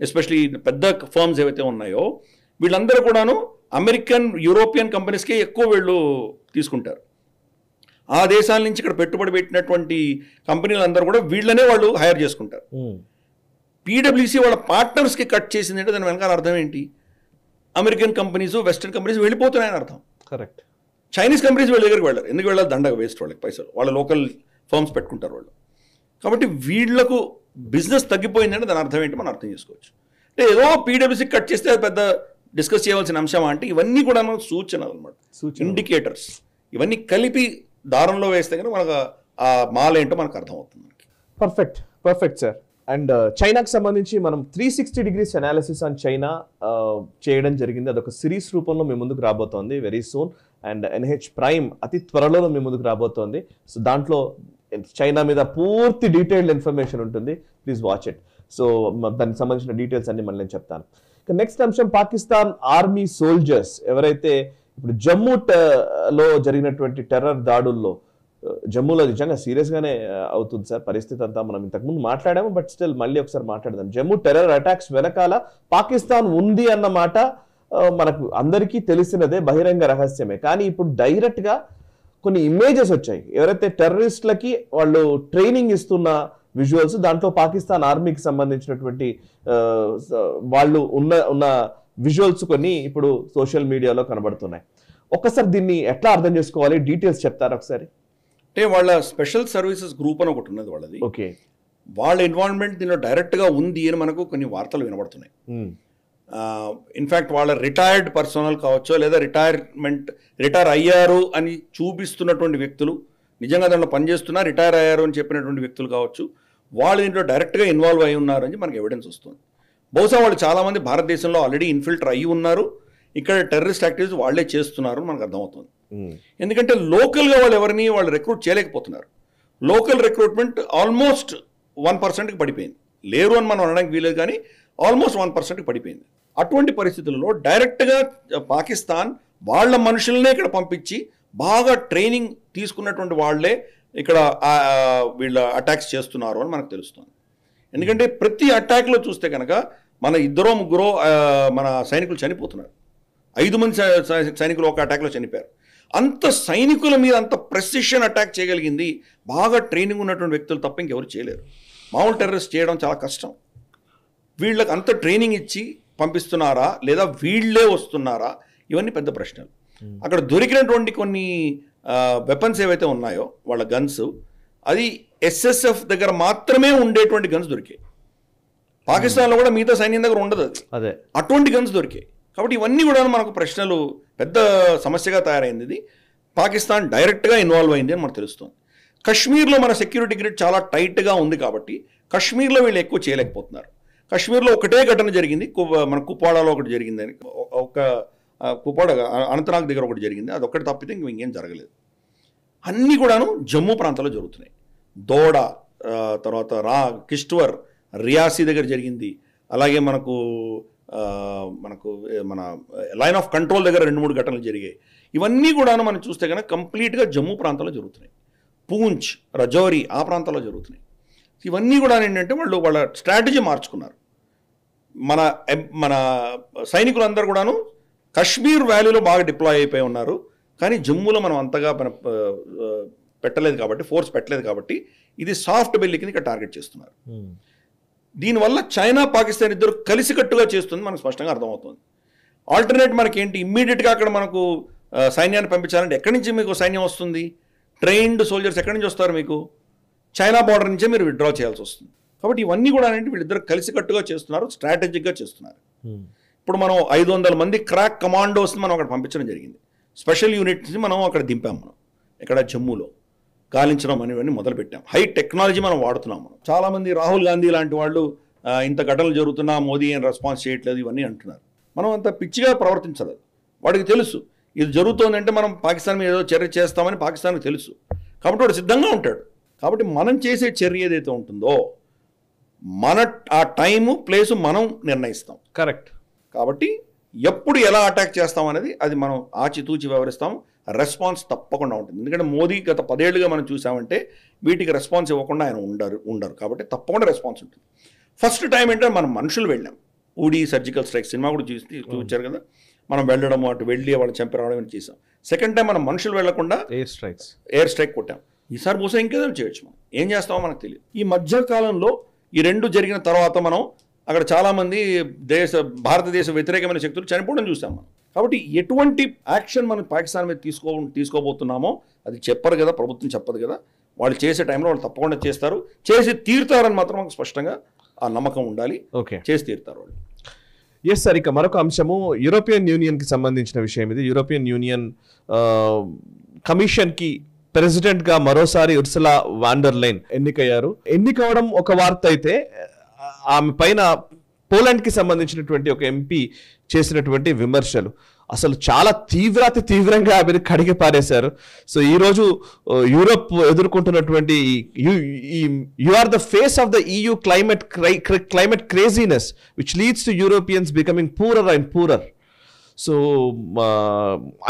ఎస్పెషలీ పెద్ద ఫర్మ్స్ ఏవైతే ఉన్నాయో వీళ్ళందరూ కూడాను అమెరికన్ యూరోపియన్ కంపెనీస్కే ఎక్కువ వీళ్ళు తీసుకుంటారు. ఆ దేశాల నుంచి ఇక్కడ పెట్టుబడి పెట్టినటువంటి కంపెనీలు అందరూ కూడా వీళ్ళనే వాళ్ళు హైర్ చేసుకుంటారు. పీడబ్ల్యూసీ వాళ్ళ పార్ట్నర్స్కి కట్ చేసింది అంటే దాని వెనకాల అర్థం ఏంటి? అమెరికన్ కంపెనీస్ వెస్టర్న్ కంపెనీస్ వెళ్ళిపోతున్నాయని అర్థం. కరెక్ట్. చైనీస్ కంపెనీస్ వీళ్ళ దగ్గరికి వెళ్ళారు. ఎందుకు వెళ్ళాలి? దండగా వేస్ట్ వాళ్ళకి పైసలు, వాళ్ళ లోకల్ ఫర్మ్స్ పెట్టుకుంటారు వాళ్ళు. కాబట్టి వీళ్లకు బిజినెస్ తగ్గిపోయిందంటే దాని అర్థం ఏంటి మనం అర్థం చేసుకోవచ్చు. అంటే ఏదో పీడబ్ల్యూసీ కట్ చేస్తే అది పెద్ద డిస్కస్ చేయవలసిన అంశం అంటే ఇవన్నీ కూడా మనకు సూచనలు అనమాట, ఇండికేటర్స్. ఇవన్నీ కలిపి దారంలో వేస్తే కనుక మనకు ఆ మాల్ ఏంటో మనకు అర్థమవుతుంది. Perfect sir. అండ్ చైనాకి సంబంధించి మనం 360 degrees అనాలిసిస్ ఆన్ చైనా చేయడం జరిగింది. అదొక సిరీస్ రూపంలో మీ ముందుకు రాబోతోంది very soon. And NH prime అతి త్వరలో మీ ముందుకు రాబోతోంది. సో దాంట్లో చైనా మీద పూర్తి డీటెయిల్డ్ ఇన్ఫర్మేషన్ ఉంటుంది. Please watch it. సో దానికి సంబంధించిన డీటెయిల్స్ అన్ని మళ్ళీ నేను చెప్తాను. ఇక నెక్స్ట్ అంశం, పాకిస్తాన్ ఆర్మీ సోల్జర్స్ ఎవరైతే ఇప్పుడు జమ్మూలో జరిగినటువంటి టెర్రర్ దాడుల్లో, జమ్మూలో నిజంగా సీరియస్గానే అవుతుంది సార్ పరిస్థితి అంతా. మనం ఇంతకుముందు మాట్లాడాము, బట్ స్టిల్ మళ్ళీ ఒకసారి మాట్లాడదాం. జమ్మూ టెర్రర్ అటాక్స్ వెనకాల పాకిస్తాన్ ఉంది అన్నమాట మనకు అందరికీ తెలిసినదే, బహిరంగ రహస్యమే. కానీ ఇప్పుడు డైరెక్ట్గా కొన్ని ఇమేజెస్ వచ్చాయి. ఎవరైతే టెర్రరిస్టులకి వాళ్ళు ట్రైనింగ్ ఇస్తున్న విజువల్స్, దాంట్లో పాకిస్తాన్ ఆర్మీకి సంబంధించినటువంటి వాళ్ళు ఉన్న విజువల్స్ కొన్ని ఇప్పుడు సోషల్ మీడియాలో కనబడుతున్నాయి. ఒక్కసారి దీన్ని ఎట్లా అర్థం చేసుకోవాలి, డీటెయిల్స్ చెప్తారా ఒకసారి? అంటే వాళ్ళ స్పెషల్ సర్వీసెస్ గ్రూప్ అని ఒకటి ఉన్నది వాళ్ళది. ఓకే. వాళ్ళ ఇన్వాల్వ్మెంట్ దీనిలో డైరెక్ట్గా ఉంది అని మనకు కొన్ని వార్తలు వినబడుతున్నాయి. ఇన్ఫ్యాక్ట్ వాళ్ళ రిటైర్డ్ పర్సనల్ కావచ్చు, లేదా రిటైర్ అయ్యారు అని చూపిస్తున్నటువంటి వ్యక్తులు, నిజంగా దాంట్లో పనిచేస్తున్నా రిటైర్ అయ్యారు అని చెప్పినటువంటి వ్యక్తులు కావచ్చు, వాళ్ళు దీంట్లో డైరెక్ట్గా ఇన్వాల్వ్ అయి ఉన్నారు అని మనకి ఎవిడెన్స్ వస్తుంది. బహుశా వాళ్ళు చాలామంది భారతదేశంలో ఆల్రెడీ ఇన్ఫిల్టర్ అయ్యి ఉన్నారు, ఇక్కడ టెర్రరిస్ట్ యాక్టివిటీస్ వాళ్ళే చేస్తున్నారు మనకు అర్థమవుతుంది. ఎందుకంటే లోకల్గా వాళ్ళు రిక్రూట్ చేయలేకపోతున్నారు. లోకల్ రిక్రూట్మెంట్ ఆల్మోస్ట్ 1%కి పడిపోయింది. లేరు అని మనం అనడానికి వీలేదు, కానీ ఆల్మోస్ట్ 1%కి పడిపోయింది. అటువంటి పరిస్థితుల్లో డైరెక్ట్గా పాకిస్తాన్ వాళ్ళ మనుషులనే ఇక్కడ పంపించి బాగా ట్రైనింగ్ తీసుకున్నటువంటి వాళ్ళే ఇక్కడ వీళ్ళ అటాక్స్ చేస్తున్నారు అని మనకు తెలుస్తుంది. ఎందుకంటే ప్రతి అటాక్లో చూస్తే కనుక మన 2-3 మన సైనికులు చనిపోతున్నారు. 5 మంది సైనికులు ఒక అటాక్లో చనిపోయారు. అంత సైనికుల మీద అంత ప్రెసిషన్ అటాక్ చేయగలిగింది బాగా ట్రైనింగ్ ఉన్నటువంటి వ్యక్తులు తప్ప ఇంకెవరు చేయలేరు. మామూలు టెర్రరిస్ట్ చేయడం చాలా కష్టం. వీళ్ళకి అంత ట్రైనింగ్ ఇచ్చి పంపిస్తున్నారా లేదా వీళ్ళే వస్తున్నారా, ఇవన్నీ పెద్ద ప్రశ్నలు. అక్కడ దొరికినటువంటి కొన్ని వెపన్స్ ఏవైతే ఉన్నాయో వాళ్ళ గన్స్, అది SSF దగ్గర మాత్రమే ఉండేటువంటి గన్స్ దొరికాయి. పాకిస్తాన్లో కూడా మిగతా సైన్యం దగ్గర ఉండదు అది. అటువంటి గన్స్ దొరికాయి. కాబట్టి ఇవన్నీ కూడా మనకు ప్రశ్నలు, పెద్ద సమస్యగా తయారైంది. ఇది పాకిస్తాన్ డైరెక్ట్గా ఇన్వాల్వ్ అయింది అని మనకు తెలుస్తుంది. కశ్మీర్లో మన సెక్యూరిటీ గ్రిడ్ చాలా టైట్గా ఉంది కాబట్టి కశ్మీర్లో వీళ్ళు ఎక్కువ చేయలేకపోతున్నారు. కశ్మీర్లో ఒకటే ఘటన జరిగింది, మన కుప్వాడాలో ఒకటి జరిగిందని, ఒక కుప్వాడ అనంతనాగ్ దగ్గర ఒకటి జరిగింది, అది ఒక్కటి తప్పితే ఇంకేం జరగలేదు. అన్నీ కూడాను జమ్మూ ప్రాంతంలో జరుగుతున్నాయి. దోడా, తర్వాత కిష్ట్వర్, రియాసీ దగ్గర జరిగింది. అలాగే మనకు మన లైన్ ఆఫ్ కంట్రోల్ దగ్గర 2-3 ఘటనలు జరిగాయి. ఇవన్నీ కూడాను మనం చూస్తే కనుక కంప్లీట్గా జమ్మూ ప్రాంతంలో జరుగుతున్నాయి. పూంచ్, రజౌరి ఆ ప్రాంతాల్లో జరుగుతున్నాయి. ఇవన్నీ కూడా ఏంటంటే వాళ్ళ స్ట్రాటజీ మార్చుకున్నారు. మన సైనికులందరూ కూడాను కశ్మీర్ వ్యాలీలో బాగా డిప్లాయ్ అయిపోయి ఉన్నారు, కానీ జమ్మూలో మనం అంతగా పెట్టలేదు కాబట్టి, ఫోర్స్ పెట్టలేదు కాబట్టి ఇది సాఫ్ట్ బెల్లి కింద ఇక్కడ టార్గెట్ చేస్తున్నారు. దీనివల్ల చైనా పాకిస్తాన్ ఇద్దరు కలిసికట్టుగా చేస్తుంది మనకు స్పష్టంగా అర్థమవుతుంది. ఆల్టర్నేట్ మనకేంటి, ఇమ్మీడియట్గా అక్కడ మనకు సైన్యాన్ని పంపించాలంటే ఎక్కడి నుంచి మీకు సైన్యం వస్తుంది? ట్రైన్డ్ సోల్జర్స్ ఎక్కడి నుంచి వస్తారు? మీకు చైనా బార్డర్ నుంచే మీరు విత్డ్రా చేయాల్సి వస్తుంది. కాబట్టి ఇవన్నీ కూడా ఏంటి, వీళ్ళిద్దరు కలిసికట్టుగా చేస్తున్నారు, స్ట్రాటజిక్గా చేస్తున్నారు. ఇప్పుడు మనం 500 మంది క్రాక్ కమాండోస్ని మనం అక్కడ పంపించడం జరిగింది. స్పెషల్ యూనిట్స్ని మనం అక్కడ దింపాం. మనం ఇక్కడ జమ్మూలో గాలించడం అనేవన్నీ మొదలుపెట్టాం. హై టెక్నాలజీ మనం వాడుతున్నాం. మనం చాలామంది రాహుల్ గాంధీ లాంటి వాళ్ళు ఇంత ఘటనలు జరుగుతున్నా మోదీ ఏం రెస్పాన్స్ చేయట్లేదు ఇవన్నీ అంటున్నారు. మనం అంత పిచ్చిగా ప్రవర్తించలేదు. వాడికి తెలుసు ఇది జరుగుతోందంటే మనం పాకిస్తాన్ మీద ఏదో చర్య చేస్తామని పాకిస్తాన్కి తెలుసు. కాబట్టి వాడు సిద్ధంగా ఉంటాడు. కాబట్టి మనం చేసే చర్య ఏదైతే ఉంటుందో మన ఆ టైము ప్లేసు మనం నిర్ణయిస్తాం. కరెక్ట్. కాబట్టి ఎప్పుడు ఎలా అటాక్ చేస్తాం అనేది అది మనం ఆచితూచి వ్యవహరిస్తాం. రెస్పాన్స్ తప్పకుండా ఉంటుంది. ఎందుకంటే మోదీ గత 10 ఏళ్ళుగా మనం చూసామంటే వీటికి రెస్పాన్స్ ఇవ్వకుండా ఆయన ఉండరు. కాబట్టి తప్పకుండా రెస్పాన్స్ ఉంటుంది. ఫస్ట్ టైం ఏంటంటే మనం మనుషులు వెళ్ళాం. ఊడి సర్జికల్ స్ట్రైక్ సినిమా కూడా చూచారు కదా, మనం వెళ్ళడం అటు వెళ్ళి వాళ్ళని చంపి రావడం చేసాం. సెకండ్ టైం మనం మనుషులు వెళ్లకుండా ఎయిర్ స్ట్రైక్ కొట్టాం. ఈసారి బహుశా ఇంకేదో చేయొచ్చు. మనం ఏం చేస్తామో మనకు తెలియదు. ఈ మధ్య కాలంలో ఈ రెండు జరిగిన తర్వాత మనం అక్కడ చాలామంది భారతదేశ వ్యతిరేకమైన శక్తులు చనిపోవడం చూసాం మనం. కాబట్టి ఎటువంటి యాక్షన్ మనం పాకిస్తాన్ మీద తీసుకోబోతున్నామో అది చెప్పరు కదా, ప్రభుత్వం చెప్పదు కదా. వాళ్ళు చేసే టైంలో వాళ్ళు తప్పకుండా చేస్తారు, చేసి తీరుతారని మాత్రం మనకు స్పష్టంగా ఆ నమ్మకం ఉండాలి. ఓకే, చేసి తీరుతారు వాళ్ళు. Yes sir. ఇక మరొక అంశము యూరోపియన్ యూనియన్కి సంబంధించిన విషయం ఇది. యూరోపియన్ యూనియన్ కమిషన్కి ప్రెసిడెంట్గా మరోసారి ఉర్సులా వాండర్ లైన్ ఎన్నికయ్యారు. ఎన్నికవడం ఒక వార్త అయితే ఆమె పైన పోలాండ్కి సంబంధించినటువంటి ఒక ఎంపీ చేసినటువంటి విమర్శలు అసలు చాలా తీవ్రంగా ఆమెను కడిగి పారేశారు. సో ఈరోజు యూరోప్ ఎదుర్కొంటున్నటువంటి you are the face of the EU climate craziness which leads to Europeans becoming poorer and poorer. So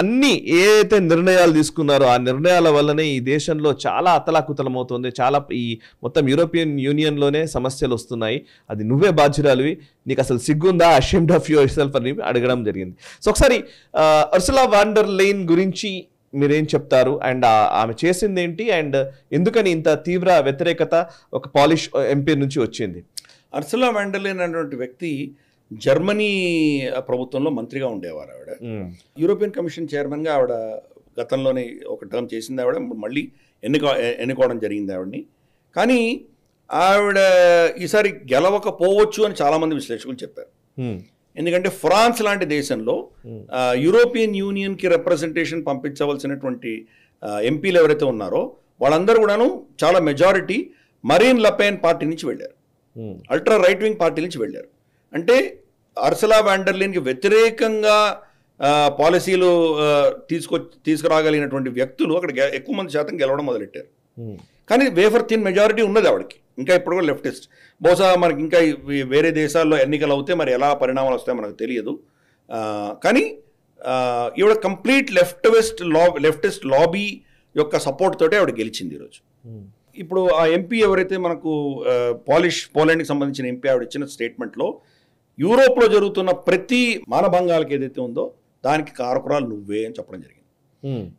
అన్ని ఏదైతే నిర్ణయాలు తీసుకున్నారో ఆ నిర్ణయాల వల్లనే ఈ దేశంలో చాలా అతలాకుతలమవుతుంది. చాలా ఈ మొత్తం యూరోపియన్ యూనియన్లోనే సమస్యలు వస్తున్నాయి. అది నువ్వే బాధ్యురాలివి, నీకు అసలు సిగ్గుందా, అషేమ్డ్ ఆఫ్ యువర్ సెల్ఫ్ అని అడగడం జరిగింది. సో ఒకసారి ఉర్సులా వాండర్ లైన్ గురించి మీరేం చెప్తారు, అండ్ ఆమె చేసింది ఏంటి, అండ్ ఎందుకని ఇంత తీవ్ర వ్యతిరేకత ఒక పాలిష్ ఎంపీ నుంచి వచ్చింది? ఉర్సులా వాండర్ లైన్ అనేటువంటి వ్యక్తి జర్మనీ ప్రభుత్వంలో మంత్రిగా ఉండేవారు. ఆవిడ యూరోపియన్ కమిషన్ చైర్మన్గా ఆవిడ గతంలోనే ఒక టర్మ్ చేసింది. ఆవిడ మళ్ళీ ఎన్నుకోవడం జరిగింది ఆవిడని. కానీ ఆవిడ ఈసారి గెలవకపోవచ్చు అని చాలామంది విశ్లేషకులు చెప్పారు. ఎందుకంటే ఫ్రాన్స్ లాంటి దేశంలో యూరోపియన్ యూనియన్కి రిప్రజెంటేషన్ పంపించవలసినటువంటి ఎంపీలు ఎవరైతే ఉన్నారో వాళ్ళందరూ కూడాను చాలా మెజారిటీ మరీన్ లపెన్ పార్టీ నుంచి వెళ్ళారు, అల్ట్రా రైట్ వింగ్ పార్టీ నుంచి వెళ్ళారు. అంటే ఉర్సులా వాండర్ లైన్కి వ్యతిరేకంగా పాలసీలు తీసుకురాగలిగినటువంటి వ్యక్తులు అక్కడ ఎక్కువ మంది శాతం గెలవడం మొదలెట్టారు. కానీ వేఫర్ థిన్ మెజారిటీ ఉన్నది ఆవిడకి. ఇంకా ఇప్పుడు కూడా లెఫ్టిస్ట్. బహుశా మనకి ఇంకా వేరే దేశాల్లో ఎన్నికలు అవుతే మరి ఎలా పరిణామాలు వస్తాయో మనకు తెలియదు. కానీ ఈవిడ కంప్లీట్ లెఫ్టిస్ట్ లాబీ యొక్క సపోర్ట్ తోటి ఆవిడ గెలిచింది ఈరోజు. ఇప్పుడు ఆ ఎంపీ ఎవరైతే మనకు పోలాండ్కి సంబంధించిన ఎంపీ ఆవిడ ఇచ్చిన స్టేట్మెంట్లో యూరోప్లో జరుగుతున్న ప్రతి మానభంగాలకు ఏదైతే ఉందో దానికి కారకురాలు నువ్వే అని చెప్పడం జరిగింది.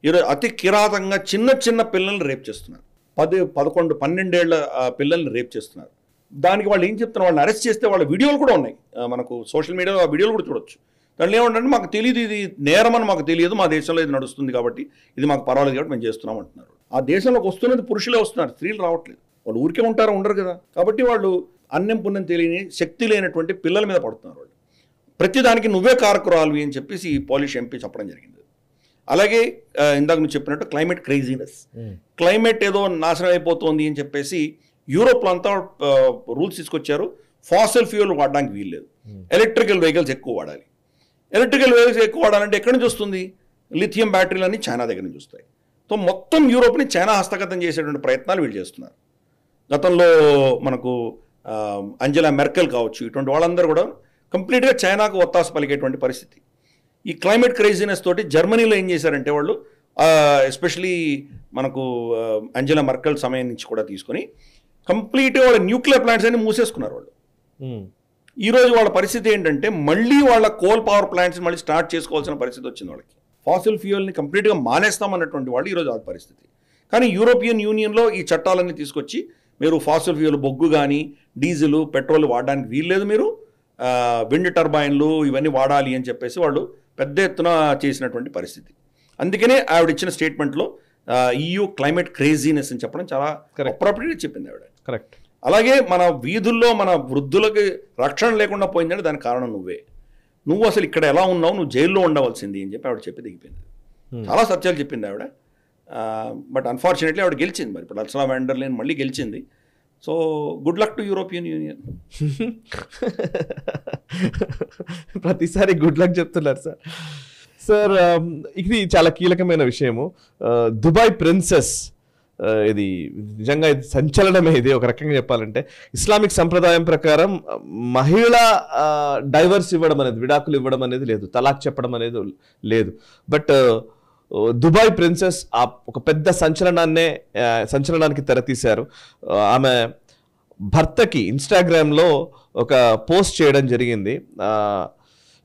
ఈరోజు అతి కిరాతంగా చిన్న పిల్లల్ని రేప్ చేస్తున్నారు. 11, 12 ఏళ్ల పిల్లల్ని రేప్ చేస్తున్నారు. దానికి వాళ్ళు ఏం చెప్తున్నారు, వాళ్ళని అరెస్ట్ చేస్తే వాళ్ళ వీడియోలు కూడా ఉన్నాయి, మనకు సోషల్ మీడియాలో ఆ వీడియోలు కూడా చూడొచ్చు. దాంట్లో ఏమంటే మాకు తెలియదు, ఇది నేరం అని మాకు తెలియదు, మా దేశంలో ఇది నడుస్తుంది కాబట్టి ఇది మాకు పర్వాలేదు కాబట్టి మేము చేస్తున్నాం అంటున్నారు. ఆ దేశంలోకి వస్తున్నది పురుషులే వస్తున్నారు, స్త్రీలు రావట్లేదు. వాళ్ళు ఊరికే ఉంటారో ఉండరు కదా. కాబట్టి వాళ్ళు అన్నం పుణ్యం తెలియని శక్తి లేనటువంటి పిల్లల మీద పడుతున్నారు. వాళ్ళు ప్రతిదానికి నువ్వే కారకురాలు అని చెప్పేసి ఈ పోలిష్ ఎంపీ చెప్పడం జరిగింది. అలాగే ఇందాక నువ్వు చెప్పినట్టు క్లైమేట్ క్రేజీనెస్, క్లైమేట్ ఏదో నాశనం అయిపోతుంది అని చెప్పేసి యూరోప్లో అంతా రూల్స్ తీసుకొచ్చారు. ఫాసిల్ ఫ్యూయల్ వాడడానికి వీల్లేదు, ఎలక్ట్రికల్ వెహికల్స్ ఎక్కువ వాడాలి. ఎలక్ట్రికల్ వెహికల్స్ ఎక్కువ వాడాలంటే ఎక్కడి నుంచి వస్తుంది? లిథియం బ్యాటరీలు అన్నీ చైనా దగ్గర నుంచి వస్తాయి. సో మొత్తం యూరోప్ని చైనా హస్తగతం చేసేటువంటి ప్రయత్నాలు వీళ్ళు చేస్తున్నారు. గతంలో మనకు అంజెలా మెర్కెల్ కావచ్చు, ఇటువంటి వాళ్ళందరూ కూడా కంప్లీట్గా చైనాకు ఒత్తాసు పలికేటువంటి పరిస్థితి. ఈ క్లైమేట్ క్రైజినెస్ తోటి జర్మనీలో ఏం చేశారంటే వాళ్ళు ఎస్పెషలీ మనకు అంజెలా మెర్కెల్ సమయం నుంచి కూడా తీసుకొని కంప్లీట్గా వాళ్ళ న్యూక్లియర్ ప్లాంట్స్ అన్ని మూసేసుకున్నారు వాళ్ళు. ఈరోజు వాళ్ళ పరిస్థితి ఏంటంటే మళ్ళీ వాళ్ళ కోల్ పవర్ ప్లాంట్స్ మళ్ళీ స్టార్ట్ చేసుకోవాల్సిన పరిస్థితి వచ్చింది వాళ్ళకి. ఫాసిల్ ఫ్యూయల్ని కంప్లీట్గా మానేస్తామన్నటువంటి వాళ్ళు ఈరోజు ఆ పరిస్థితి. కానీ యూరోపియన్ యూనియన్లో ఈ చట్టాలన్నీ తీసుకొచ్చి మీరు ఫాసిల్ ఫ్యూయల్ బొగ్గు కానీ డీజిల్ పెట్రోల్ వాడడానికి వీల్లేదు, మీరు విండ్ టర్బైన్లు ఇవన్నీ వాడాలి అని చెప్పేసి వాళ్ళు పెద్ద ఎత్తున చేసినటువంటి పరిస్థితి. అందుకనే ఆవిడ ఇచ్చిన స్టేట్మెంట్లో EU క్లైమేట్ క్రేజీనెస్ అని చెప్పడం చాలా అప్రాప్రియేట్గా చెప్పింది ఆవిడ. కరెక్ట్. అలాగే మన వీధుల్లో మన వృద్ధులకి రక్షణ లేకుండా పోయిందంటే దానికి కారణం నువ్వే. నువ్వు అసలు ఇక్కడ ఎలా ఉన్నావు, నువ్వు జైల్లో ఉండవలసింది అని చెప్పి ఆవిడ చెప్పి దిగిపోయింది. చాలా సత్యాలు చెప్పింది ఆవిడ. బట్ అన్ఫార్చునేట్లీ ఆవిడ గెలిచింది. మరి ఇప్పుడు ఉర్సులా వాన్ డెర్ లెయన్ మళ్ళీ గెలిచింది. So good luck to European union. ప్రతిసారి గుడ్ లక్ చెప్తున్నారు సార్. సార్ ఇది చాలా కీలకమైన విషయము. దుబాయ్ ప్రిన్సెస్, ఇది నిజంగా ఇది సంచలనమే. ఇది ఒక రకంగా చెప్పాలంటే ఇస్లామిక్ సంప్రదాయం ప్రకారం మహిళ డైవర్స్ ఇవ్వడం అనేది, విడాకులు ఇవ్వడం అనేది లేదు, తలాక్ చెప్పడం అనేది లేదు. బట్ దుబాయ్ ప్రిన్సెస్ ఒక పెద్ద సంచలనానికి తెరతీశారు. ఆమె భర్తకి ఇన్స్టాగ్రామ్లో ఒక పోస్ట్ చేయడం జరిగింది.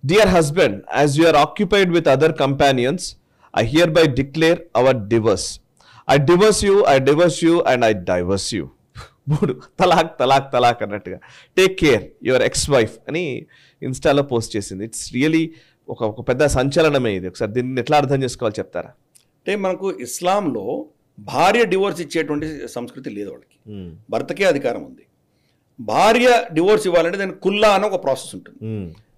Dear husband, as you are occupied with other companions, I hereby declare our divorce. I divorce you and I divorce you. 3 తలాక్ తలాక్ తలాక్ అన్నట్టుగా. Take care your ex wife అని ఇన్స్టాలో పోస్ట్ చేసింది. ఇట్స్ రియలీ ఒక పెద్ద సంచలనమే ఇది. ఒకసారి దీన్ని ఎట్లా అర్థం చేసుకోవాలి చెప్తారా? అంటే మనకు ఇస్లాంలో భార్య డివోర్స్ ఇచ్చేటువంటి సంస్కృతి లేదు. వాళ్ళకి భర్తకే అధికారం ఉంది. భార్య డివోర్స్ ఇవ్వాలంటే దానికి కుల్లా అని ఒక ప్రాసెస్ ఉంటుంది.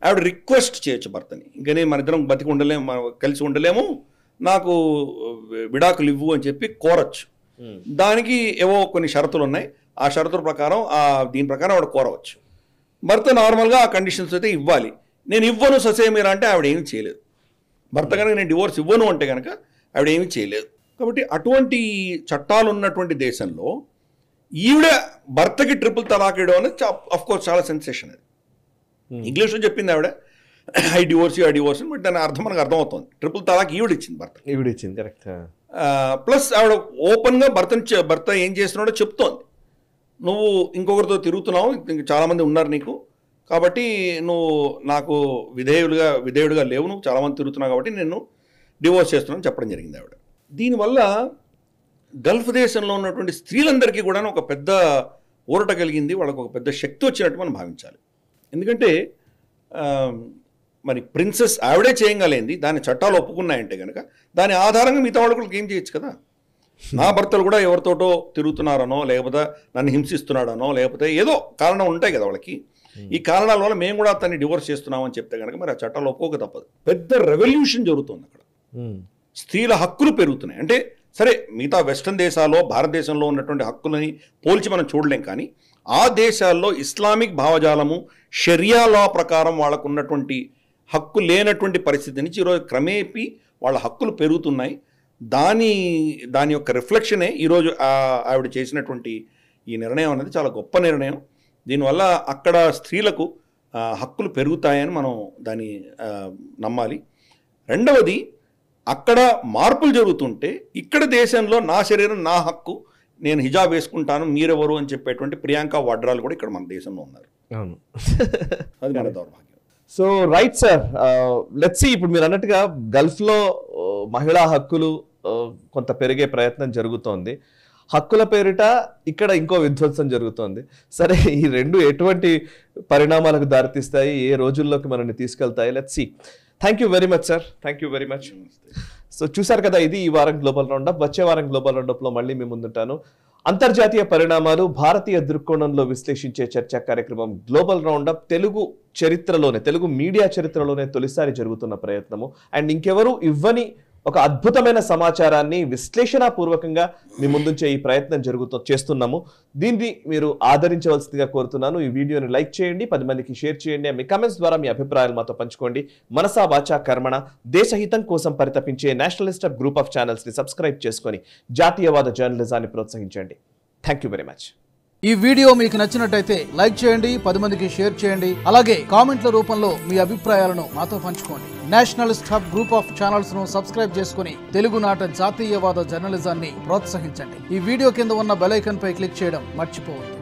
ఆవిడ రిక్వెస్ట్ చేయొచ్చు భర్తని, ఇంకనే మన ఇద్దరం బతికి ఉండలేము, కలిసి ఉండలేము, నాకు విడాకులు ఇవ్వు అని చెప్పి కోరచ్చు. దానికి ఏవో కొన్ని షరతులు ఉన్నాయి. ఆ షరతుల ప్రకారం దీని ప్రకారం ఆవిడ కోరవచ్చు. భర్త నార్మల్గా ఆ కండిషన్స్ అయితే ఇవ్వాలి. నేను ఇవ్వను ససేమీరా అంటే ఆవిడ ఏమీ చేయలేదు. భర్త కనుక నేను డివోర్స్ ఇవ్వను అంటే కనుక ఆవిడ ఏమీ చేయలేదు. కాబట్టి అటువంటి చట్టాలు ఉన్నటువంటి దేశంలో ఈవిడ భర్తకి ట్రిపుల్ తలాక్ ఇవ్వడం అనేది అఫ్కోర్స్ చాలా సెన్సేషన్. అది ఇంగ్లీష్లో చెప్పింది ఆవిడ, ఐ డివోర్స్ బట్ దాని అర్థం మనకు అర్థమవుతుంది. ట్రిపుల్ తలాక్ ఈవిడ ఇచ్చింది, భర్త ఇచ్చింది, కరెక్ట్. ప్లస్ ఆవిడ ఓపెన్గా భర్త ఏం చేస్తున్నాడో చెప్తోంది. నువ్వు ఇంకొకరితో తిరుగుతున్నావు, చాలామంది ఉన్నారు నీకు, కాబట్టి నువ్వు నాకు విధేయుడిగా లేవు, నువ్వు చాలామంది తిరుగుతున్నావు కాబట్టి నేను డివోర్స్ చేస్తున్నాను చెప్పడం జరిగింది ఆవిడ. దీనివల్ల గల్ఫ్ దేశంలో ఉన్నటువంటి స్త్రీలందరికీ కూడా ఒక పెద్ద ఊరట కలిగింది, వాళ్ళకు ఒక పెద్ద శక్తి వచ్చినట్టు మనం భావించాలి. ఎందుకంటే మరి ప్రిన్సెస్ ఆవిడే చేయగలేంది, దాని చట్టాలు ఒప్పుకున్నాయంటే కనుక దాని ఆధారంగా మిగతా వాళ్ళకి ఏం చేయొచ్చు కదా. నా భర్తలు కూడా ఎవరితోటో తిరుగుతున్నారనో, లేకపోతే నన్ను హింసిస్తున్నాడనో, లేకపోతే ఏదో కారణం ఉంటాయి కదా వాళ్ళకి. ఈ కారణాల వల్ల మేము కూడా అతన్ని డివోర్స్ చేస్తున్నామని చెప్తే కనుక మరి ఆ చట్టాలు ఒప్పుకోక తప్పదు. పెద్ద రెవల్యూషన్ జరుగుతుంది అక్కడ. స్త్రీల హక్కులు పెరుగుతున్నాయి. అంటే సరే మిగతా వెస్టర్న్ దేశాల్లో భారతదేశంలో ఉన్నటువంటి హక్కులని పోల్చి మనం చూడలేం, కానీ ఆ దేశాల్లో ఇస్లామిక్ భావజాలము షరియా లా ప్రకారం వాళ్ళకు ఉన్నటువంటి హక్కు లేనటువంటి పరిస్థితి నుంచి ఈరోజు క్రమేపీ వాళ్ళ హక్కులు పెరుగుతున్నాయి. దాని యొక్క రిఫ్లెక్షనే ఈరోజు ఆవిడ చేసినటువంటి ఈ నిర్ణయం అనేది చాలా గొప్ప నిర్ణయం. దీనివల్ల అక్కడ స్త్రీలకు హక్కులు పెరుగుతాయని మనం దాన్ని నమ్మాలి. రెండవది, అక్కడ మార్పులు జరుగుతుంటే ఇక్కడ దేశంలో నా శరీరం నా హక్కు, నేను హిజాబ్ వేసుకుంటాను, మీరెవరు అని చెప్పేటువంటి ప్రియాంక వాడ్రాలు కూడా ఇక్కడ మన దేశంలో ఉన్నారు. అది మన దౌర్భాగ్యం. So right sir, let's see. ఇప్పుడు మీరు అన్నట్టుగా గల్ఫ్లో మహిళా హక్కులు కొంత పెరిగే ప్రయత్నం జరుగుతోంది. హక్కుల పేరిట ఇక్కడ ఇంకో విధ్వంసం జరుగుతోంది. సరే, ఈ రెండు ఎటువంటి పరిణామాలకు దారితీస్తాయి, ఏ రోజుల్లోకి మనల్ని తీసుకెళ్తాయి? Let's see. Thank you very much sir, thank you very much. So చూసారు కదా, ఇది ఈ వారం గ్లోబల్ రౌండప్. వచ్చే వారం గ్లోబల్ రౌండప్లో మళ్ళీ మీ ముందుంటాను. అంతర్జాతీయ పరిణామాలు భారతీయ దృక్కోణంలో విశ్లేషించే చర్చా కార్యక్రమం గ్లోబల్ రౌండప్ తెలుగు మీడియా చరిత్రలోనే తొలిసారి జరుగుతున్న ప్రయత్నము. అండ్ ఇంకెవరు ఇవ్వని ఒక అద్భుతమైన సమాచారాన్ని విశ్లేషణాపూర్వకంగా మీ ముందుంచే ఈ ప్రయత్నం చేస్తున్నాము. దీన్ని మీరు ఆదరించవలసిందిగా కోరుతున్నాను. ఈ వీడియోని లైక్ చేయండి, 10 మందికి షేర్ చేయండి. మీ కమెంట్స్ ద్వారా మీ అభిప్రాయాలు మాతో పంచుకోండి. మనసా వాచా కర్మణ దేశహితం కోసం పరితపించే నేషనలిస్ట్ గ్రూప్ ఆఫ్ ఛానల్స్ ని సబ్స్క్రైబ్ చేసుకొని జాతీయవాద జర్నలిజాన్ని ప్రోత్సహించండి. Thank you very much. ఈ వీడియో మీకు నచ్చినట్టయితే లైక్ చేయండి, 10 మందికి షేర్ చేయండి. అలాగే కామెంట్ల రూపంలో మీ అభిప్రాయాలను మాతో పంచుకోండి. Nationalist hub group of channels ను సబ్స్క్రైబ్ చేసుకుని తెలుగునాట జాతీయవాద జర్నలిజాన్ని ప్రోత్సహించండి. ఈ వీడియో కింద ఉన్న బెల్ ఐకాన్ పై క్లిక్ చేయడం మర్చిపోవద్దు.